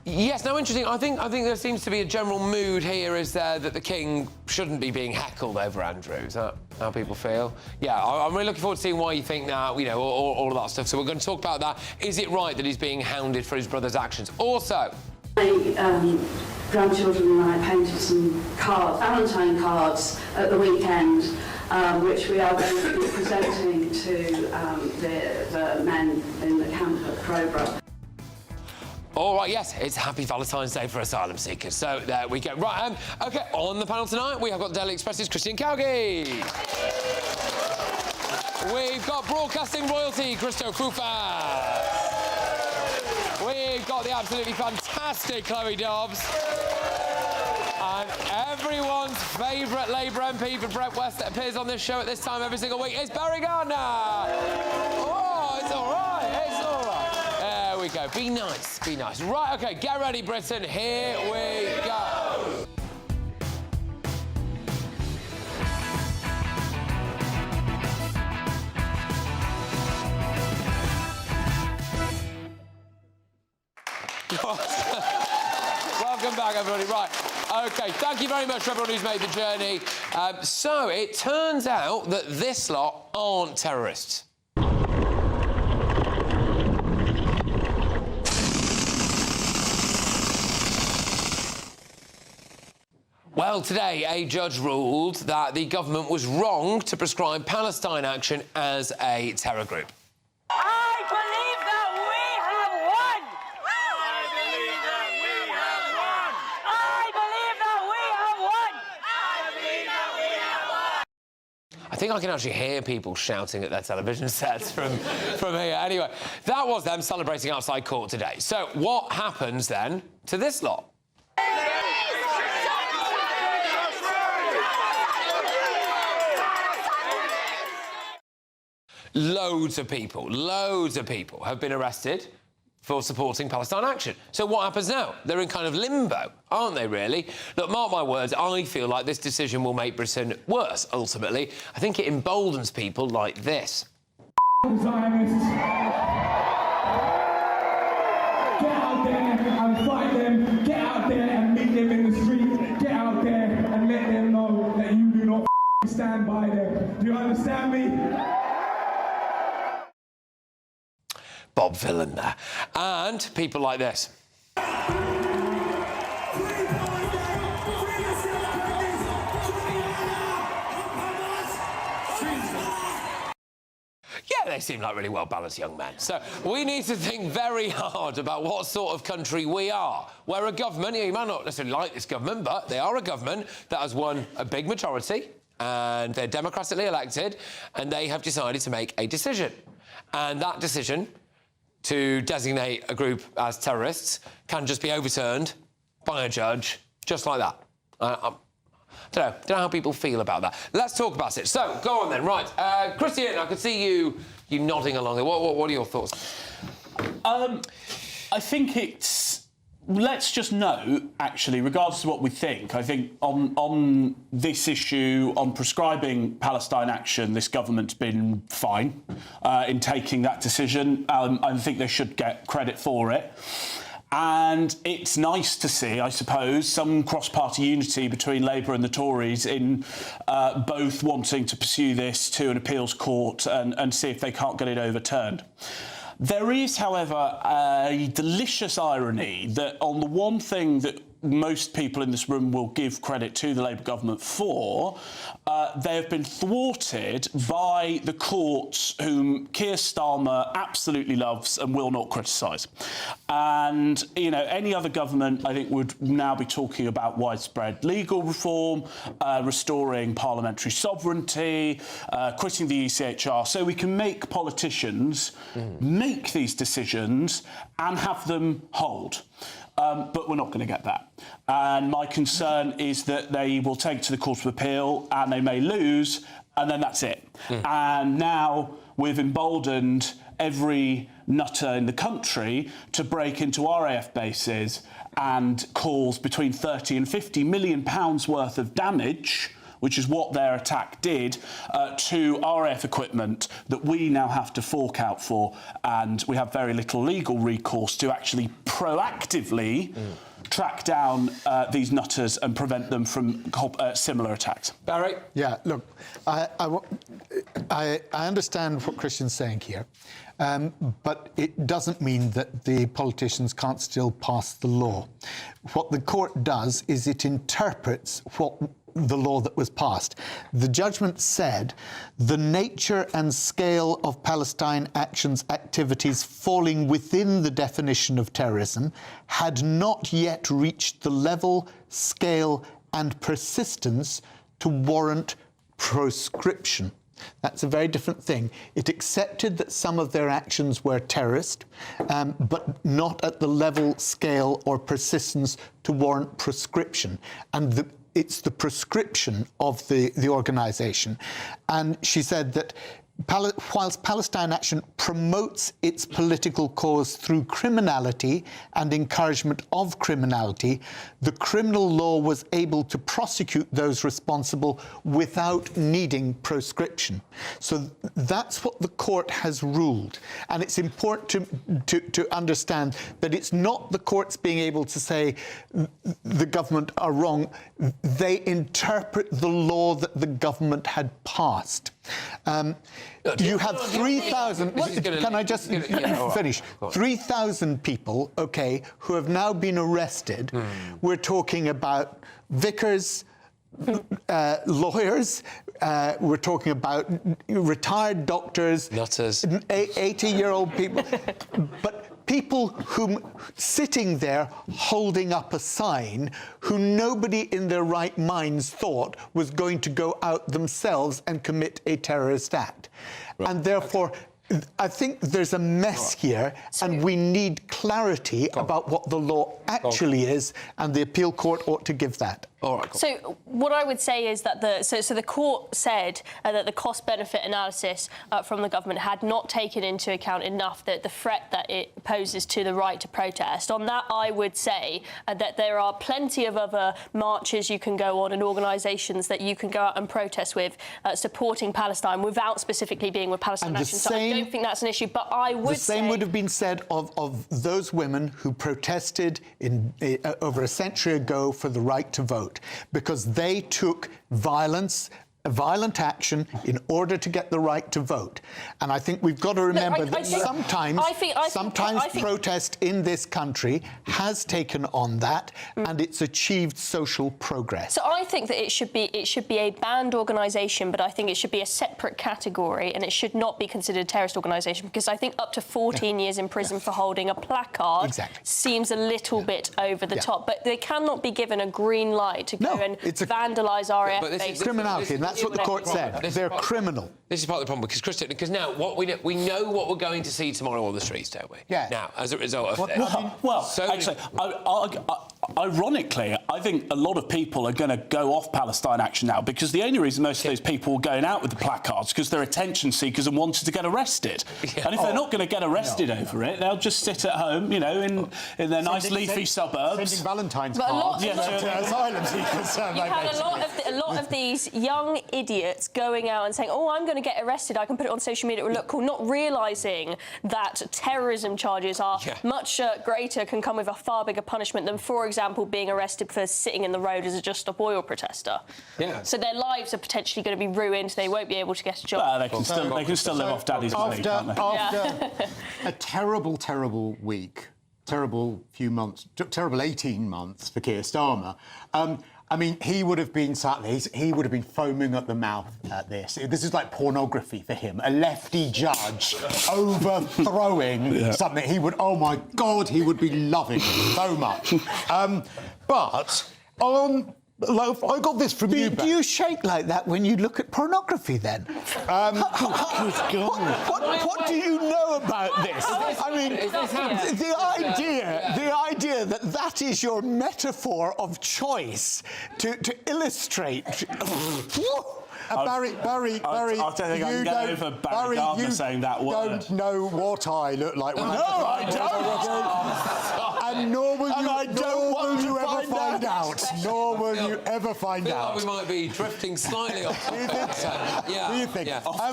yes, now interesting. I think there seems to be a general mood here is that the King shouldn't be being heckled over Andrew. Is that how people feel? Yeah, I'm really looking forward to seeing why you think that, you know, all of that stuff. So we're going to talk about that. Is it right that he's being hounded for his brother's actions? Also, my grandchildren and I painted some cards, Valentine cards, at the weekend, which we are going to be presenting to the men in the camp at Crowborough. all right, yes, it's Happy Valentine's Day for asylum seekers. So there we go. Right, OK, on the panel tonight, we have got the Daily Express's Christian Calgie. We've got broadcasting royalty, Christo Krufas. We've got the absolutely fantastic Chloe Dobbs. And everyone's favourite Labour MP for Brett West that appears on this show at this time every single week is Barry Gardner. Oh, it's all right. It's all right. There we go. Be nice. Be nice. Right, OK, get ready, Britain. Here we go. Welcome back, everybody. Right, OK, thank you very much for everyone who's made the journey. So it turns out that this lot aren't terrorists. Well, today, a judge ruled that the government was wrong to prescribe Palestine Action as a terror group. I believe that we have won! I believe that we have won! I believe that we have won! I believe that we have won! I think I can actually hear people shouting at their television sets from here. Anyway, that was them celebrating outside court today. So what happens then to this lot? Loads of people have been arrested for supporting Palestine Action. So what happens now? They're in kind of limbo, aren't they, really? Look, mark my words, I feel like this decision will make Britain worse, ultimately. I think it emboldens people like this. Zionists, get out there and fight them. Get out there and meet them in the street. Get out there and let them know that you do not stand by them. Do you understand me? Bob Villain there. And people like this. Yeah, they seem like really well-balanced young men. So we need to think very hard about what sort of country we are. We're a government, you might not necessarily like this government, but they are a government that has won a big majority, and they're democratically elected, and they have decided to make a decision. And that decision to designate a group as terrorists can just be overturned by a judge, just like that. Don't know how people feel about that. Let's talk about it. So, go on then. Right. Christys, I could see you nodding along there. What are your thoughts? I think it's... Let's just note, actually, regardless of what we think, I think on this issue, on prescribing Palestine Action, this government's been fine in taking that decision. I think they should get credit for it. And it's nice to see, I suppose, some cross-party unity between Labour and the Tories in both wanting to pursue this to an appeals court and see if they can't get it overturned. There is, however, a delicious irony that on the one thing that most people in this room will give credit to the Labour government for, they have been thwarted by the courts whom Keir Starmer absolutely loves and will not criticise. And, you know, any other government, I think, would now be talking about widespread legal reform, restoring parliamentary sovereignty, quitting the ECHR, so we can make politicians make these decisions and have them hold. But we're not going to get that. And my concern is that they will take to the Court of Appeal and they may lose, and then that's it. And now we've emboldened every nutter in the country to break into RAF bases and cause between 30 and 50 million pounds worth of damage, which is what their attack did, to RAF equipment that we now have to fork out for, and we have very little legal recourse to actually proactively track down these nutters and prevent them from similar attacks. Barry? Yeah, look, I understand what Christian's saying here, but it doesn't mean that the politicians can't still pass the law. What the court does is it interprets the law that was passed. The judgment said the nature and scale of Palestine Action's activities falling within the definition of terrorism had not yet reached the level, scale and persistence to warrant proscription. That's a very different thing. It accepted that some of their actions were terrorist, but not at the level, scale or persistence to warrant proscription. And it's the prescription of the organisation. And she said that whilst Palestine Action promotes its political cause through criminality and encouragement of criminality, the criminal law was able to prosecute those responsible without needing proscription. So that's what the court has ruled. And it's important to understand that it's not the courts being able to say the government are wrong. They interpret the law that the government had passed. You have 3,000... Can I just finish? 3,000 people, OK, who have now been arrested. We're talking about vicars, lawyers, we're talking about retired doctors... Nutters. 80-year-old people. But people who sitting there holding up a sign who nobody in their right minds thought was going to go out themselves and commit a terrorist act. Right. And therefore, I think there's a mess here, and we need clarity about what the law actually is, and the appeal court ought to give that. All right, cool. So what I would say is that the court said that the cost-benefit analysis from the government had not taken into account enough the threat that it poses to the right to protest. On that, I would say that there are plenty of other marches you can go on and organisations that you can go out and protest with supporting Palestine without specifically being with Palestine Action. So I don't think that's an issue, but I would say... The same would have been said of those women who protested over a century ago for the right to vote, because they took violence a violent action in order to get the right to vote. And I think we've got to remember that sometimes protest in this country has taken on that, and it's achieved social progress. So I think that it should be a banned organisation, but I think it should be a separate category, and it should not be considered a terrorist organisation, because I think up to 14 years in prison for holding a placard seems a little bit over the top. But they cannot be given a green light to go and vandalise RAF bases. Criminality, and that's what the court said. They're criminal. This is part of the problem, because now what we know what we're going to see tomorrow on the streets, don't we? Yeah. Now, as a result of this. Actually, ironically, I think a lot of people are going to go off Palestine Action now, because the only reason most of those people were going out with the placards because they're attention seekers and wanted to get arrested. Yeah. And if they're not going to get arrested over it, they'll just sit at home, you know, in their nice leafy suburbs. Sending Valentine's cards to asylum seekers. You had a lot of these young idiots going out and saying, "Oh, I'm going to get arrested. I can put it on social media. It will look cool," not realising that terrorism charges are much greater, can come with a far bigger punishment than, for example, being arrested for sitting in the road as a Just Stop Oil protester. Yeah. So their lives are potentially going to be ruined. They won't be able to get a job. Well, they can still live off daddy's money, can't they? After a terrible, terrible week, terrible few months, terrible 18 months for Keir Starmer. I mean, he would have been sat there, he would have been foaming at the mouth at this. This is like pornography for him. A lefty judge overthrowing something. He would, oh my God, he would be loving it so much. But I got this from you. Do you shake like that when you look at pornography, then? What do you know about this? I mean, the idea that is your metaphor of choice to illustrate. Barry, I'll tell you, I can get over Barry Gardner saying that word. You don't know what I look like when I don't. And nor will you ever find out. Nor will you ever find out. We might be drifting slightly off. Do you think so? Yeah. Do you think? Yeah. I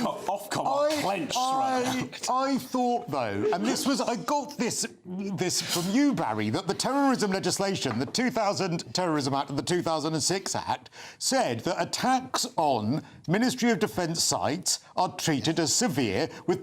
thought, though, and I got this from you, Barry, that the terrorism legislation, the 2000 Terrorism Act and the 2006 Act, said that attacks on Ministry of Defence sites are treated as severe, with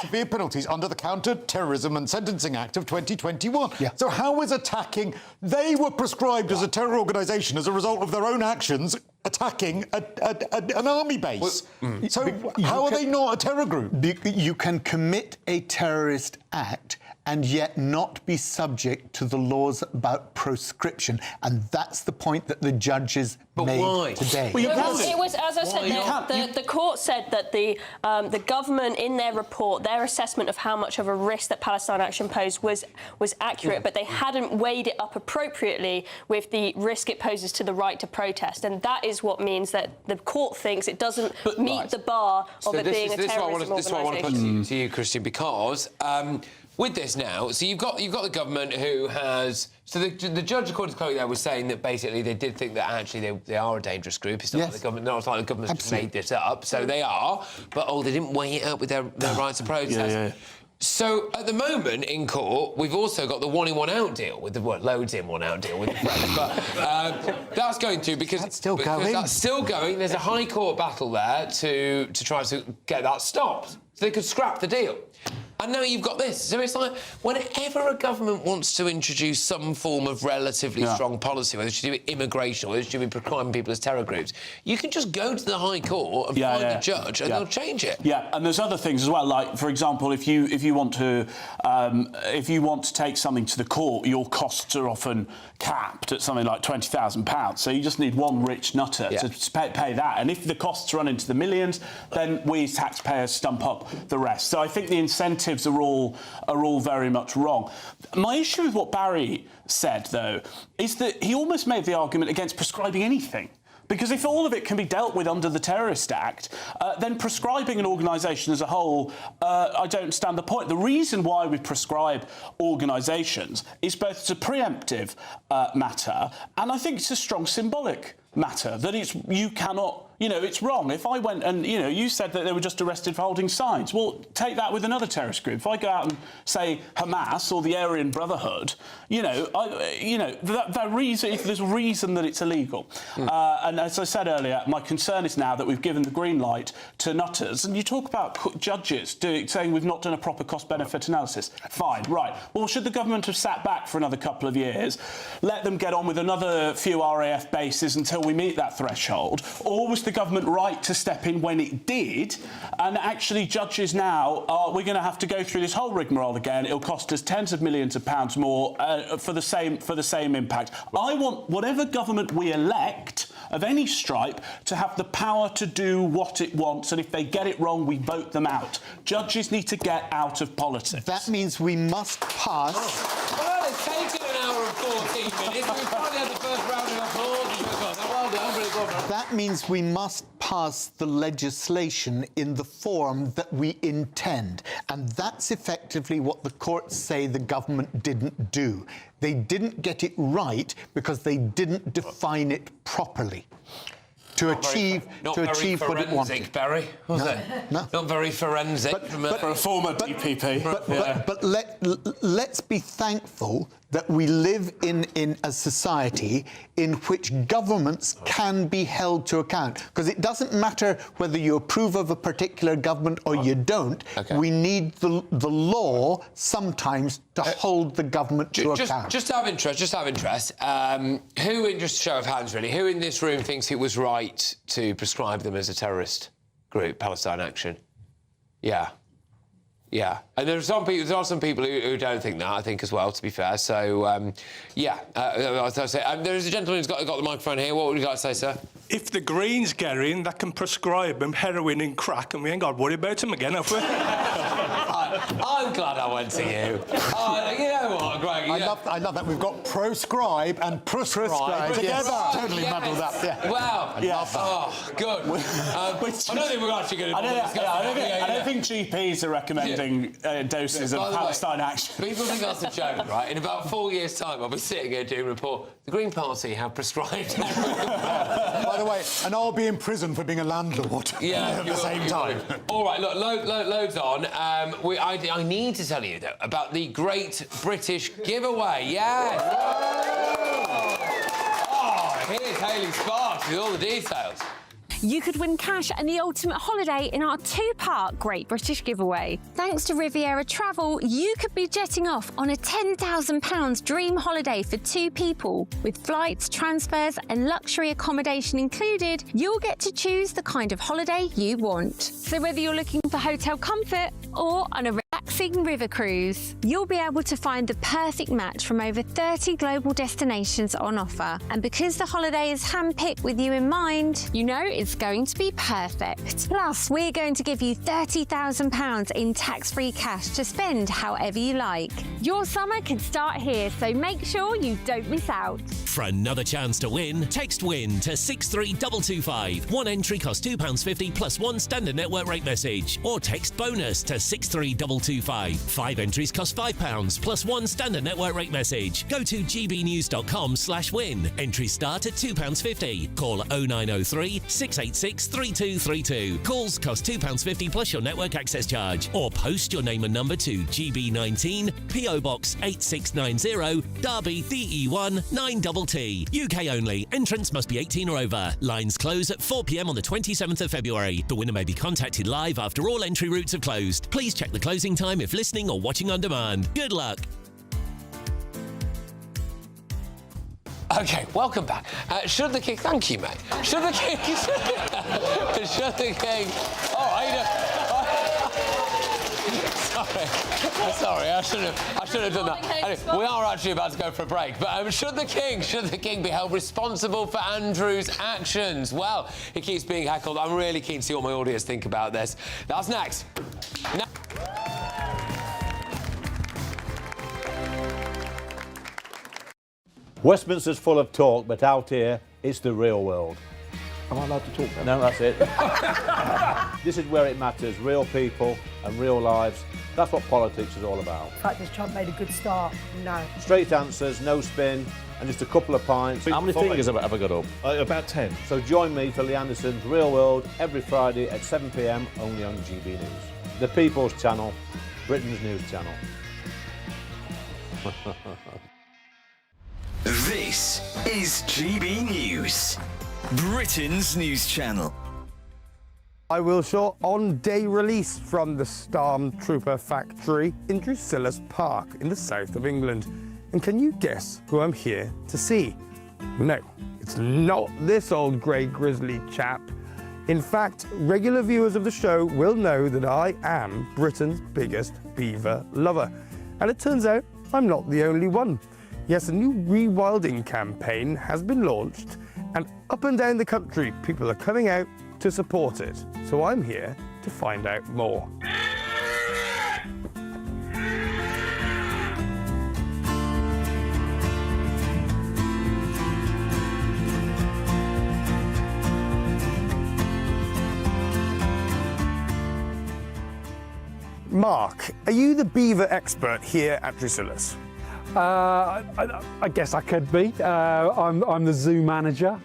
severe penalties under the Counter-Terrorism and Sentencing Act of 2021. Yeah. So how is attacking... They were prescribed as a terror organisation as a result of their own actions attacking an army base. So how are they not a terror group? You can commit a terrorist act and yet not be subject to the laws about proscription. And that's the point that the judges made today. It was, as I said, the court said that the government, in their report, their assessment of how much of a risk that Palestine Action posed was accurate, but they hadn't weighed it up appropriately with the risk it poses to the right to protest. And that is what means that the court thinks it doesn't meet the bar of it being a terrorism organisation. This is what I want to put to you, Christian, because... with this now, so you've got the government who has... So the judge, according to Chloe there, was saying that basically they did think that actually they are a dangerous group. It's not like the government, like the government's made this up. So they are, but they didn't weigh it up with their rights of protest. So at the moment in court, we've also got the one in, one out deal with the loads in, one out deal with the French. But that's going through because that's still going. There's a high court battle there to try to get that stopped, so they could scrap the deal. And now you've got this. So it's like, whenever a government wants to introduce some form of relatively strong policy, whether it's to do with immigration or whether it's to do with prescribing people as terror groups, you can just go to the High Court and find a judge and they'll change it. Yeah, and there's other things as well. Like, for example, if you want to take something to the court, your costs are often capped at something like £20,000. So you just need one rich nutter to pay that. And if the costs run into the millions, then we as taxpayers stump up the rest. So I think the incentives are all very much wrong. My issue with what Barry said, though, is that he almost made the argument against prescribing anything. Because if all of it can be dealt with under the Terrorist Act, then prescribing an organisation as a whole, I don't understand the point. The reason why we prescribe organisations is both it's a preemptive matter, and I think it's a strong symbolic matter, that you cannot You know, it's wrong. If I went and, you know, you said that they were just arrested for holding signs. Well, take that with another terrorist group. If I go out and say Hamas or the Aryan Brotherhood, you know, if there's a reason that it's illegal. And as I said earlier, my concern is now that we've given the green light to nutters. And you talk about judges saying we've not done a proper cost-benefit analysis. Fine, right. Well, should the government have sat back for another couple of years, let them get on with another few RAF bases until we meet that threshold? Or was the government right to step in when it did? And actually, judges now, we're going to have to go through this whole rigmarole again. It'll cost us tens of millions of pounds more for the same impact. I want whatever government we elect of any stripe to have the power to do what it wants, and if they get it wrong, we vote them out. Judges need to get out of politics. That means we must pass... Well, it's taken an hour and 14 minutes. We've finally had the first round of applause. Well done, really good. That means we must pass the legislation in the form that we intend. And that's effectively what the courts say the government didn't do. They didn't get it right because they didn't define it properly. To achieve what it wanted. Barry, was it? No. Not very forensic for a former DPP. But let's be thankful that we live in a society in which governments can be held to account. Because it doesn't matter whether you approve of a particular government or you don't. Okay. We need the law sometimes to hold the government to account. Just out of interest, who, in just a show of hands really, who in this room thinks it was right to prescribe them as a terrorist group, Palestine Action? Yeah. Yeah, and there are some people who don't think that, I think, as well, to be fair. So, there's a gentleman who's got the microphone here. What would you like to say, sir? If the Greens get in, that can prescribe them heroin and crack, and we ain't got to worry about them again, have we? I'm glad I went to you. You know what, Greg? I love that we've got proscribe and prescribe together. Yes. Totally muddled up. Yeah. Wow. Yes. Oh, good. I don't think we're actually going to. I don't think GPs are recommending doses of Palestine Action. People think that's a joke, right? In about 4 years' time, I'll be sitting here doing a report. The Green Party have prescribed. By the way, and I'll be in prison for being a landlord. Yeah, at the same time. All right, look, loads on. I need to tell you though about the Great British Giveaway. Yes. Oh, here's Hayley Sparks with all the details. You could win cash and the ultimate holiday in our two-part Great British Giveaway. Thanks to Riviera Travel, you could be jetting off on a £10,000 dream holiday for 2 people. With flights, transfers and luxury accommodation included, you'll get to choose the kind of holiday you want. So whether you're looking for hotel comfort or on a relaxing river cruise, you'll be able to find the perfect match from over 30 global destinations on offer. And because the holiday is handpicked with you in mind, you know it's going to be perfect. Plus, we're going to give you £30,000 in tax-free cash to spend however you like. Your summer can start here, so make sure you don't miss out. For another chance to win, text WIN to 63225. One entry costs £2.50 plus one standard network rate message. Or text bonus to 63225. 5 entries cost £5 plus one standard network rate message. Go to gbnews.com/win. Entries start at £2.50. Call 0903 686 3232. Calls cost £2.50 plus your network access charge. Or post your name and number to GB19, PO Box 8690, Derby, DE1 9TT. UK only. Entrants must be 18 or over. Lines close at 4 p.m. on the 27th of February. The winner may be contacted live after all entry routes have closed. Please check the closing time if listening or watching on demand. Good luck. Okay, welcome back. Should the king... Thank you, mate. Should the king... should the king... All right. Sorry, I shouldn't have done that. Anyway, we are actually about to go for a break. But should the king be held responsible for Andrew's actions? Well, he keeps being heckled. I'm really keen to see what my audience think about this. That's next. Westminster's full of talk, but out here, it's the real world. Am I allowed to talk now? No, that's it. This is where it matters. Real people and real lives. That's what politics is all about. The fact has Trump made a good start? No. Straight answers, no spin, and just a couple of pints. How many fingers have I got up? About 10. So join me for Lee Anderson's Real World every Friday at 7 p.m. only on GB News. The People's Channel, Britain's news channel. This is GB News, Britain's news channel. I will show on-day release from the Stormtrooper factory in Drusilla's Park in the south of England. And can you guess who I'm here to see? No, it's not this old grey grizzly chap. In fact, regular viewers of the show will know that I am Britain's biggest beaver lover. And it turns out I'm not the only one. Yes, a new rewilding campaign has been launched, and up and down the country, people are coming out to support it. So I'm here to find out more. Mark, are you the beaver expert here at Drusilla's? I guess I could be. I'm the zoo manager,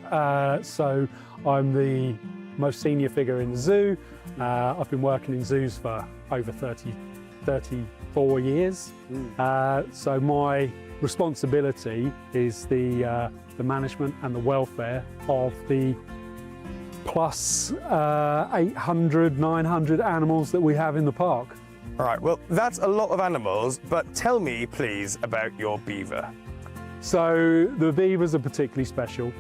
so I'm the most senior figure in the zoo. I've been working in zoos for over 34 years. So my responsibility is the management and the welfare of the plus 800, 900 animals that we have in the park. All right, well, that's a lot of animals, but tell me, please, about your beaver. So the beavers are particularly special.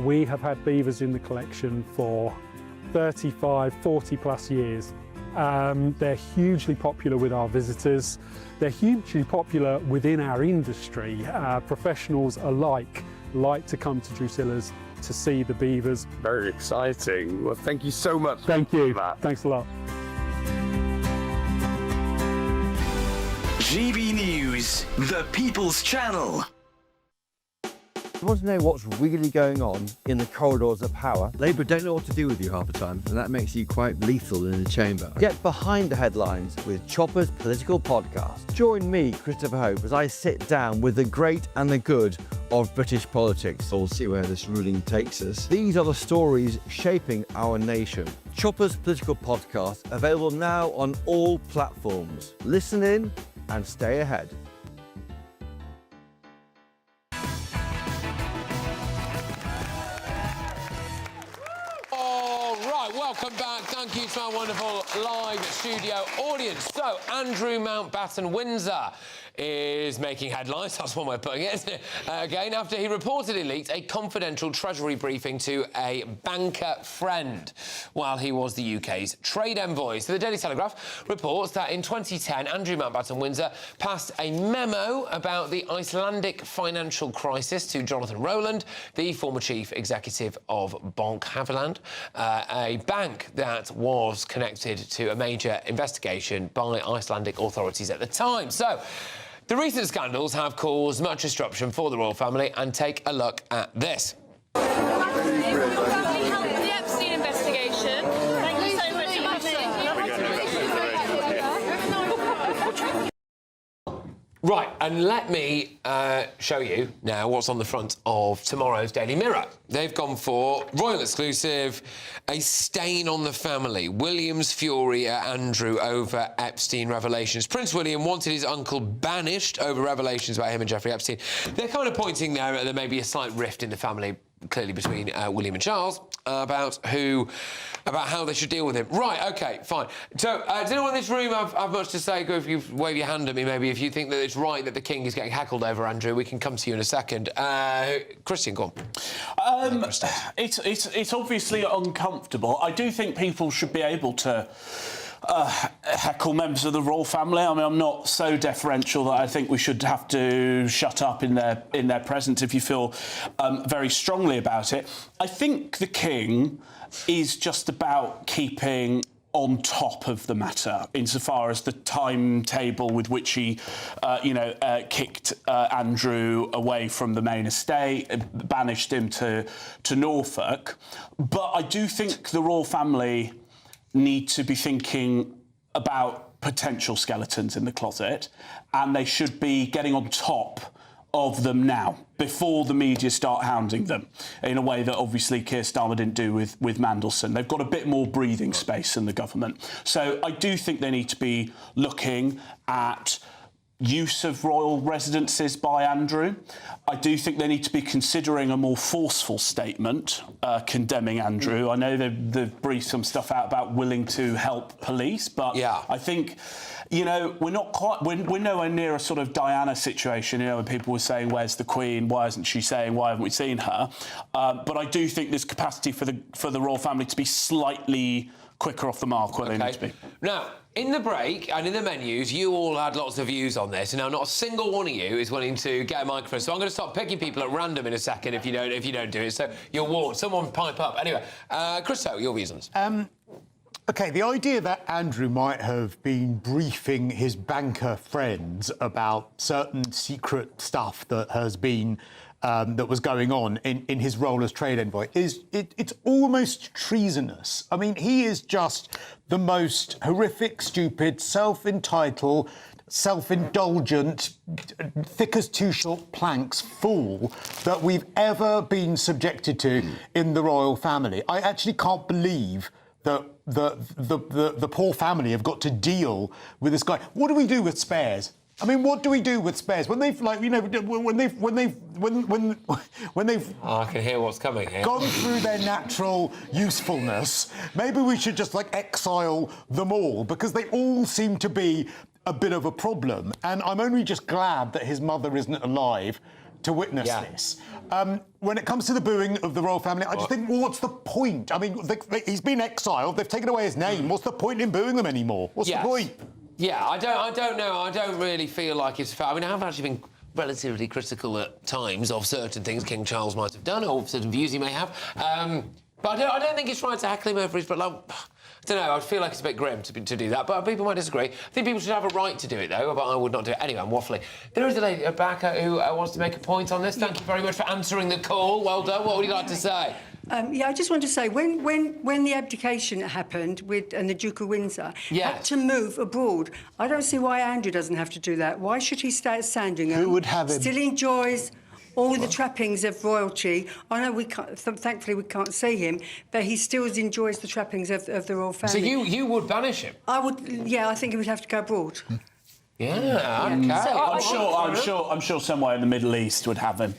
We have had beavers in the collection for 35, 40 plus years. They're hugely popular with our visitors. They're hugely popular within our industry. Professionals alike like to come to Drusilla's to see the beavers. Very exciting. Well, thank you so much. Thank you. Thanks a lot. GB News, the People's Channel. You want to know what's really going on in the corridors of power? Labour don't know what to do with you half the time, and that makes you quite lethal in the chamber. Get behind the headlines with Chopper's political podcast. Join me, Christopher Hope, as I sit down with the great and the good of British politics. We'll see where this ruling takes us. These are the stories shaping our nation. Chopper's political podcast, available now on all platforms. Listen in and stay ahead. Welcome back. Thank you to our wonderful live studio audience. So, Andrew Mountbatten-Windsor is making headlines, that's one way of putting it, isn't it? Again, after he reportedly leaked a confidential Treasury briefing to a banker friend while he was the UK's trade envoy. So the Daily Telegraph reports that in 2010, Andrew Mountbatten-Windsor passed a memo about the Icelandic financial crisis to Jonathan Rowland, the former chief executive of Bank Haveland, a bank that was connected to a major investigation by Icelandic authorities at the time. So, the recent scandals have caused much disruption for the royal family, and take a look at this. The Epstein investigation. Thank you so much for coming. Right, and let me show you now what's on the front of tomorrow's Daily Mirror. They've gone for royal exclusive, a stain on the family. William's fury at Andrew over Epstein revelations. Prince William wanted his uncle banished over revelations about him and Jeffrey Epstein. They're kind of pointing there at there may be a slight rift in the family, clearly between William and Charles, about how they should deal with him. Right, OK, fine. So, does anyone in this room have much to say? Go if you wave your hand at me, maybe, if you think that it's right that the king is getting heckled over Andrew. We can come to you in a second. Christian, go on. It's obviously uncomfortable. I do think people should be able to heckle members of the royal family. I mean, I'm not so deferential that I think we should have to shut up in their presence if you feel very strongly about it. I think the king is just about keeping on top of the matter insofar as the timetable with which he, kicked Andrew away from the main estate, banished him to Norfolk. But I do think the royal family need to be thinking about potential skeletons in the closet, and they should be getting on top of them now, before the media start hounding them, in a way that obviously Keir Starmer didn't do with Mandelson. They've got a bit more breathing space in the government. So I do think they need to be looking at use of royal residences by Andrew. I do think they need to be considering a more forceful statement condemning Andrew. I know they've briefed some stuff out about willing to help police, but I think, we're nowhere near a sort of Diana situation, when people were saying, where's the Queen? Why isn't she saying, why haven't we seen her? But I do think there's capacity for the royal family to be slightly quicker off the mark where they need to be. Now, in the break and in the menus, you all had lots of views on this, and now not a single one of you is willing to get a microphone. So I'm going to start picking people at random in a second if you don't do it. So you're warned. Someone pipe up. Anyway, Christo, your views on this. OK, the idea that Andrew might have been briefing his banker friends about certain secret stuff that has been that was going on in his role as trade envoy it's almost treasonous. I mean, he is just the most horrific, stupid, self-entitled, self-indulgent, thick as two short planks fool that we've ever been subjected to in the royal family. I actually can't believe that the poor family have got to deal with this guy. What do we do with spares? I mean, what do we do with spares when they've when they've I can hear what's coming here. Gone through their natural usefulness? Maybe we should just exile them all, because they all seem to be a bit of a problem. And I'm only just glad that his mother isn't alive to witness this. When it comes to the booing of the royal family, I just think, well, what's the point? I mean, he's been exiled. They've taken away his name. What's the point in booing them anymore? What's the point? Yeah, I don't know. I don't really feel like it's fair. I mean, I've actually been relatively critical at times of certain things King Charles might have done, or certain views he may have. But I don't think it's right to heckle him over his... But I don't know, I feel like it's a bit grim to do that, but people might disagree. I think people should have a right to do it, though, but I would not do it. Anyway, I'm waffling. There is a lady back who wants to make a point on this. Thank you very much for answering the call. Well done. What would you like to say? I just want to say, when the abdication happened and the Duke of Windsor had to move abroad, I don't see why Andrew doesn't have to do that. Why should he stay at Sandringham? Who would have him? Still enjoys all the trappings of royalty. I know we can't, thankfully we can't see him, but he still enjoys the trappings of the royal family. So you would banish him? I would, yeah, I think he would have to go abroad. Yeah, okay. So I'm sure somewhere in the Middle East would have him.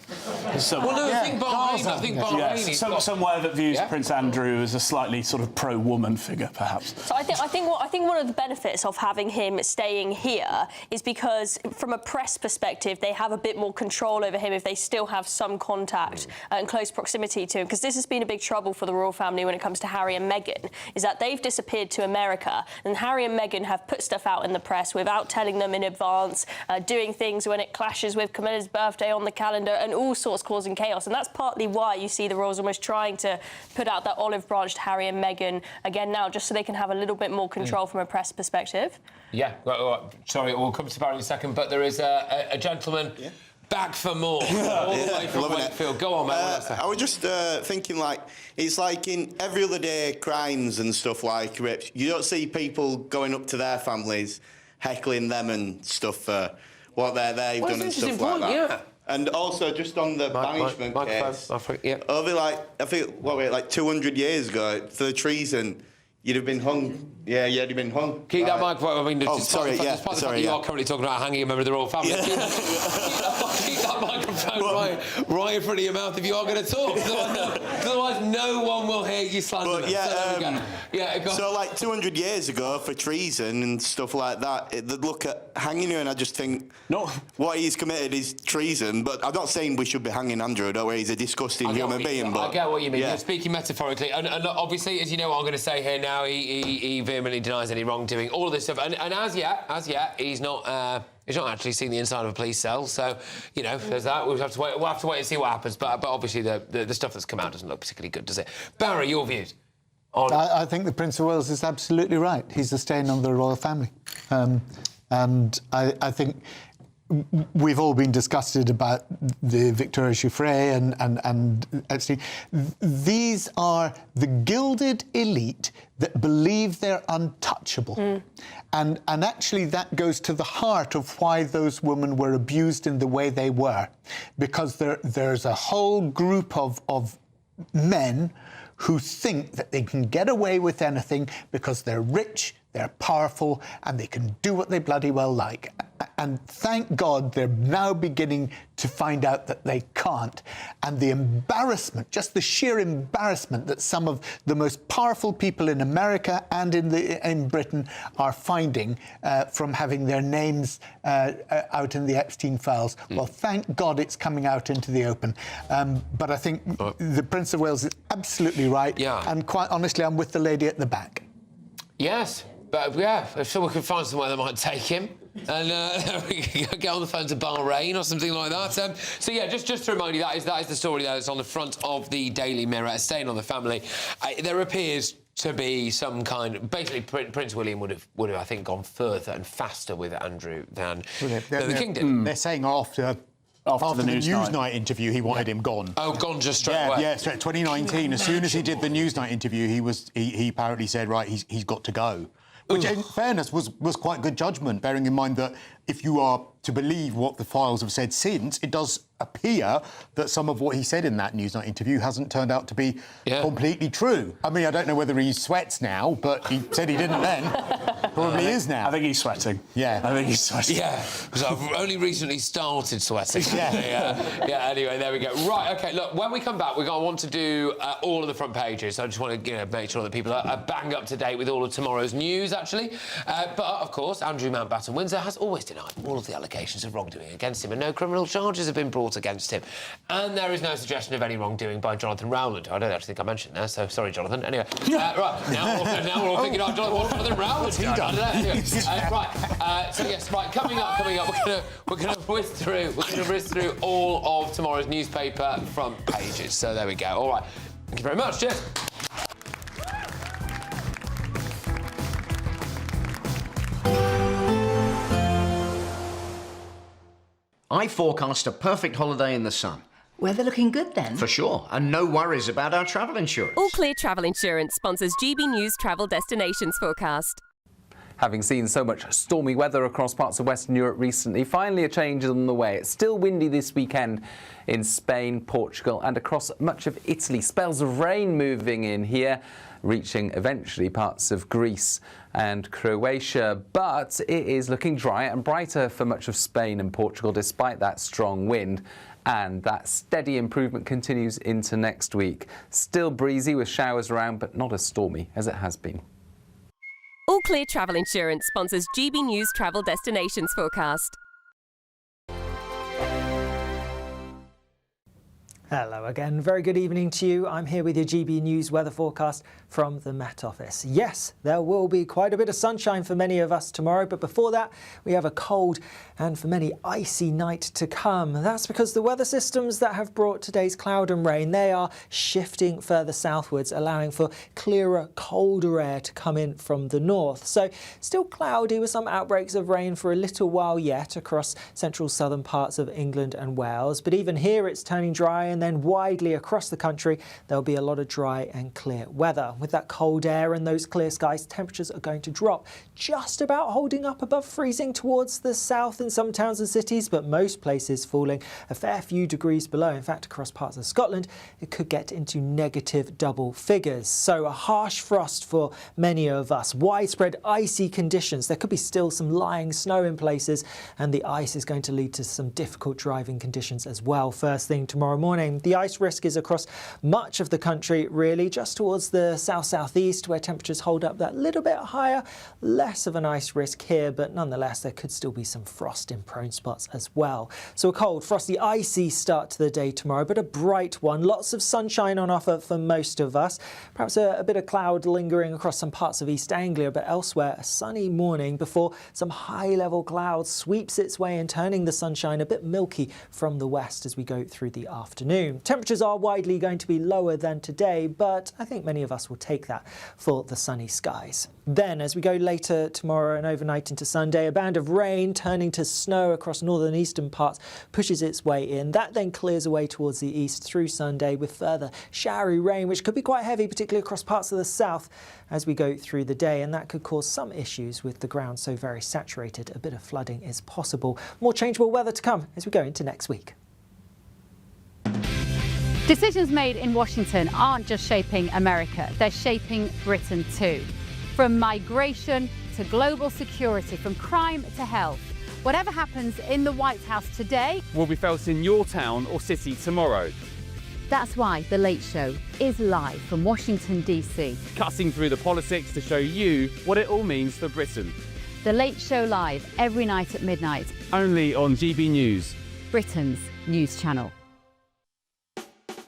I think Bahrain. Somewhere that views Prince Andrew as a slightly sort of pro-woman figure, perhaps. So I think one of the benefits of having him staying here is because, from a press perspective, they have a bit more control over him if they still have some contact and close proximity to him. Because this has been a big trouble for the royal family when it comes to Harry and Meghan, is that they've disappeared to America, and Harry and Meghan have put stuff out in the press without telling them in advance, doing things when it clashes with Camilla's birthday on the calendar, and all sorts causing chaos. And that's partly why you see the royals almost trying to put out that olive branch to Harry and Meghan again now, just so they can have a little bit more control from a press perspective. Yeah, sorry, we'll come to Barry in a second, but there is a gentleman back for more, all the way from Wakefield. Go on, mate. I was just thinking, it's like in every other day crimes and stuff like rips, you don't see people going up to their families, heckling them and stuff for what they've done and stuff like that. Yeah. And also, just on the banishment case, over I think 200 years ago, for treason, you'd have been hung. Yeah, you'd have been hung. Keep that microphone. I mean, sorry, you are currently talking about hanging a member of the royal family. Keep that microphone right in front of your mouth if you are going to talk. Otherwise, no one will hear you slander them. So 200 years ago, for treason and stuff like that, they'd look at hanging you, and I just think, what he's committed is treason. But I'm not saying we should be hanging Andrew, don't we? He's a disgusting human being. But I get what you mean. You're speaking metaphorically, and obviously, as you know what I'm going to say here now, he vehemently denies any wrongdoing, all of this stuff, and as yet, he's not actually seen the inside of a police cell, so there's that. We'll have to wait and see what happens. But obviously, the stuff that's come out doesn't look particularly good, does it? Barry, your views? I think the Prince of Wales is absolutely right. He's a stain on the royal family. And I think we've all been disgusted about the Victoria Giuffre and Epstein. These are the gilded elite that believe they're untouchable. And actually that goes to the heart of why those women were abused in the way they were. Because there's a whole group of men who think that they can get away with anything because they're rich, they're powerful, and they can do what they bloody well like. And thank God they're now beginning to find out that they can't. And the embarrassment, just the sheer embarrassment that some of the most powerful people in America and in Britain are finding from having their names out in the Epstein files. Well, thank God it's coming out into the open. But I think the Prince of Wales is absolutely right. And quite honestly, I'm with the lady at the back. Yes. But yeah, if someone can find somewhere that might take him, and we can get on the phone to Bahrain or something like that. So yeah, just to remind you, that is the story that's on the front of the Daily Mirror, a stain on the family. There appears to be some kind. Basically, Prince William would have, I think, gone further and faster with Andrew than the King did. They're saying after the news night interview, he wanted him gone. Oh, gone just straight away. Yeah, straight 2019. As soon as he did the Newsnight interview, he apparently said, right, he's got to go. Which, in fairness, was quite good judgment, bearing in mind that if you are to believe what the files have said since, it does appear that some of what he said in that Newsnight interview hasn't turned out to be completely true. I mean, I don't know whether he sweats now, but he said he didn't then. Probably is now. I think he's sweating. Yeah. I think he's sweating. Yeah, because I've only recently started sweating. Yeah, anyway, there we go. Right, OK, look, when we come back, we're going to want to do all of the front pages. So I just want to make sure that people are bang up to date with all of tomorrow's news, actually. But, of course, Andrew Mountbatten-Windsor has always denied all of the allegations of wrongdoing against him, and no criminal charges have been brought against him. And there is no suggestion of any wrongdoing by Jonathan Rowland. I don't actually think I mentioned that, so sorry, Jonathan. Anyway, right, now we're all thinking, Jonathan Rowland's done. Anyway, so yes, right, coming up, we're going to whiz through all of tomorrow's newspaper front pages. So there we go. All right, thank you very much. Cheers. I forecast a perfect holiday in the sun. Weather looking good then? For sure, and no worries about our travel insurance. All Clear Travel Insurance sponsors GB News Travel Destinations Forecast. Having seen so much stormy weather across parts of Western Europe recently, finally a change is on the way. It's still windy this weekend in Spain, Portugal and across much of Italy. Spells of rain moving in here, reaching eventually parts of Greece and Croatia. But it is looking drier and brighter for much of Spain and Portugal despite that strong wind. And that steady improvement continues into next week. Still breezy with showers around, but not as stormy as it has been. All Clear Travel Insurance sponsors GB News Travel Destinations Forecast. Hello again, very good evening to you. I'm here with your GB News weather forecast from the Met Office. Yes, there will be quite a bit of sunshine for many of us tomorrow, but before that we have a cold and for many icy night to come. That's because the weather systems that have brought today's cloud and rain, they are shifting further southwards, allowing for clearer, colder air to come in from the north. So still cloudy with some outbreaks of rain for a little while yet across central southern parts of England and Wales, but even here it's turning dry, and then widely across the country there'll be a lot of dry and clear weather. With that cold air and those clear skies, temperatures are going to drop, just about holding up above freezing towards the south in some towns and cities, but most places falling a fair few degrees below. In fact, across parts of Scotland it could get into negative double figures. So a harsh frost for many of us, widespread icy conditions. There could be still some lying snow in places, and the ice is going to lead to some difficult driving conditions as well. First thing tomorrow morning, the ice risk is across much of the country, really, just towards the south-southeast where temperatures hold up that little bit higher. Less of an ice risk here, but nonetheless there could still be some frost in prone spots as well. So a cold, frosty, icy start to the day tomorrow, but a bright one. Lots of sunshine on offer for most of us. Perhaps a bit of cloud lingering across some parts of East Anglia, but elsewhere a sunny morning before some high-level cloud sweeps its way in, turning the sunshine a bit milky from the west as we go through the afternoon. afternoon. Temperatures are widely going to be lower than today, but I think many of us will take that for the sunny skies. Then, as we go later tomorrow and overnight into Sunday, a band of rain turning to snow across northern and eastern parts pushes its way in. That then clears away towards the east through Sunday with further showery rain, which could be quite heavy, particularly across parts of the south as we go through the day, and that could cause some issues with the ground so very saturated. A bit of flooding is possible. More changeable weather to come as we go into next week. Decisions made in Washington aren't just shaping America, they're shaping Britain too. From migration to global security, from crime to health. Whatever happens in the White House today will be felt in your town or city tomorrow. That's why The Late Show is live from Washington, D.C. Cutting through the politics to show you what it all means for Britain. The Late Show live every night at midnight. Only on GB News, Britain's news channel.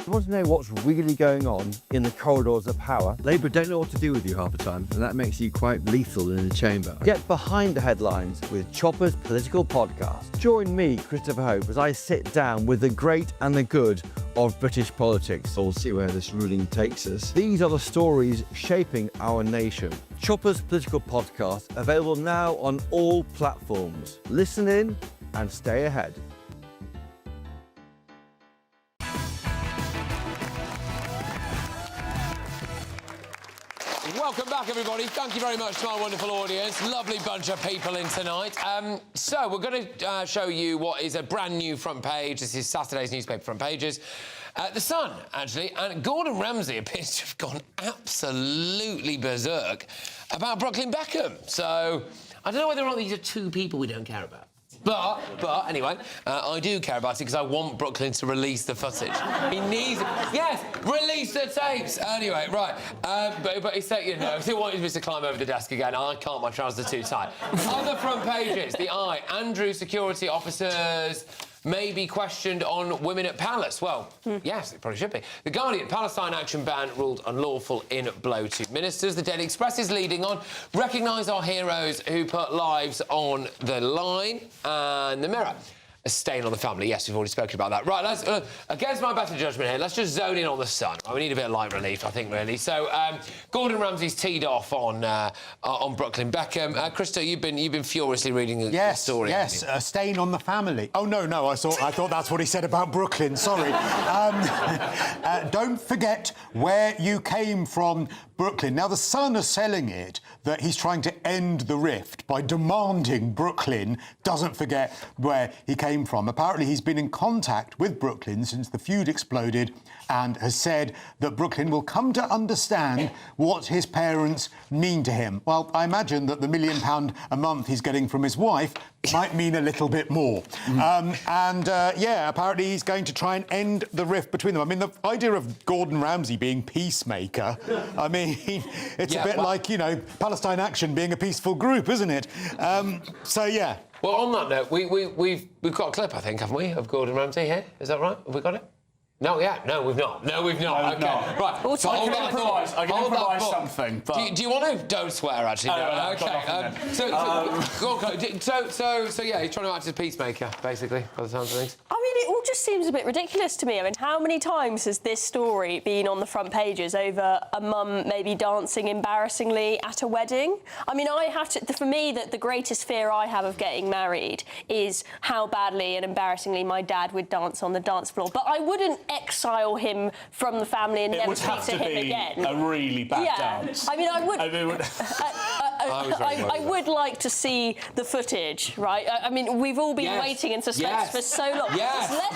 You want to know what's really going on in the corridors of power? Labour don't know what to do with you half the time, and that makes you quite lethal in the chamber. Get behind the headlines with Chopper's Political Podcast. Join me, Christopher Hope, as I sit down with the great and the good of British politics. We'll see where this ruling takes us. These are the stories shaping our nation. Chopper's Political Podcast, available now on all platforms. Listen in and stay ahead. Welcome back, everybody. Thank you very much to my wonderful audience. Lovely bunch of people in tonight. So we're going to show you what is a brand new front page. This is Saturday's newspaper front pages. The Sun, actually, and Gordon Ramsay appears to have gone absolutely berserk about Brooklyn Beckham. So I don't know whether or not these are two people we don't care about. But anyway, I do care about it because I want Brooklyn to release the footage. He needs it. Yes, release the tapes. Anyway, right. But he said, you know, if he wanted me to climb over the desk again, I can't. My trousers are too tight. Other front pages. The Eye. Andrew security officers may be questioned on women at Palace. Well, yes, it probably should be. The Guardian, Palestine Action ban ruled unlawful in blow to ministers. The Daily Express is leading on. Recognise our heroes who put lives on the line. And the Mirror, a stain on the family. Yes, we've already spoken about that. Right, let's, against my better judgment here, let's just zone in on the Sun. We need a bit of light relief, I think, really. So, Gordon Ramsay's teed off on Brooklyn Beckham. Christo, you've been furiously reading the story. Yes, a stain on the family. Oh, no, I thought that's what he said about Brooklyn. Sorry. Don't forget where you came from, Brooklyn. Now, the Sun are selling it that he's trying to end the rift by demanding Brooklyn doesn't forget where he came from. Apparently, he's been in contact with Brooklyn since the feud exploded and has said that Brooklyn will come to understand what his parents mean to him. Well, I imagine that the £1 million a month he's getting from his wife might mean a little bit more. Apparently he's going to try and end the rift between them. I mean, the idea of Gordon Ramsay being peacemaker, I mean, it's a bit like, you know, Palestine Action being a peaceful group, isn't it? Well, on that note, we've got a clip, I think, haven't we, of Gordon Ramsay here? Is that right? Have we got it? No, yeah. No, we've not. No, we've not. Okay. Right. So I can improvise something. But... Do you want to? Don't swear, actually. No. Okay. So, yeah, he's trying to act as a peacemaker, basically, by the sounds of things. I mean, it all just seems a bit ridiculous to me. I mean, how many times has this story been on the front pages over a mum maybe dancing embarrassingly at a wedding? I mean, for me, the greatest fear I have of getting married is how badly and embarrassingly my dad would dance on the dance floor. But I wouldn't exile him from the family and never speak to him again. It would have to be a really bad dance. I mean, I would like to see the footage, right? I mean, we've all been waiting in suspense for so long. Yes. Let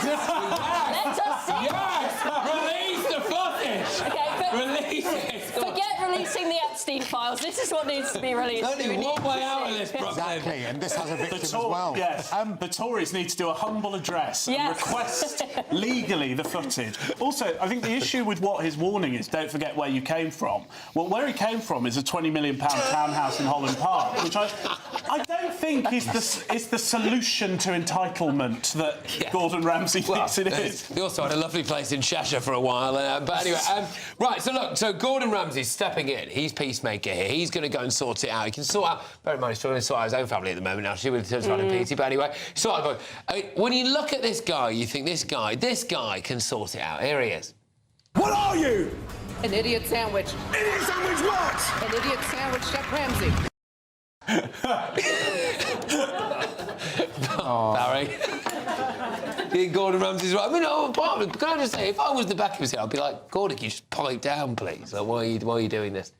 us see. Yes. Release the footage. Okay, but release it. Forget releasing the Epstein files. This is what needs to be released. Only one way out of this, Brooklyn. Exactly, and this has a victim as well. Yes. The Tories need to do a humble address and request legally the footage. Also, I think the issue with what his warning is, don't forget where you came from. Well, where he came from is a £20 million townhouse in Holland Park, which I don't think is the solution to entitlement that Gordon Ramsay thinks it is. They also had a lovely place in Cheshire for a while. But anyway, right, so look, so Gordon Ramsay's stepping in. He's peacemaker here. He's going to go and sort it out. He can sort out... Bear in mind, he's struggling to sort out his own family at the moment, actually, with the surrounding PT. But anyway, sort out... I mean, when you look at this guy, you think this guy can sort it out. Here he is. What are you? An idiot sandwich. Idiot sandwich what? An idiot sandwich, Chef Ramsay. Barry. You think Gordon Ramsay's right? I mean, can I just say, if I was the back of his head, I'd be like, Gordon, can you just pipe down, please? Like, why are you doing this?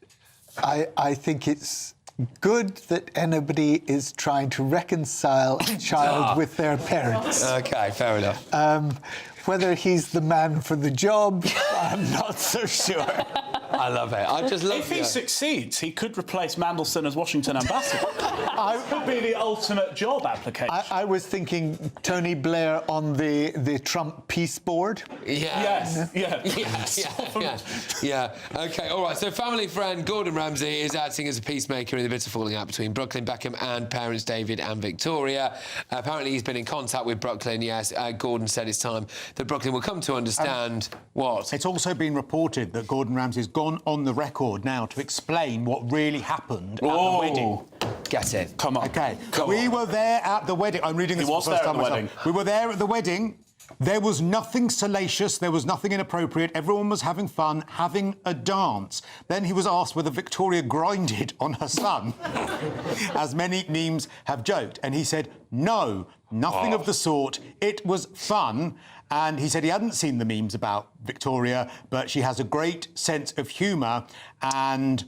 I think it's good that anybody is trying to reconcile a child with their parents. OK, fair enough. Whether he's the man for the job, I'm not so sure. I love it. I just love it. If he succeeds, he could replace Mandelson as Washington ambassador. That could be the ultimate job application. I was thinking Tony Blair on the Trump peace board. Yeah. Yeah. OK, all right. So family friend Gordon Ramsay is acting as a peacemaker in the bitter falling out between Brooklyn Beckham and parents David and Victoria. Apparently he's been in contact with Brooklyn, yes. Gordon said it's time that Brooklyn will come to understand what? It's also been reported that Gordon Ramsay's gone on the record now to explain what really happened at the wedding. Get it. Come on. OK. We were there at the wedding. I'm reading this for the first time myself. We were there at the wedding. There was nothing salacious. There was nothing inappropriate. Everyone was having fun, having a dance. Then he was asked whether Victoria grinded on her son, as many memes have joked. And he said, no, nothing of the sort. It was fun. And he said he hadn't seen the memes about Victoria, but she has a great sense of humour and...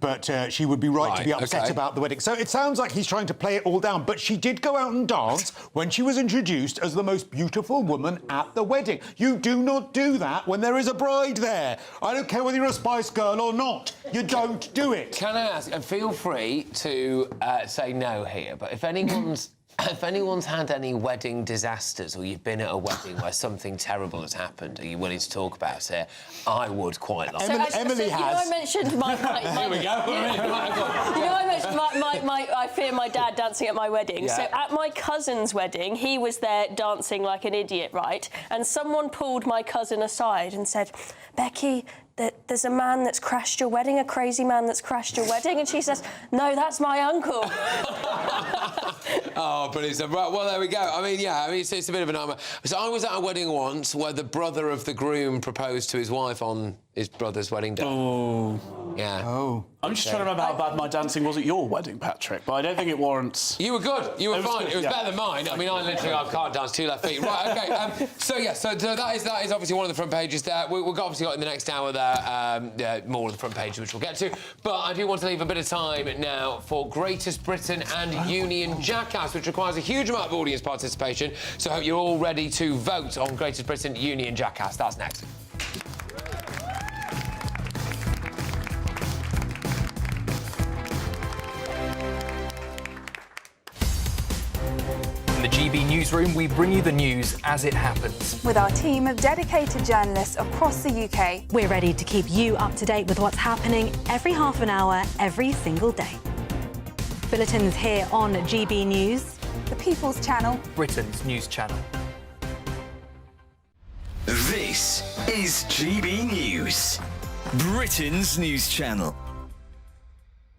but she would be right to be upset about the wedding. So it sounds like he's trying to play it all down, but she did go out and dance when she was introduced as the most beautiful woman at the wedding. You do not do that when there is a bride there. I don't care whether you're a Spice Girl or not. You don't do it. Can I ask, and feel free to say no here, but if anyone's had any wedding disasters or you've been at a wedding where something terrible has happened, are you willing to talk about it? I would quite like to. Emily has. You know, I mentioned my Here we go. You know, I mentioned I fear my dad dancing at my wedding. Yeah. So at my cousin's wedding, he was there dancing like an idiot, right? And someone pulled my cousin aside and said, Becky, there's a man that's crashed your wedding, a crazy man that's crashed your wedding. And she says, no, that's my uncle. Oh, brilliant. Right, well, there we go. I mean, it's a bit of an nightmare. So I was at a wedding once where the brother of the groom proposed to his wife on his brother's wedding day. Oh. Yeah. Oh. I'm just trying to remember how bad my dancing was at your wedding, Patrick, but I don't think it warrants... You were good. You were fine. It was better than mine. I mean, I can't dance 2 left feet. Right, OK. So that is obviously one of the front pages there. We've obviously got in the next hour there more of the front page, which we'll get to. But I do want to leave a bit of time now for Greatest Britain and Union Jackass, which requires a huge amount of audience participation. So I hope you're all ready to vote on Greatest Britain Union Jackass. That's next. In the GB newsroom, we bring you the news as it happens. With our team of dedicated journalists across the UK. We're ready to keep you up to date with what's happening every half an hour, every single day. Bulletins here on GB News. The People's Channel. Britain's news channel. This is GB News, Britain's news channel.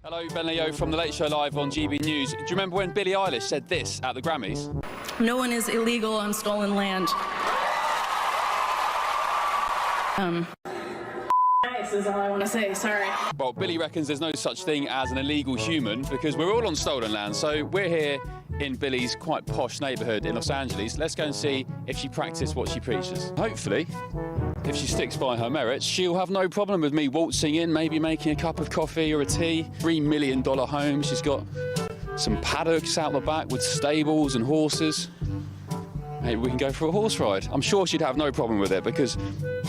Hello, Ben Leo from The Late Show Live on GB News. Do you remember when Billie Eilish said this at the Grammys? No one is illegal on stolen land. Is all I want to say, sorry. Well, Billie reckons there's no such thing as an illegal human because we're all on stolen land. So we're here in Billie's quite posh neighbourhood in Los Angeles. Let's go and see if she practiced what she preaches. Hopefully, if she sticks by her merits, she'll have no problem with me waltzing in, maybe making a cup of coffee or a tea. $3 million home. She's got some paddocks out the back with stables and horses. Maybe we can go for a horse ride. I'm sure she'd have no problem with it because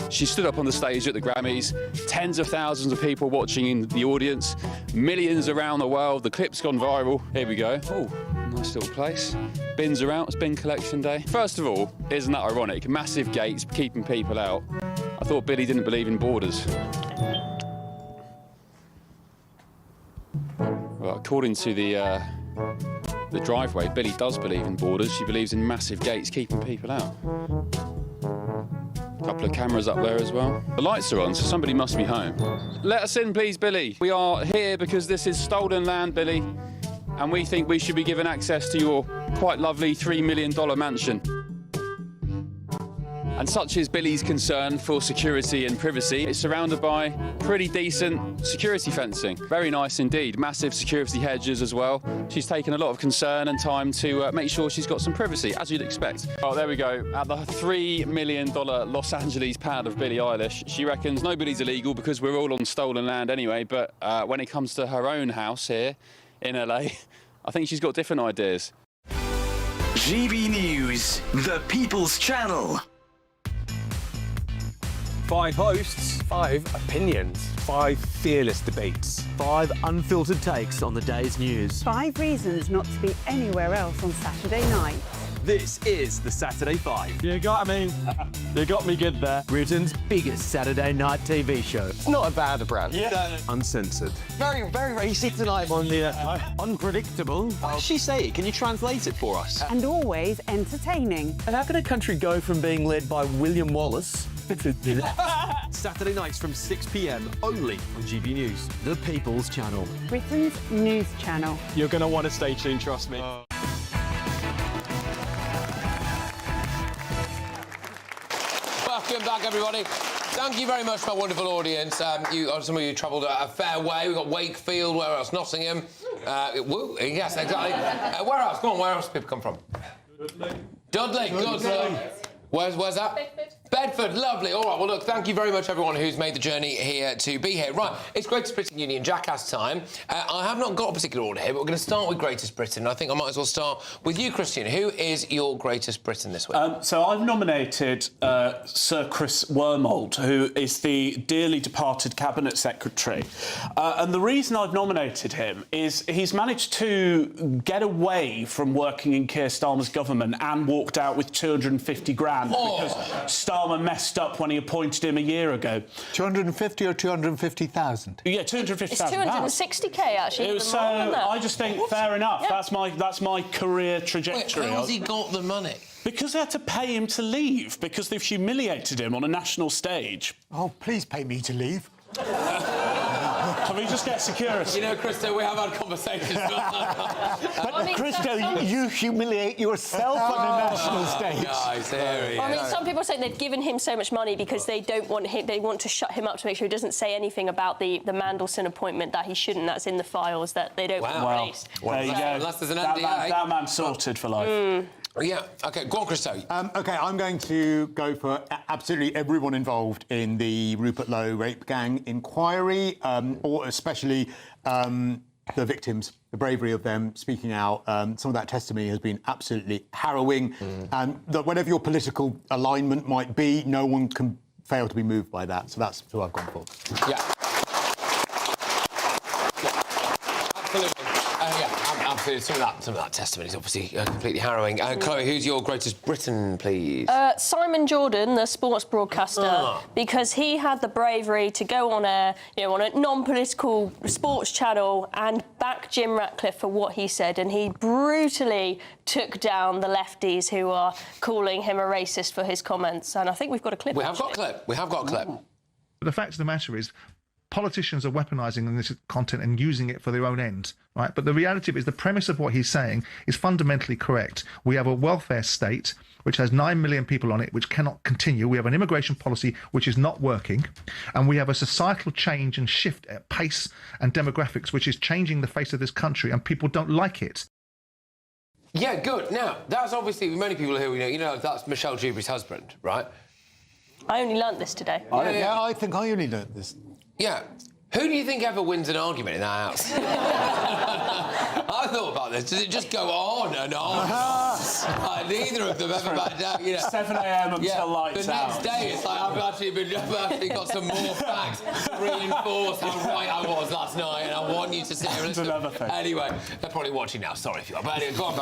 she stood up on the stage at the Grammys, tens of thousands of people watching in the audience, millions around the world. The clip's gone viral. Here we go. Oh, nice little place. Bins are out. It's bin collection day. First of all, isn't that ironic? Massive gates keeping people out. I thought Billie didn't believe in borders. According to the driveway, Billy does believe in borders. She believes in massive gates keeping people out. A couple of cameras up there as well. The lights are on, so somebody must be home. Let us in, please, Billy. We are here because this is stolen land, Billy, and we think we should be given access to your quite lovely $3 million mansion. And such is Billy's concern for security and privacy. It's surrounded by pretty decent security fencing. Very nice indeed. Massive security hedges as well. She's taken a lot of concern and time to make sure she's got some privacy, as you'd expect. Oh, there we go. At the $3 million Los Angeles pad of Billie Eilish, she reckons nobody's illegal because we're all on stolen land anyway, but when it comes to her own house here in LA, I think she's got different ideas. GB News, the People's Channel. 5 hosts, 5 opinions, 5 fearless debates, 5 unfiltered takes on the day's news. 5 reasons not to be anywhere else on Saturday night. This is the Saturday 5. You got me good there. Britain's biggest Saturday night TV show. It's not a bad brand. Yeah. Uncensored. Very, very racy tonight. On the unpredictable. What did she say? Can you translate it for us? And always entertaining. And how can a country go from being led by William Wallace Saturday nights from 6 p.m. only on GB News, the People's Channel. Britain's news channel. You're going to want to stay tuned, trust me. Welcome back, everybody. Thank you very much, my wonderful audience. Some of you travelled a fair way. We've got Wakefield, where else? Nottingham. Yes, exactly. Where else? Go on, where else people come from? Dudley. Good, sir. Where's that? Bedford, lovely. All right, well, look, thank you very much, everyone who's made the journey here to be here. Right, it's Greatest Britain Union Jackass time. I have not got a particular order here, but we're going to start with Greatest Britain. I think I might as well start with you, Christian. Who is your Greatest Britain this week? So I've nominated Sir Chris Wormold, who is the dearly departed Cabinet Secretary. And the reason I've nominated him is he's managed to get away from working in Keir Starmer's government and walked out with 250 grand because Starmer messed up when he appointed him a year ago. 250 or 250,000? Yeah, 250,000. It's 260k actually. It was so. I just think fair enough. Yeah. That's my career trajectory. Wait, how's he got the money? Because they had to pay him to leave because they've humiliated him on a national stage. Oh, please pay me to leave. Can we just get security? You know, Christo, we have had conversations. But, Christo, you humiliate yourself on a national stage. Guys, here he is. I mean, some people say they've given him so much money because they don't want him. They want to shut him up to make sure he doesn't say anything about the Mandelson appointment that he shouldn't. That's in the files that they don't want to release. Well, there you go. Unless there's an NDA. That man's sorted for life. Yeah, OK, go on, Christo. OK, I'm going to go for absolutely everyone involved in the Rupert Lowe rape gang inquiry, or especially the victims, the bravery of them speaking out. Some of that testimony has been absolutely harrowing. And that whatever your political alignment might be, no one can fail to be moved by that. So that's who I've gone for. Yeah. Absolutely. Some of that testimony is obviously completely harrowing. Chloe, who's your Greatest Britain, please? Simon Jordan, the sports broadcaster, because he had the bravery to go on air, on a non-political sports channel and back Jim Ratcliffe for what he said, and he brutally took down the lefties who are calling him a racist for his comments. And I think we've got a clip. We have got a clip. But the fact of the matter is, politicians are weaponising this content and using it for their own end, right? But the reality of it is the premise of what he's saying is fundamentally correct. We have a welfare state which has 9 million people on it, which cannot continue. We have an immigration policy which is not working. And we have a societal change and shift at pace and demographics, which is changing the face of this country, and people don't like it. Yeah, good. Now, that's obviously many people here, that's Michelle Dewberry's husband, right? I only learnt this today. Yeah, I think I only learnt this. Yeah. Who do you think ever wins an argument in that house? I thought about this. Does it just go on and on? Neither of them ever back down. 7 a.m. until lights out. The next day, it's like I've actually got some more facts to reinforce how right I was last night, and I want you to sit here and listen. Anyway, they're probably watching now. Sorry if you are. But anyway, go on,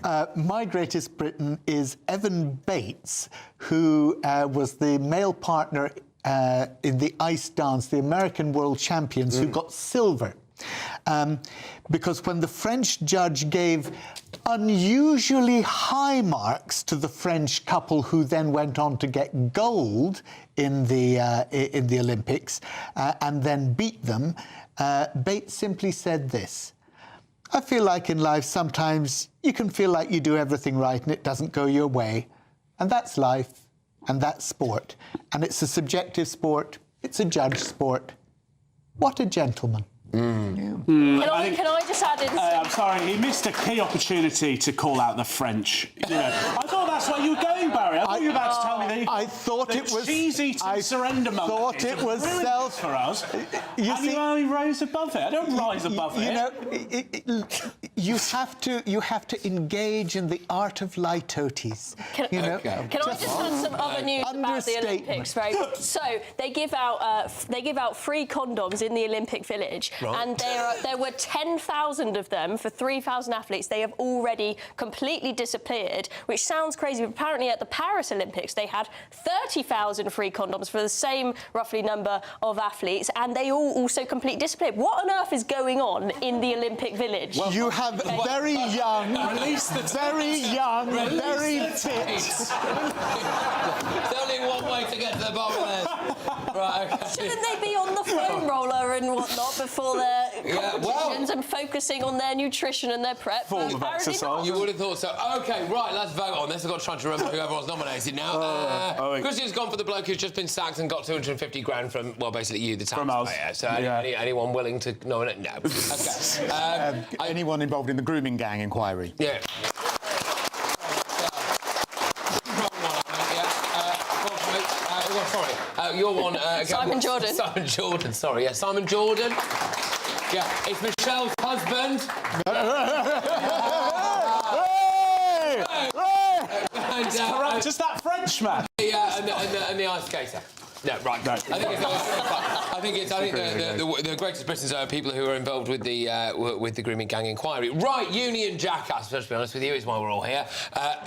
Barry. My Greatest Britain is Evan Bates, who was the male partner in the ice dance, the American World Champions, who got silver Because when the French judge gave unusually high marks to the French couple who then went on to get gold in the Olympics and then beat them, Bates simply said this: "I feel like in life sometimes you can feel like you do everything right and it doesn't go your way. And that's life, and that's sport. And it's a subjective sport, it's a judged sport. What a gentleman." Can I just add in? I'm sorry, he missed a key opportunity to call out the French. I thought that's where you were going, Barry. I thought you were about to tell me the cheese-eating surrender monkeys. I thought it was self for us. You only rose above it. I don't rise above it. You know, you have to engage in the art of litotes. Can I just add some other news about the Olympics? Right. So they give out free condoms in the Olympic Village. Right. And there were 10,000 of them for 3,000 athletes. They have already completely disappeared, which sounds crazy, but apparently at the Paris Olympics they had 30,000 free condoms for the same roughly number of athletes, and they all also completely disappeared. What on earth is going on in the Olympic Village? Well, you have very young, very fit. There's only one way to get to the bottom of this. Right, okay. Shouldn't they be on the foam roller and whatnot before their competitions and focusing on their nutrition and their prep? Form of exercise. You would have thought so. OK, right, let's vote on this. I've got to try to remember who everyone's nominated now. Christy's gone for the bloke who's just been sacked and got 250 grand from, well, basically you, the taxpayer. So anyone willing to nominate? No. OK. Anyone involved in the grooming gang inquiry? Yeah. Your one... Simon Jordan. Simon Jordan, sorry. Yeah, Simon Jordan. Yeah, it's Michelle's husband. Just that Frenchman. Yeah, and the ice skater. No, right. No. I think the greatest Britons are people who are involved with the grooming gang inquiry. Right, Union Jackass. Let's be honest with you, is why we're all here.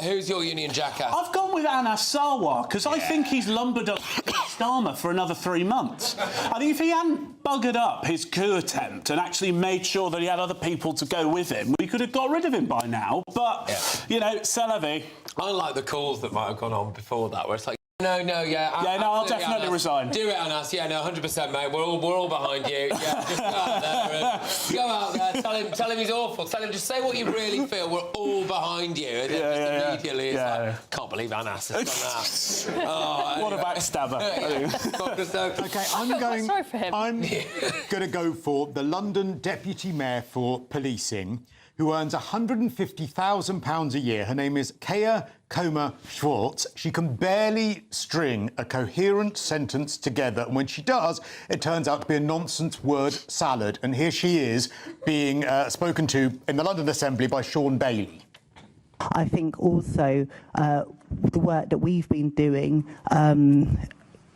Who's your Union Jackass? I've gone with Anas Sarwar because I think he's lumbered up Starmer for another 3 months. I think if he hadn't buggered up his coup attempt and actually made sure that he had other people to go with him, we could have got rid of him by now. But you know, c'est la vie. I like the calls that might have gone on before that, where it's like. No, I'll definitely resign. Do it, Anas. Yeah, no, 100%, mate. We're all behind you. Yeah, just go out there. Tell him he's awful. Tell him, just say what you really feel. We're all behind you. And then immediately, it's like, can't believe Anas has done that. What a backstabber. OK, I'm going to go for the London Deputy Mayor for Policing, who earns £150,000 a year. Her name is Kaya Koma Schwartz. She can barely string a coherent sentence together, and when she does, it turns out to be a nonsense word salad. And here she is being spoken to in the London Assembly by Sean Bailey. I think also the work that we've been doing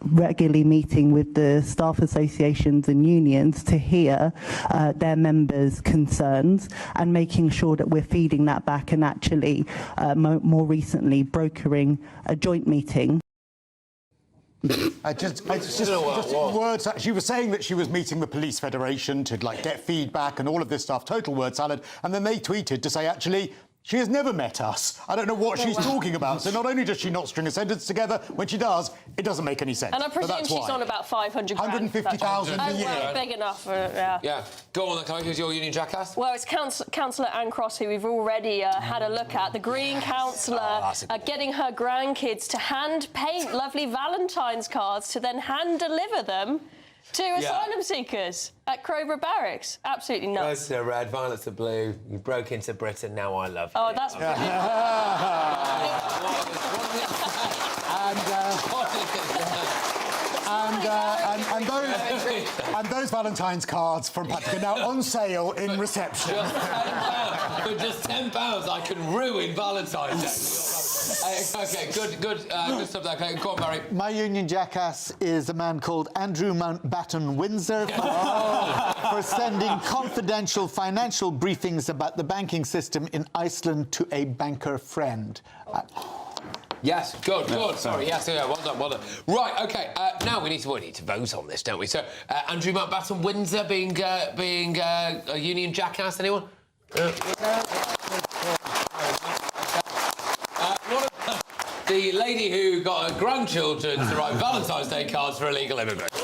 regularly meeting with the staff associations and unions to hear their members' concerns and making sure that we're feeding that back and actually more recently brokering a joint meeting. Words. She was saying that she was meeting the Police Federation to get feedback and all of this stuff, total word salad, and then they tweeted to say, actually, she has never met us. I don't know what she's talking about. So not only does she not string a sentence together, when she does, it doesn't make any sense. And I presume she's on about 500 grand. 150,000 a year. Well, big enough. Yeah. Go on then, Chloe. Who's your Union Jackass? Well, it's Councillor Anne Cross, who we've already had a look at. The Green Councillor getting her grandkids to hand paint lovely Valentine's cards to then hand deliver them to asylum seekers at Crowborough Barracks. Absolutely nuts. Roses are red, violets are blue. You broke into Britain, now I love you. Oh, that's and those Valentine's cards from Patrick are now on sale in reception. Just £10. For just £10, I can ruin Valentine's Day. OK, good stuff there. Okay, go on, Barry. My Union Jackass is a man called Andrew Mountbatten Windsor for sending confidential financial briefings about the banking system in Iceland to a banker friend. Yes, good. Sorry, yes, yeah, well done. Right, OK, now we need to vote on this, don't we? So, Andrew Mountbatten, Windsor being a union jackass, anyone? The lady who got her grandchildren to write Valentine's Day cards for illegal immigrants.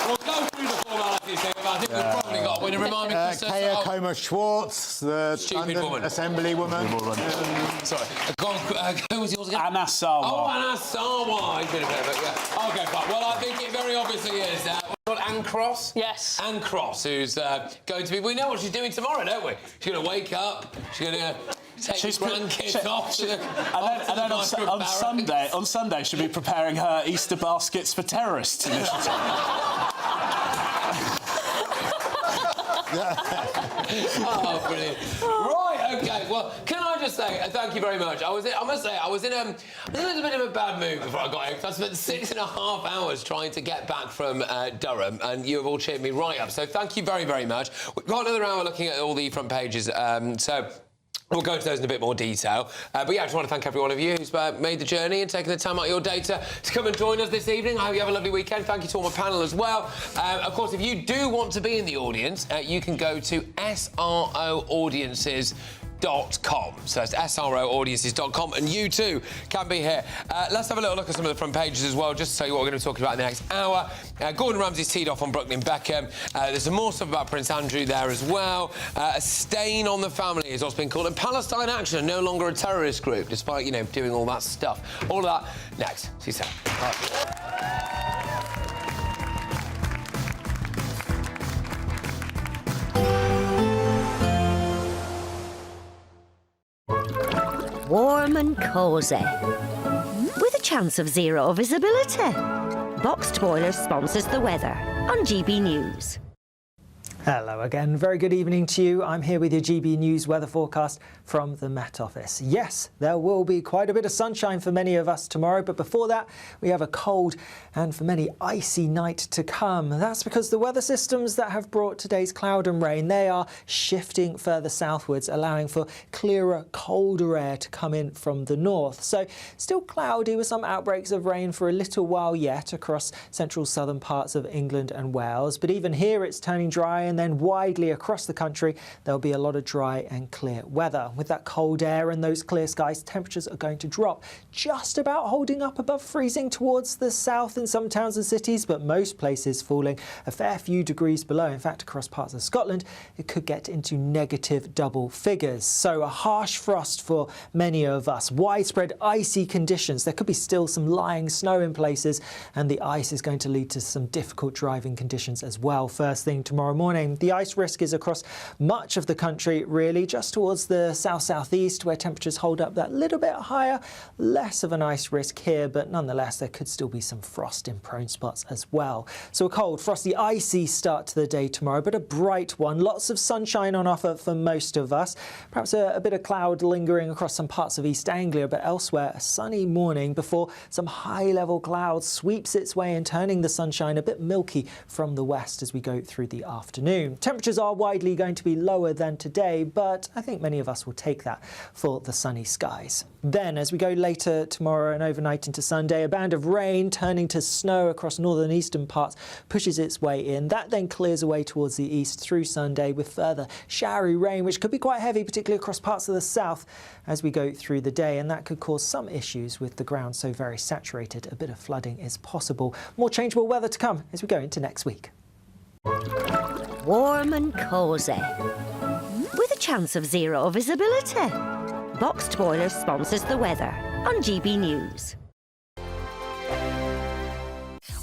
We'll go through the formalities here, but I think we've probably got a winner. Remind me, Christys. Keir Coma-Schwartz, the London Assemblywoman. Sorry. Who was yours again? Anna Sarwar. Oh, Anna Sarwar. He's been a bit of a... Yeah. OK, fine. Well, I think it very obviously is... Anne Cross? Yes. Anne Cross, who's going to be... We know what she's doing tomorrow, don't we? She's going to wake up, she's going to... Take his grandkids off. And then on Sunday, she'll be preparing her Easter baskets for terrorists initiative. Oh, brilliant. Right, OK, well, can I just say thank you very much. I must say, I was in a little bit of a bad mood before I got here, because I spent 6.5 hours trying to get back from Durham, and you have all cheered me right up. So thank you very, very much. We've got another hour looking at all the front pages, so... We'll go into those in a bit more detail. But yeah, I just want to thank every one of you who's made the journey and taken the time out of your day to come and join us this evening. I hope you have a lovely weekend. Thank you to all my panel as well. Of course, if you do want to be in the audience, you can go to SROaudiences.com. So that's SROaudiences.com, and you too can be here. Let's have a little look at some of the front pages as well, just to tell you what we're going to be talking about in the next hour. Gordon Ramsay's teed off on Brooklyn Beckham. There's some more stuff about Prince Andrew there as well. A stain on the family is what's been called, and Palestine Action are no longer a terrorist group, despite, you know, doing all that stuff. All of that next. See you soon. Warm and cosy, with a chance of zero visibility. Boxed Boiler sponsors the weather on GB News. Hello again, very good evening to you. I'm here with your GB News weather forecast from the Met Office. Yes, there will be quite a bit of sunshine for many of us tomorrow, but before that we have a cold and for many icy night to come. That's because the weather systems that have brought today's cloud and rain, they are shifting further southwards, allowing for clearer, colder air to come in from the north. So still cloudy with some outbreaks of rain for a little while yet across central southern parts of England and Wales, but even here it's turning dry, and then widely across the country there'll be a lot of dry and clear weather. With that cold air and those clear skies, temperatures are going to drop, just about holding up above freezing towards the south in some towns and cities, but most places falling a fair few degrees below. In fact, across parts of Scotland it could get into negative double figures. So a harsh frost for many of us, widespread icy conditions. There could be still some lying snow in places, and the ice is going to lead to some difficult driving conditions as well. First thing tomorrow morning, the ice risk is across much of the country, really, just towards the south-southeast where temperatures hold up that little bit higher. Less of an ice risk here, but nonetheless there could still be some frost in prone spots as well. So a cold, frosty, icy start to the day tomorrow, but a bright one. Lots of sunshine on offer for most of us. Perhaps a bit of cloud lingering across some parts of East Anglia, but elsewhere a sunny morning before some high-level cloud sweeps its way in, turning the sunshine a bit milky from the west as we go through the afternoon. Temperatures are widely going to be lower than today, but I think many of us will take that for the sunny skies. Then, as we go later tomorrow and overnight into Sunday, a band of rain turning to snow across northern eastern parts pushes its way in. That then clears away towards the east through Sunday with further showery rain, which could be quite heavy, particularly across parts of the south as we go through the day, and that could cause some issues with the ground so very saturated. A bit of flooding is possible. More changeable weather to come as we go into next week. Warm and cosy, with a chance of zero visibility. Boxed Boiler sponsors the weather on GB News.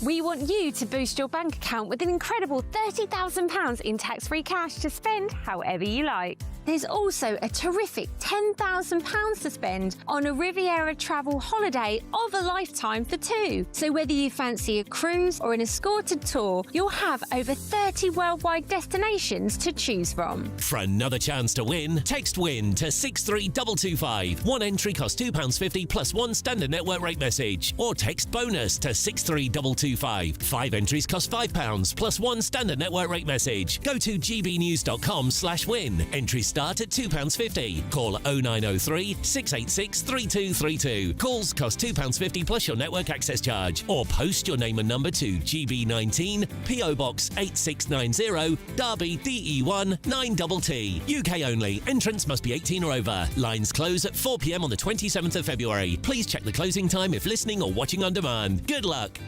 We want you to boost your bank account with an incredible £30,000 in tax-free cash to spend however you like. There's also a terrific £10,000 to spend on a Riviera travel holiday of a lifetime for two. So whether you fancy a cruise or an escorted tour, you'll have over 30 worldwide destinations to choose from. For another chance to win, text WIN to 63225. One entry costs £2.50 plus one standard network rate message. Or text BONUS to 63225. 5 entries cost £5 plus one standard network rate message. Go to gbnews.com/win. Entries start at £2.50. Call 0903 686 3232. Calls cost £2.50 plus your network access charge. Or post your name and number to GB19, PO Box 8690, Derby DE1 9TT. UK only. Entrance must be 18 or over. Lines close at 4 p.m. on the 27th of February. Please check the closing time if listening or watching on demand. Good luck.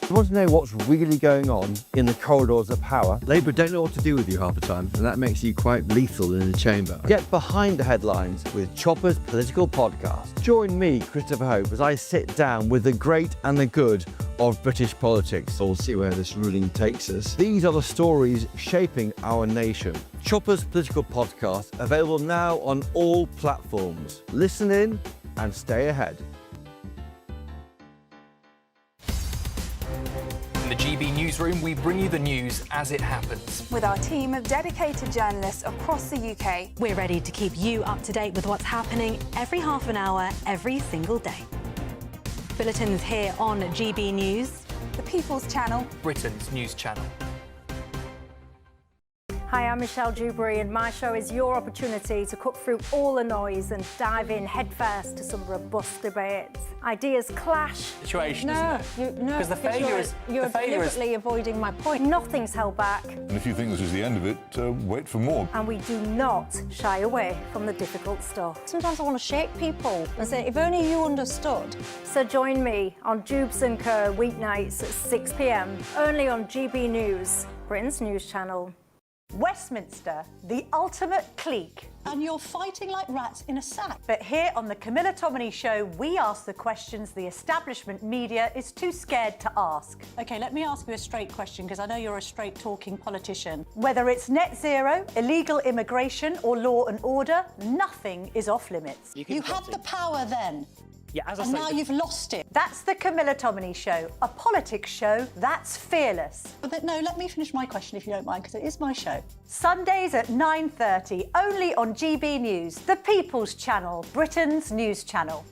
You want to know what's really going on in the corridors of power? Labour don't know what to do with you half the time, and that makes you quite lethal in the chamber. Get behind the headlines with Chopper's Political Podcast. Join me, Christopher Hope, as I sit down with the great and the good of British politics. We'll see where this ruling takes us. These are the stories shaping our nation. Chopper's Political Podcast, available now on all platforms. Listen in and stay ahead. In the GB newsroom, we bring you the news as it happens. With our team of dedicated journalists across the UK. We're ready to keep you up to date with what's happening every half an hour, every single day. Bulletins here on GB News, the People's Channel, Britain's news channel. Hi, I'm Michelle Dewberry, and my show is your opportunity to cut through all the noise and dive in headfirst to some robust debates. Ideas clash. Situation, isn't it? No, Because the failure is... You're the failure is... deliberately avoiding my point. Nothing's held back. And if you think this is the end of it, wait for more. And we do not shy away from the difficult stuff. Sometimes I want to shake people and say, if only you understood. So join me on Jubes & Co. weeknights at 6 p.m, only on GB News, Britain's news channel. Westminster, the ultimate clique. And you're fighting like rats in a sack. But here on the Camilla Tominey Show, we ask the questions the establishment media is too scared to ask. OK, let me ask you a straight question, because I know you're a straight-talking politician. Whether it's net zero, illegal immigration or law and order, nothing is off-limits. You had the power then. Yeah, as I and say, now you've lost it. That's the Camilla Tominey Show, a politics show that's fearless. But no, let me finish my question if you don't mind, because it is my show. Sundays at 9:30, only on GB News, the People's Channel, Britain's news channel.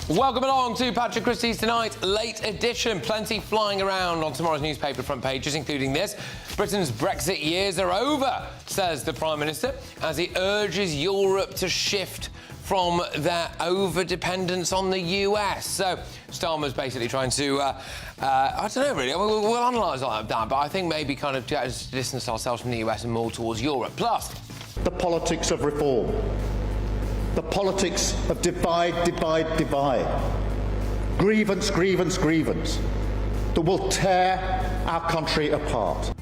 Welcome along to Patrick Christys Tonight, late edition. Plenty flying around on tomorrow's newspaper front pages, including this. Britain's Brexit years are over, says the Prime Minister, as he urges Europe to shift from their over-dependence on the US. So Starmer's basically trying to, I don't know really, we'll analyse like that, but I think maybe kind of distance ourselves from the US and more towards Europe. Plus, the politics of reform. The politics of divide, divide, divide. Grievance, grievance, grievance. That will tear our country apart.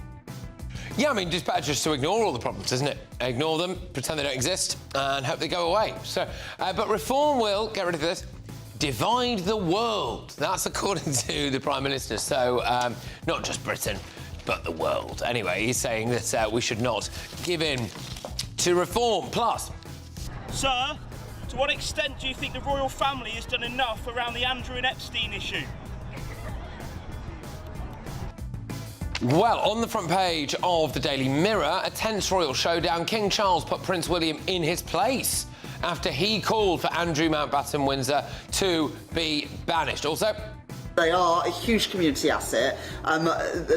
yeah, I mean, it's better just to ignore all the problems, isn't it? Ignore them, pretend they don't exist, and hope they go away. So, but reform will, get rid of this, divide the world. That's according to the Prime Minister. So, not just Britain, but the world. Anyway, he's saying that we should not give in to reform. Plus, sir, to what extent do you think the royal family has done enough around the Andrew and Epstein issue? well, on the front page of the Daily Mirror, a tense royal showdown. King Charles put Prince William in his place after he called for Andrew Mountbatten Windsor to be banished. Also, they are a huge community asset.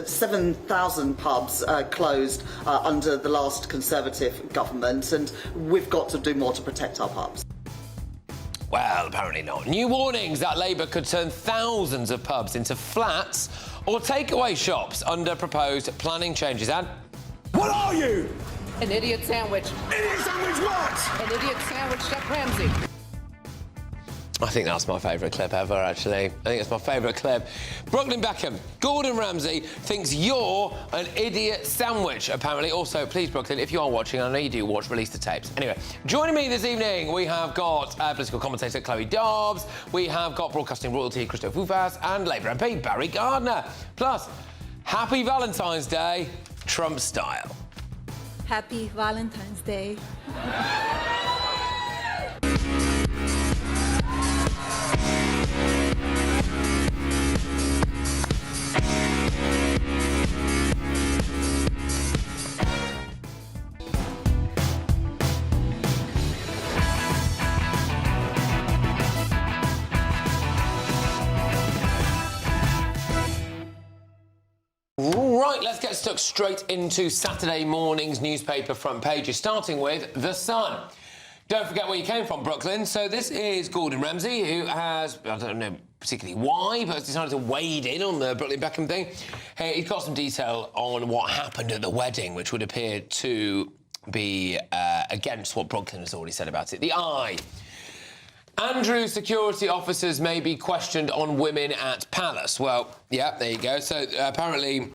7,000 pubs closed under the last Conservative government, and we've got to do more to protect our pubs. well, apparently not. New warnings that Labour could turn thousands of pubs into flats or takeaway shops under proposed planning changes. And what are you? An idiot sandwich. Idiot sandwich what? An idiot sandwich, Chef Ramsay. I think that's my favourite clip ever, actually. I think it's my favourite clip. Brooklyn Beckham, Gordon Ramsay thinks you're an idiot sandwich, apparently. Also, please, Brooklyn, if you are watching, I know you do watch, release the tapes. Anyway, joining me this evening, we have got political commentator Chloe Dobbs, we have got broadcasting royalty Christopher Fufas, and Labour MP Barry Gardner. Plus, happy Valentine's Day, Trump style. Happy Valentine's Day. Right, let's get stuck straight into Saturday morning's newspaper front pages, starting with The Sun. Don't forget where you came from, Brooklyn. So this is Gordon Ramsay, who has, I don't know particularly why, but has decided to wade in on the Brooklyn Beckham thing. Hey, he's got some detail on what happened at the wedding, which would appear to be against what Brooklyn has already said about it. The Eye. Andrew security officers may be questioned on women at Palace. Well, yeah, there you go. So apparently